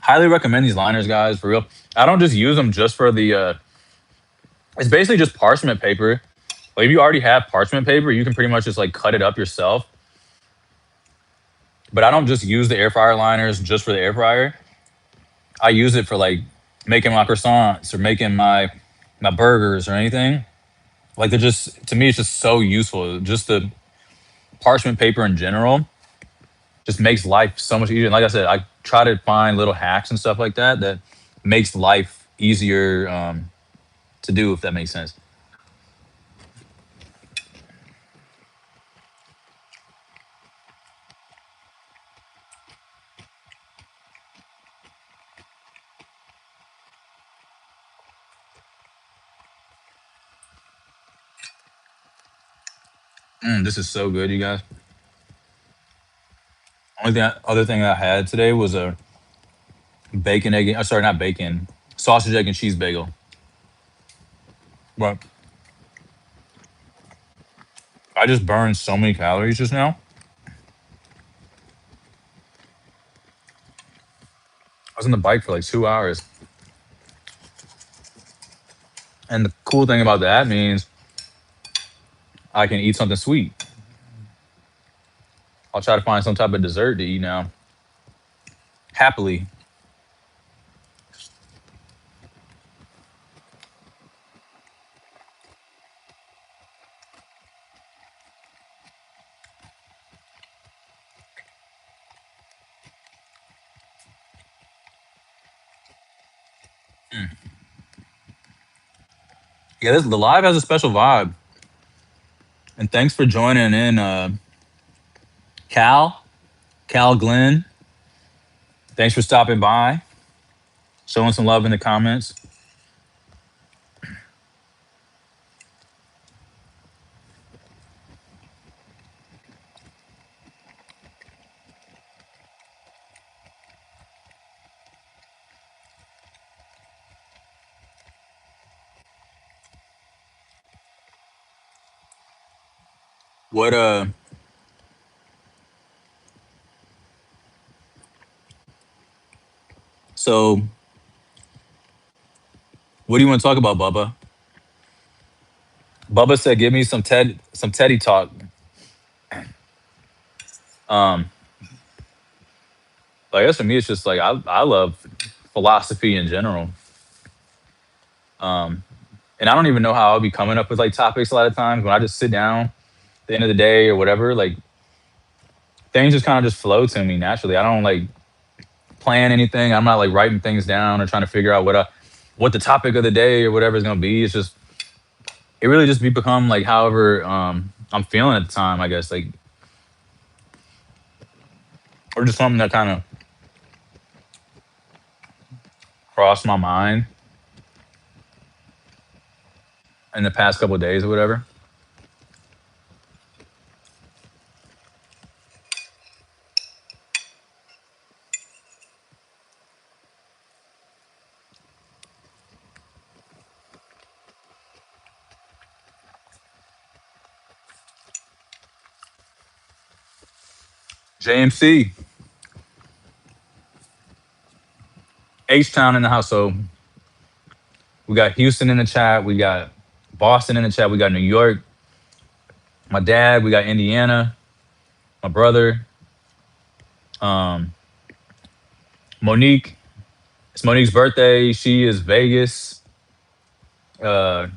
Highly recommend these liners, guys, for real. I don't just use them just for the. It's basically just parchment paper. Like if you already have parchment paper, you can pretty much just like cut it up yourself. But I don't just use the air fryer liners just for the air fryer. I use it for like making my croissants or making my burgers or anything. Like they're just to me, it's just so useful. Just the parchment paper in general just makes life so much easier. And like I said, I try to find little hacks and stuff like that that makes life easier to do, if that makes sense. This is so good, you guys. Other thing I had today was a bacon egg. Sorry, not bacon. Sausage, egg, and cheese bagel. But I just burned so many calories just now. I was on the bike for like 2 hours, and the cool thing about that means I can eat something sweet. I'll try to find some type of dessert to eat now. Happily. Yeah, the live has a special vibe. And thanks for joining in, Cal, Cal Glenn. Thanks for stopping by, showing some love in the comments. What so what do you want to talk about, Bubba? Bubba said, "Give me some Teddy talk." Um, I guess for me, it's just like I love philosophy in general. Um, and I don't even know how I'll be coming up with like topics a lot of times when I just sit down at the end of the day or whatever. Like things just kind of just flow to me naturally. I don't like plan anything. I'm not like writing things down or trying to figure out what the topic of the day or whatever is gonna be. It's just it really just become like however I'm feeling at the time, I guess, like or just something that kind of crossed my mind in the past couple of days or whatever. JMC, H Town in the house. So we got Houston in the chat. We got Boston in the chat. We got New York. My dad. We got Indiana. My brother. Um, Monique. It's Monique's birthday. She is Vegas. Uh,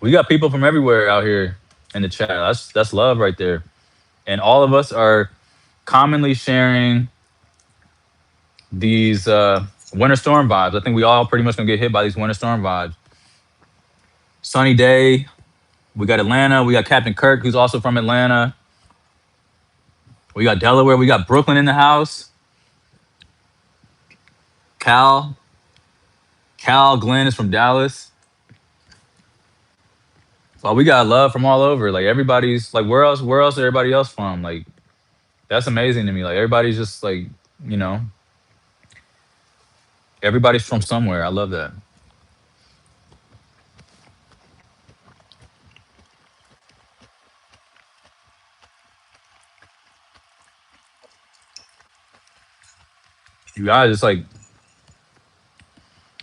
we got people from everywhere out here in the chat. That's love right there. And all of us are commonly sharing these winter storm vibes. I think we all pretty much gonna get hit by these winter storm vibes. Sunny day. We got Atlanta. We got Captain Kirk, who's also from Atlanta. We got Delaware. We got Brooklyn in the house. Cal. Cal Glenn is from Dallas. So we got love from all over. Like everybody's like, where else? Where else? Is everybody else from? Like that's amazing to me. Like everybody's just like, you know, everybody's from somewhere. I love that. You guys, it's like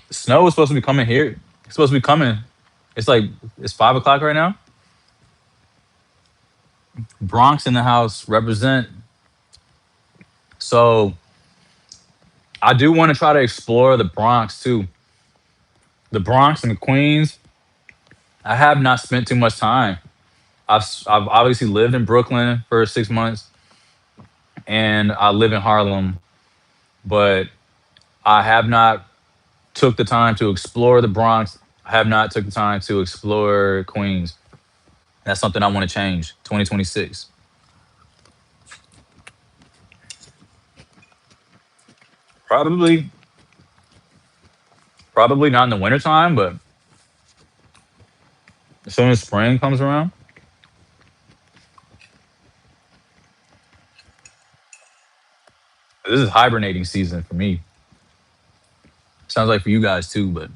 snow is supposed to be coming here. It's supposed to be coming. It's like it's 5 o'clock right now. Bronx in the house represent. So I do want to try to explore the Bronx too. The Bronx and the Queens. I have not spent too much time. I've obviously lived in Brooklyn for 6 months, and I live in Harlem, but I have not took the time to explore the Bronx. I have not took the time to explore Queens. That's something I want to change. 2026. Probably, probably not in the wintertime, but as soon as spring comes around, this is hibernating season for me. Sounds like for you guys too, but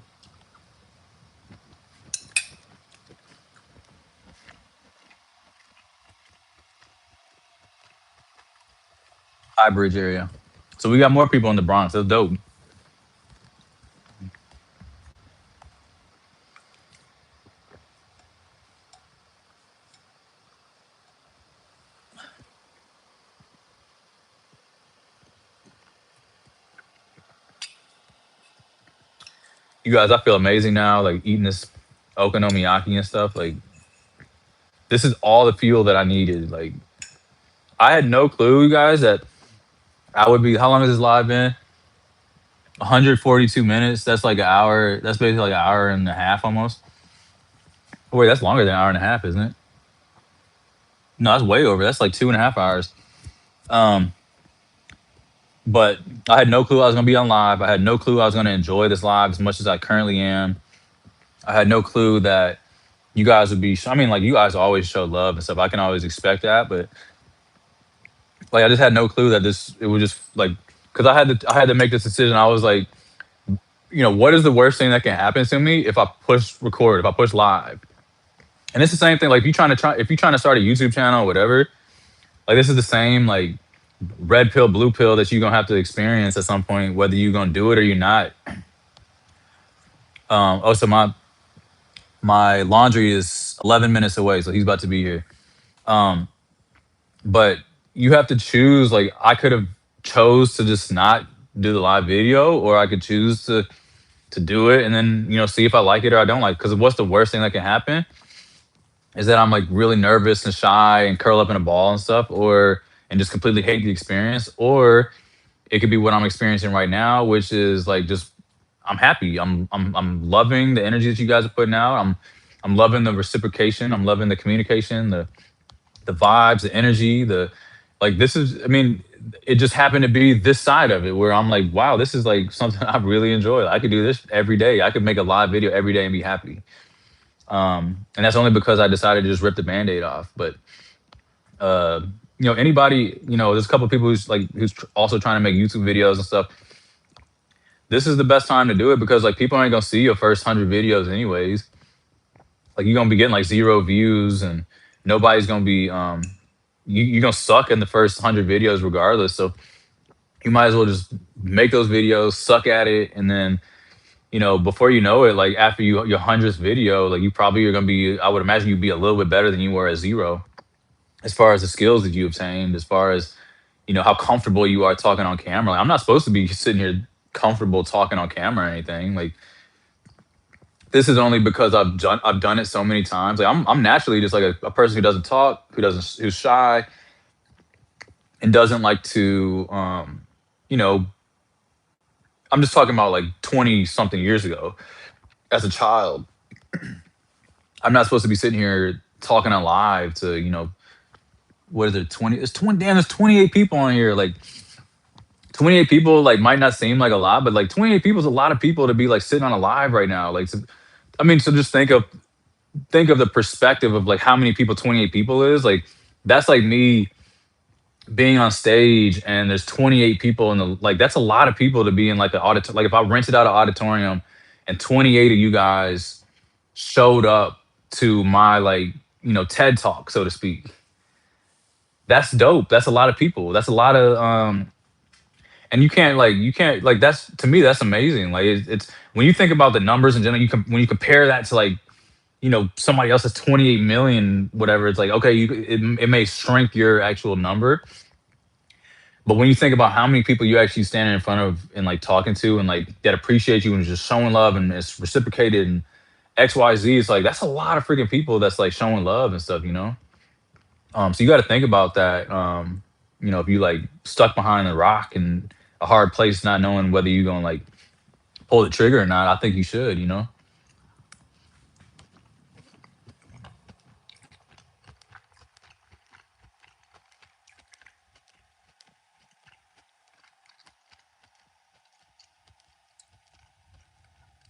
High Bridge area. So we got more people in the Bronx. That's dope. You guys, I feel amazing now. Like eating this okonomiyaki and stuff. Like this is all the fuel that I needed. Like I had no clue, you guys, that I would be. How long has this live been? 142 minutes. That's like an hour. That's basically like an hour and a half almost. Oh, wait, that's longer than an hour and a half, isn't it? No, that's way over. That's like 2.5 hours. Um, but I had no clue I was gonna be on live. I had no clue I was gonna enjoy this live as much as I currently am. I had no clue that you guys would be. I mean, like you guys always show love and stuff. I can always expect that, but like I just had no clue that this. It was just like because I had to make this decision. I was like, what is the worst thing that can happen to me if I push record, if I push live? And it's the same thing. Like if you're trying to start a YouTube channel or whatever, like this is the same like red pill, blue pill that you're gonna have to experience at some point, whether you're gonna do it or you're not. Also, my laundry is 11 minutes away, so he's about to be here. Um, but you have to choose. Like I could have chose to just not do the live video, or I could choose to do it and then see if I like it or I don't like. Because what's the worst thing that can happen is that I'm like really nervous and shy and curl up in a ball and stuff, or and just completely hate the experience, or it could be what I'm experiencing right now, which is like just I'm happy. I'm loving the energy that you guys are putting out. I'm loving the reciprocation. I'm loving the communication, the vibes, the energy, the like this is I mean, it just happened to be this side of it where I'm like, wow, this is like something I really enjoy. I could do this every day. I could make a live video every day and be happy. And that's only because I decided to just rip the band-aid off. But uh, anybody, there's a couple of people who's also trying to make YouTube videos and stuff. This is the best time to do it because like people ain't gonna see your first 100 videos anyways. Like you're gonna be getting like 0 views and nobody's gonna be you're gonna suck in the first 100 videos regardless. So you might as well just make those videos, suck at it, and then before you know it, like after your 100th video, like you probably are gonna be. I would imagine you'd be a little bit better than you were at zero, as far as the skills that you obtained, as far as how comfortable you are talking on camera. Like, I'm not supposed to be sitting here comfortable talking on camera or anything. Like this is only because I've done it so many times. Like I'm naturally just like a person who doesn't talk, who's shy, and doesn't like to you know I'm just talking about like 20 something years ago. As a child, I'm not supposed to be sitting here talking on live to, what is it, 20? It's 20, damn, there's 28 people on here. Like 28 people like might not seem like a lot, but like 28 people is a lot of people to be like sitting on a live right now. Like, I mean, so just think of the perspective of like how many people 28 people is. Like that's like me being on stage and there's 28 people in the, like that's a lot of people to be in like the audit. Like if I rented out an auditorium and 28 of you guys showed up to my like, TED talk, so to speak. That's dope. That's a lot of people. That's a lot of and you can't like that's, to me, that's amazing. Like it's when you think about the numbers in general, when you compare that to like, somebody else's 28 million whatever, it's like, okay, it may shrink your actual number. But when you think about how many people you actually standing in front of and like talking to and like that appreciate you and just showing love and it's reciprocated and XYZ, it's like that's a lot of freaking people that's like showing love and stuff. So you got to think about that. If you like stuck behind a rock and a hard place, not knowing whether you're gonna like pull the trigger or not, I think you should.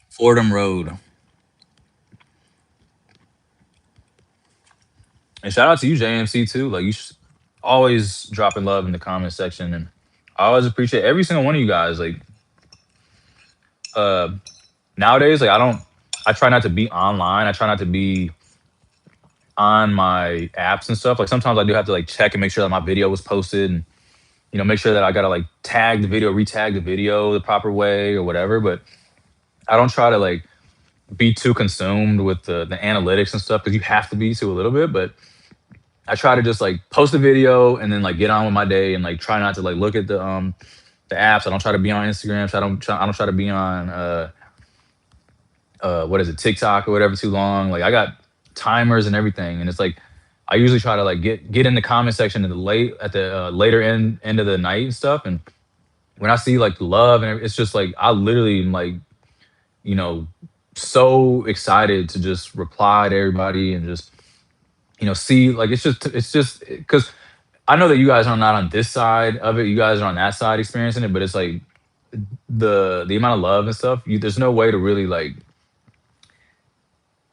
Fordham Road. And shout out to you, JMC, too. Like always dropping love in the comment section, and I always appreciate every single one of you guys. Like uh nowadays, like I try not to be online. I try not to be on my apps and stuff. Like sometimes I do have to like check and make sure that my video was posted and make sure that I gotta like tag the video, retag the video the proper way or whatever. But I don't try to like be too consumed with the analytics and stuff because you have to be to a little bit. But I try to just like post a video and then like get on with my day and like try not to like look at the apps. I don't try to be on Instagram. So I don't try to be on what is it, TikTok or whatever too long. Like I got timers and everything, and it's like I usually try to like get in the comment section at the later end of the night and stuff. And when I see like the love and it's just like I literally am like, you know so excited to just reply to everybody and just see like it's just because I know that you guys are not on this side of it. You guys are on that side experiencing it, but it's like the amount of love and stuff. There's no way to really like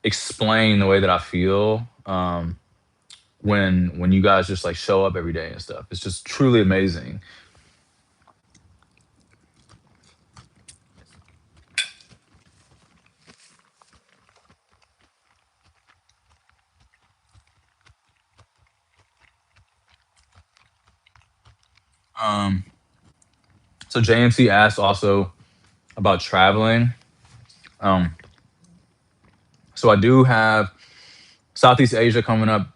explain the way that I feel when you guys just like show up every day and stuff. It's just truly amazing. Um, so JMC asked also about traveling. Um, so I do have Southeast Asia coming up,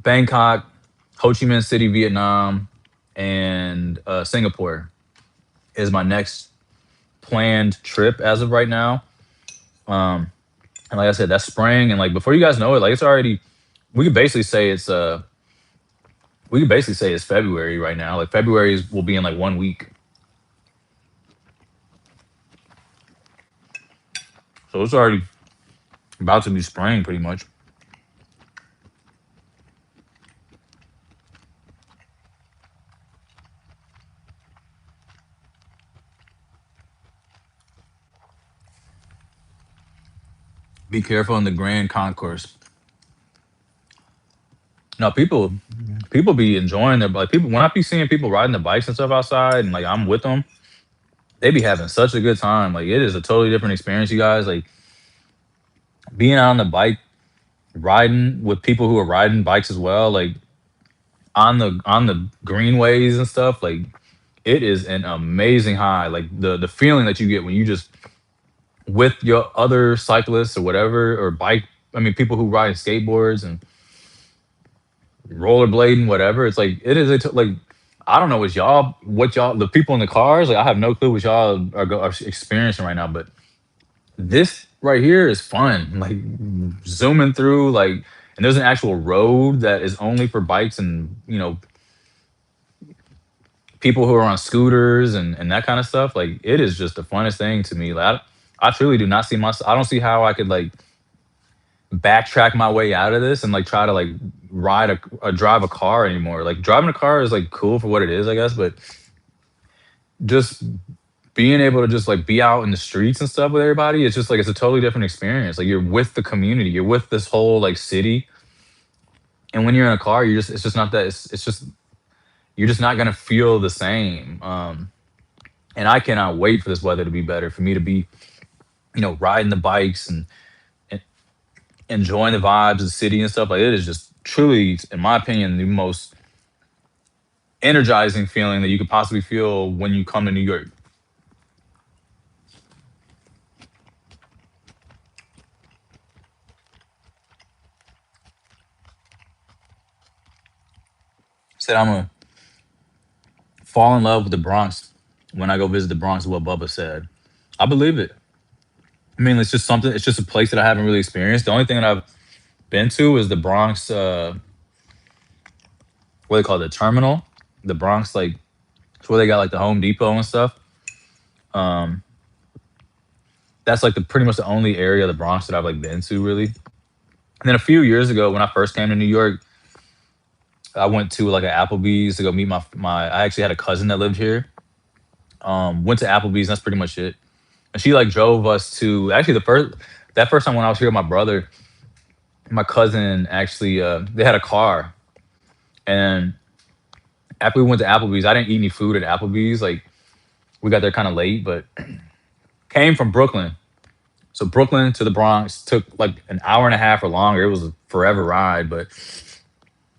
Bangkok, Ho Chi Minh City, Vietnam, and Singapore is my next planned trip as of right now. Um, and like I said, that's spring, and like before you guys know it, like it's already. We could basically say it's February right now. Like will be in like 1 week, so it's already about to be spring pretty much. Be careful in the Grand Concourse. No, people be enjoying their like people when I be seeing people riding the bikes and stuff outside and like I'm with them, they be having such a good time. Like it is a totally different experience, you guys. Like being out on the bike, riding with people who are riding bikes as well, like on the greenways and stuff. Like it is an amazing high. Like the feeling that you get when you just with your other cyclists or whatever or bike. I mean, people who ride skateboards and rollerblading, whatever. It's like it is like I don't know what y'all the people in the cars. Like I have no clue what y'all are experiencing right now, but this right here is fun. Like zooming through like, and there's an actual road that is only for bikes and people who are on scooters and that kind of stuff. Like it is just the funnest thing to me. Like I truly do not see myself. I don't see how I could like backtrack my way out of this and like try to like ride a drive a car anymore. Like driving a car is like cool for what it is, I guess, but just being able to just like be out in the streets and stuff with everybody, it's just like it's a totally different experience. Like you're with the community, you're with this whole like city, and when you're in a car, you're just it's just not that it's just you're just not gonna feel the same. And I cannot wait for this weather to be better for me to be riding the bikes and enjoying the vibes of the city and stuff. Like it is just truly, in my opinion, the most energizing feeling that you could possibly feel when you come to New York. Said I'm gonna fall in love with the Bronx when I go visit the Bronx. Is what Bubba said. I believe it. I mean, it's just something. It's just a place that I haven't really experienced. The only thing that I've been to is the Bronx. What they call it, the terminal. The Bronx, like it's where they got like the Home Depot and stuff. Um, that's like the pretty much the only area of the Bronx that I've like been to really. And then a few years ago, when I first came to New York, I went to like an Applebee's to go meet my. I actually had a cousin that lived here. Went to Applebee's. And that's pretty much it. And she like drove us to actually the first time when I was here with my brother, my cousin actually they had a car, and after we went to Applebee's, I didn't eat any food at Applebee's. Like we got there kind of late, but came from Brooklyn. So Brooklyn to the Bronx took like an hour and a half or longer. It was a forever ride, but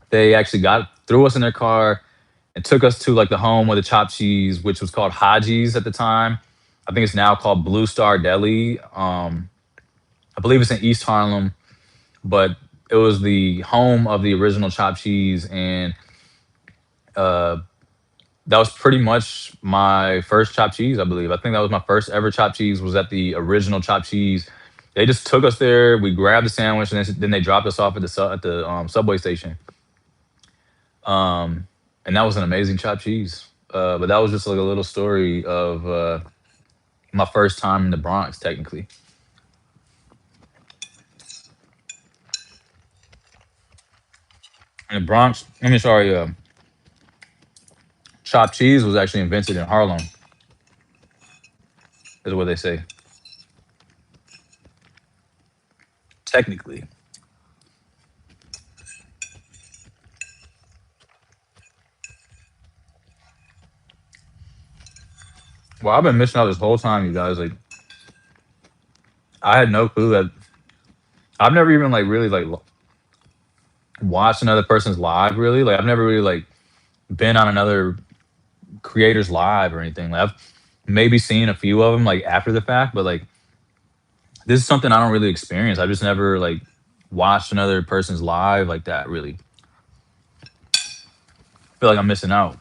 they actually got threw us in their car and took us to like the home of the chopped cheese, which was called Haji's at the time. I think it's now called Blue Star Deli. I believe it's in East Harlem, but it was the home of the original chopped cheese, and uh, that was pretty much my first chopped cheese. I believe. I think that was my first ever chopped cheese. Was at the original chopped cheese. They just took us there. We grabbed the sandwich, and then they dropped us off at the subway station. Um, and that was an amazing chopped cheese. But that was just like a little story of my first time in the Bronx, technically. In the Bronx, I mean, sorry, chopped cheese was actually invented in Harlem, is what they say. Technically. Well, I've been missing out this whole time, you guys. Like, I had no clue that I've never even like really like watched another person's live. Really, like I've never really like been on another creator's live or anything. Like, I've maybe seen a few of them like after the fact, but like this is something I don't really experience. I've just never like watched another person's live like that. Really, feel like I'm missing out.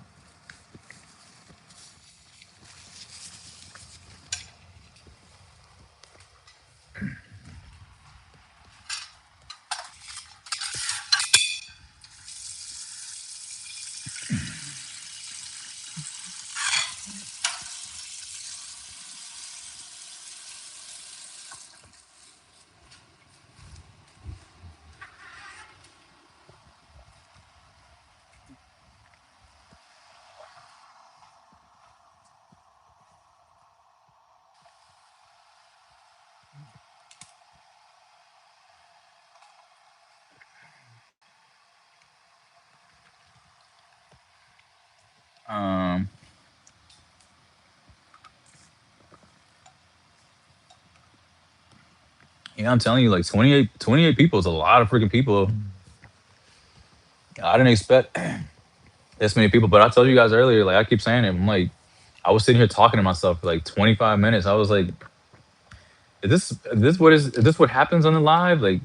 Um, yeah, I'm telling you, like 28 people is a lot of freaking people. I didn't expect this many people, but I told you guys earlier, like I keep saying it. I'm like, I was sitting here talking to myself for like 25 minutes. I was like, is this what happens on the live? Like,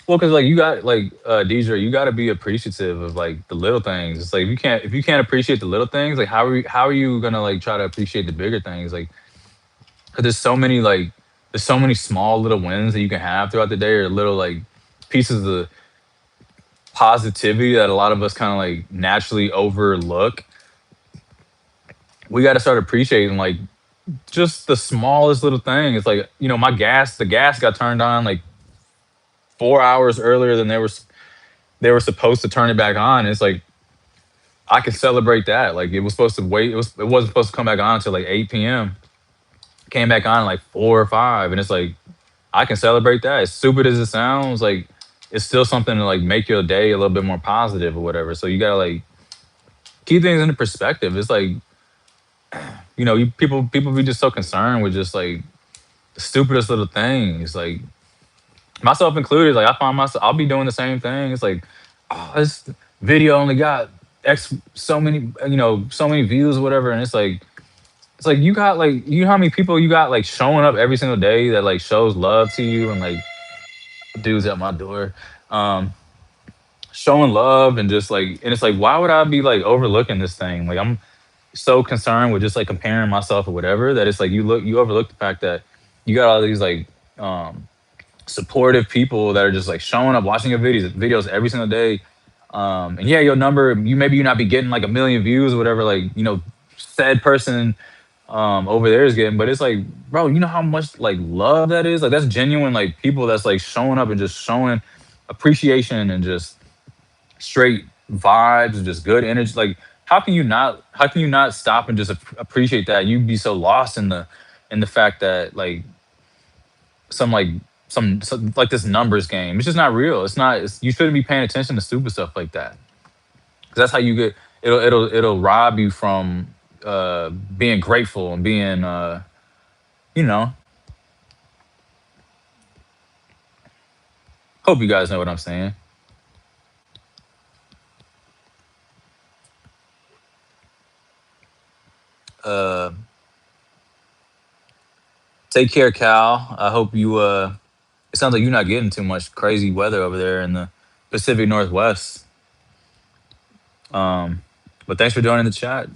well, because like you got like DJ, you got to be appreciative of like the little things. It's like if you can't appreciate the little things, like how are you gonna like try to appreciate the bigger things? Like, because there's so many small little wins that you can have throughout the day, or little like pieces of positivity that a lot of us kind of like naturally overlook. We got to start appreciating like just the smallest little thing. It's like, the gas got turned on like 4 hours earlier than they were supposed to turn it back on. It's like I can celebrate that. Like it was supposed to wait. It wasn't supposed to come back on until like 8 p.m. Came back on at like 4 or 5, and it's like I can celebrate that. As stupid as it sounds, like it's still something to like make your day a little bit more positive or whatever. So you gotta like keep things into perspective. It's like people be just so concerned with just like the stupidest little things. Like myself included, like I find myself I'll be doing the same thing. It's like, oh, this video only got X so many views or whatever, and it's like you got like how many people you got like showing up every single day that like shows love to you and like dudes at my door, um, showing love and just like and it's like why would I be like overlooking this thing? Like I'm so concerned with just like comparing myself or whatever that it's like you overlook the fact that you got all these like um supportive people that are just like showing up, watching your videos every single day. And yeah, your number, you not be getting like a million views or whatever, like, said person over there is getting, but it's like, bro, you know how much like love that is? Like that's genuine, like people that's like showing up and just showing appreciation and just straight vibes and just good energy. Like how can you not stop and just appreciate that? You'd be so lost in the fact that like some like some like this numbers game. It's just not real. It's not. You shouldn't be paying attention to stupid stuff like that. 'Cause that's how you get. It'll rob you from being grateful and being you know. Hope you guys know what I'm saying. Uh, Take care, Cal. I hope you. It sounds like you're not getting too much crazy weather over there in the Pacific Northwest. Um, but thanks for joining the chat.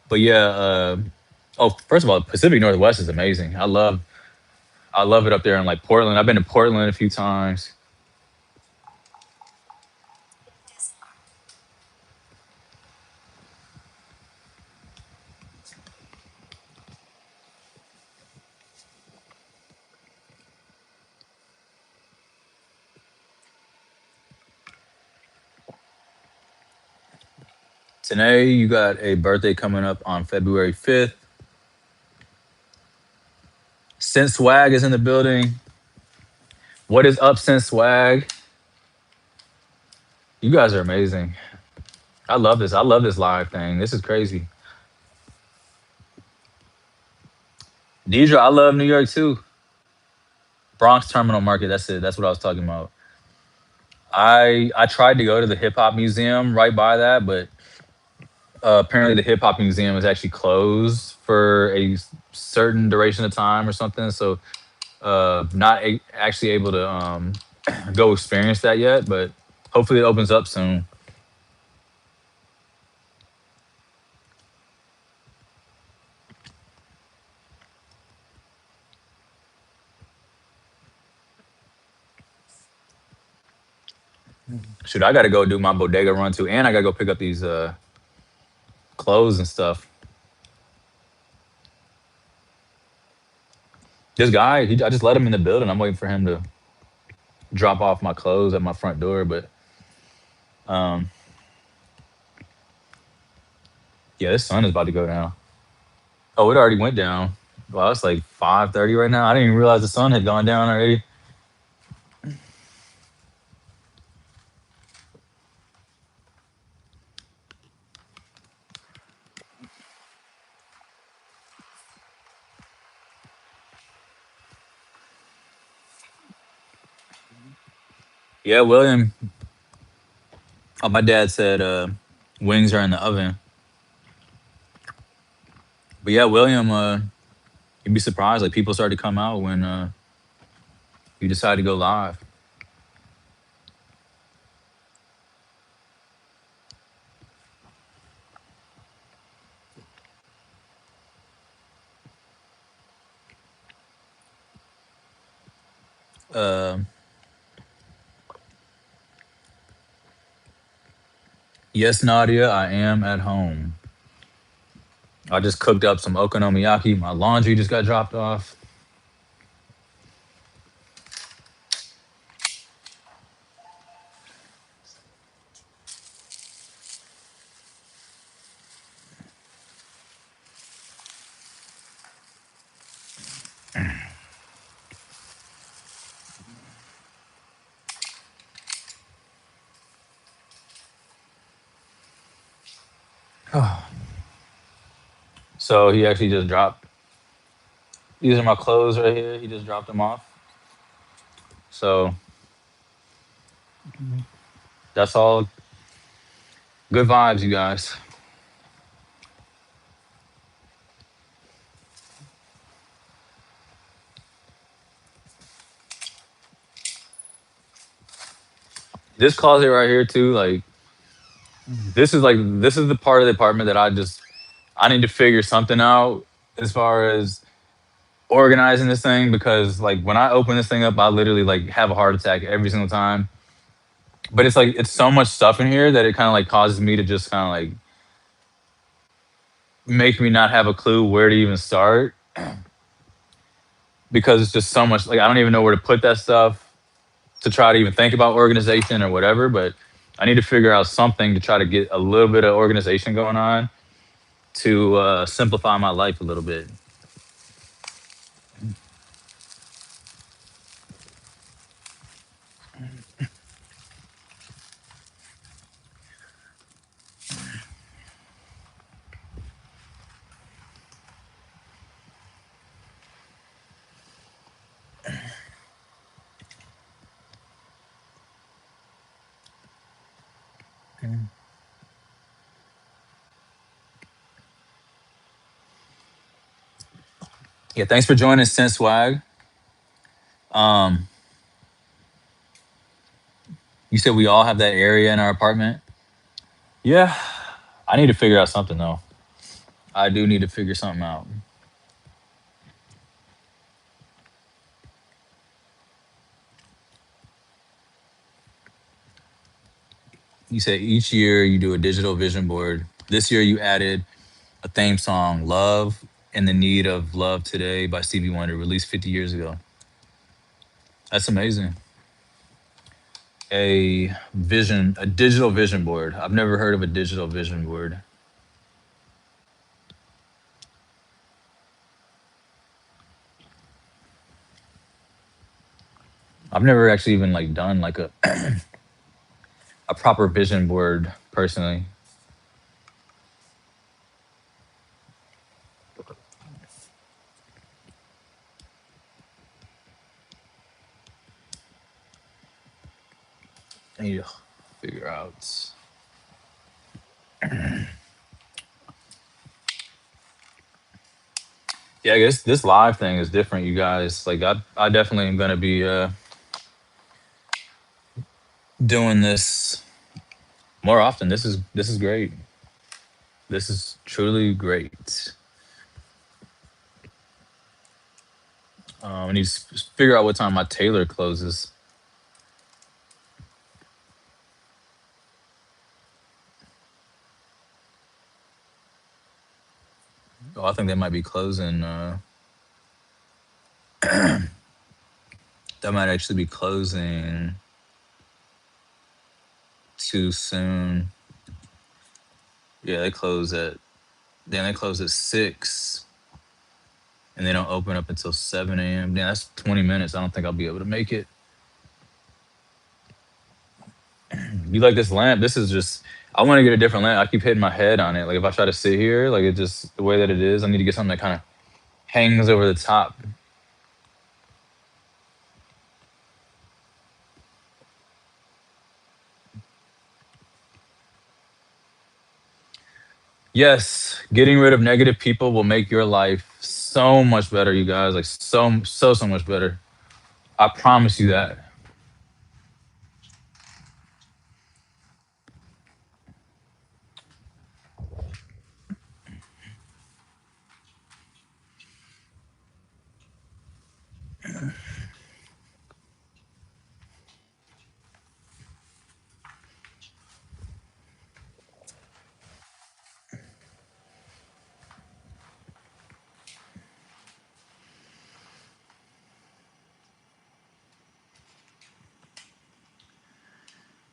But yeah. Oh, first of all, Pacific Northwest is amazing. I love it up there in like Portland. I've been to Portland a few times. Today, you got a birthday coming up on February 5th. Sense Swag is in the building. What is up, Sense Swag? You guys are amazing. I love this. I love this live thing. This is crazy. Deidre, I love New York too. Bronx Terminal Market. That's it. That's what I was talking about. I tried to go to the hip hop museum right by that, but apparently the hip hop museum is actually closed for a certain duration of time or something. So not actually able to go experience that yet, but hopefully it opens up soon. Shoot, I got to go do my bodega run too, and I got to go pick up these clothes and stuff. This guy, I just let him in the building. I'm waiting for him to drop off my clothes at my front door, but um, yeah, this sun is about to go down. Oh, it already went down. Well, it's like 5:30 right now. I didn't even realize the sun had gone down already. Yeah, William. Oh, my dad said wings are in the oven. But yeah, William, you'd be surprised. Like people start to come out when you decide to go live. Um yes, Nadia, I am at home. I just cooked up some okonomiyaki. My laundry just got dropped off. So he actually just dropped. These are my clothes right here. He just dropped them off. So that's all good vibes, you guys. This closet right here too, this is the part of the apartment that I need to figure something out as far as organizing this thing because like when I open this thing up, I literally like have a heart attack every single time. But it's like it's so much stuff in here that it kind of like causes me to just kind of like make me not have a clue where to even start because it's just so much like I don't even know where to put that stuff to try to even think about organization or whatever, but I need to figure out something to try to get a little bit of organization going on to simplify my life a little bit. Yeah, thanks for joining Sense Swag. Um, you said we all have that area in our apartment. Yeah, I need to figure out something though. I do need to figure something out. You said each year you do a digital vision board. This year you added a theme song, "Love and the Need of Love Today" by Stevie Wonder, released 50 years ago. That's amazing. A digital vision board. I've never heard of a digital vision board. I've never actually even like done like a proper vision board personally. I need to figure out. Yeah, I guess this live thing is different, you guys. Like I definitely am gonna be doing this more often. This is great. This is truly great. I need to figure out what time my tailor closes. Oh, I think they might be closing. That might actually be closing too soon. Yeah, they close at 6, and they don't open up until 7 a.m. Yeah, that's 20 minutes. I don't think I'll be able to make it. You like this lamp? This is just. I want to get a different lamp. I keep hitting my head on it. Like if I try to sit here, like it just the way that it is. I need to get something that kind of hangs over the top. Yes, getting rid of negative people will make your life so much better, you guys. Like so much better. I promise you that.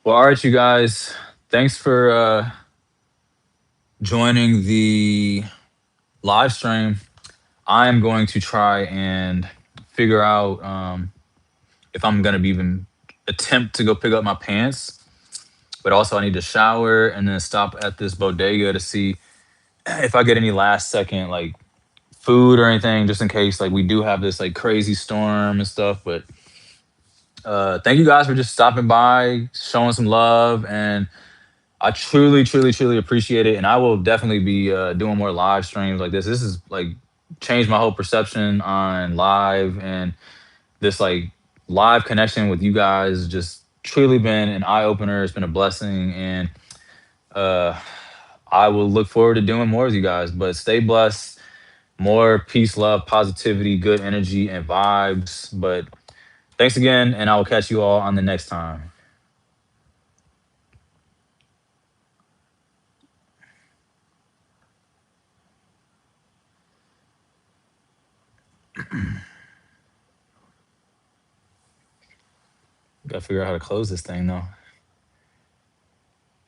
Well, all right, you guys. Thanks for joining the live stream. I'm going to try and figure out if I'm gonna be even attempt to go pick up my pants. But also, I need to shower and then stop at this bodega to see if I get any last second like food or anything, just in case like we do have this like crazy storm and stuff. But thank you guys for just stopping by, showing some love, and I truly, truly, truly appreciate it. And I will definitely be doing more live streams like this. This is like changed my whole perception on live, and this like live connection with you guys just truly been an eye opener. It's been a blessing, and uh, I will look forward to doing more with you guys. But stay blessed. More peace, love, positivity, good energy, and vibes. But thanks again, and I will catch you all on the next time. Gotta figure out how to close this thing though.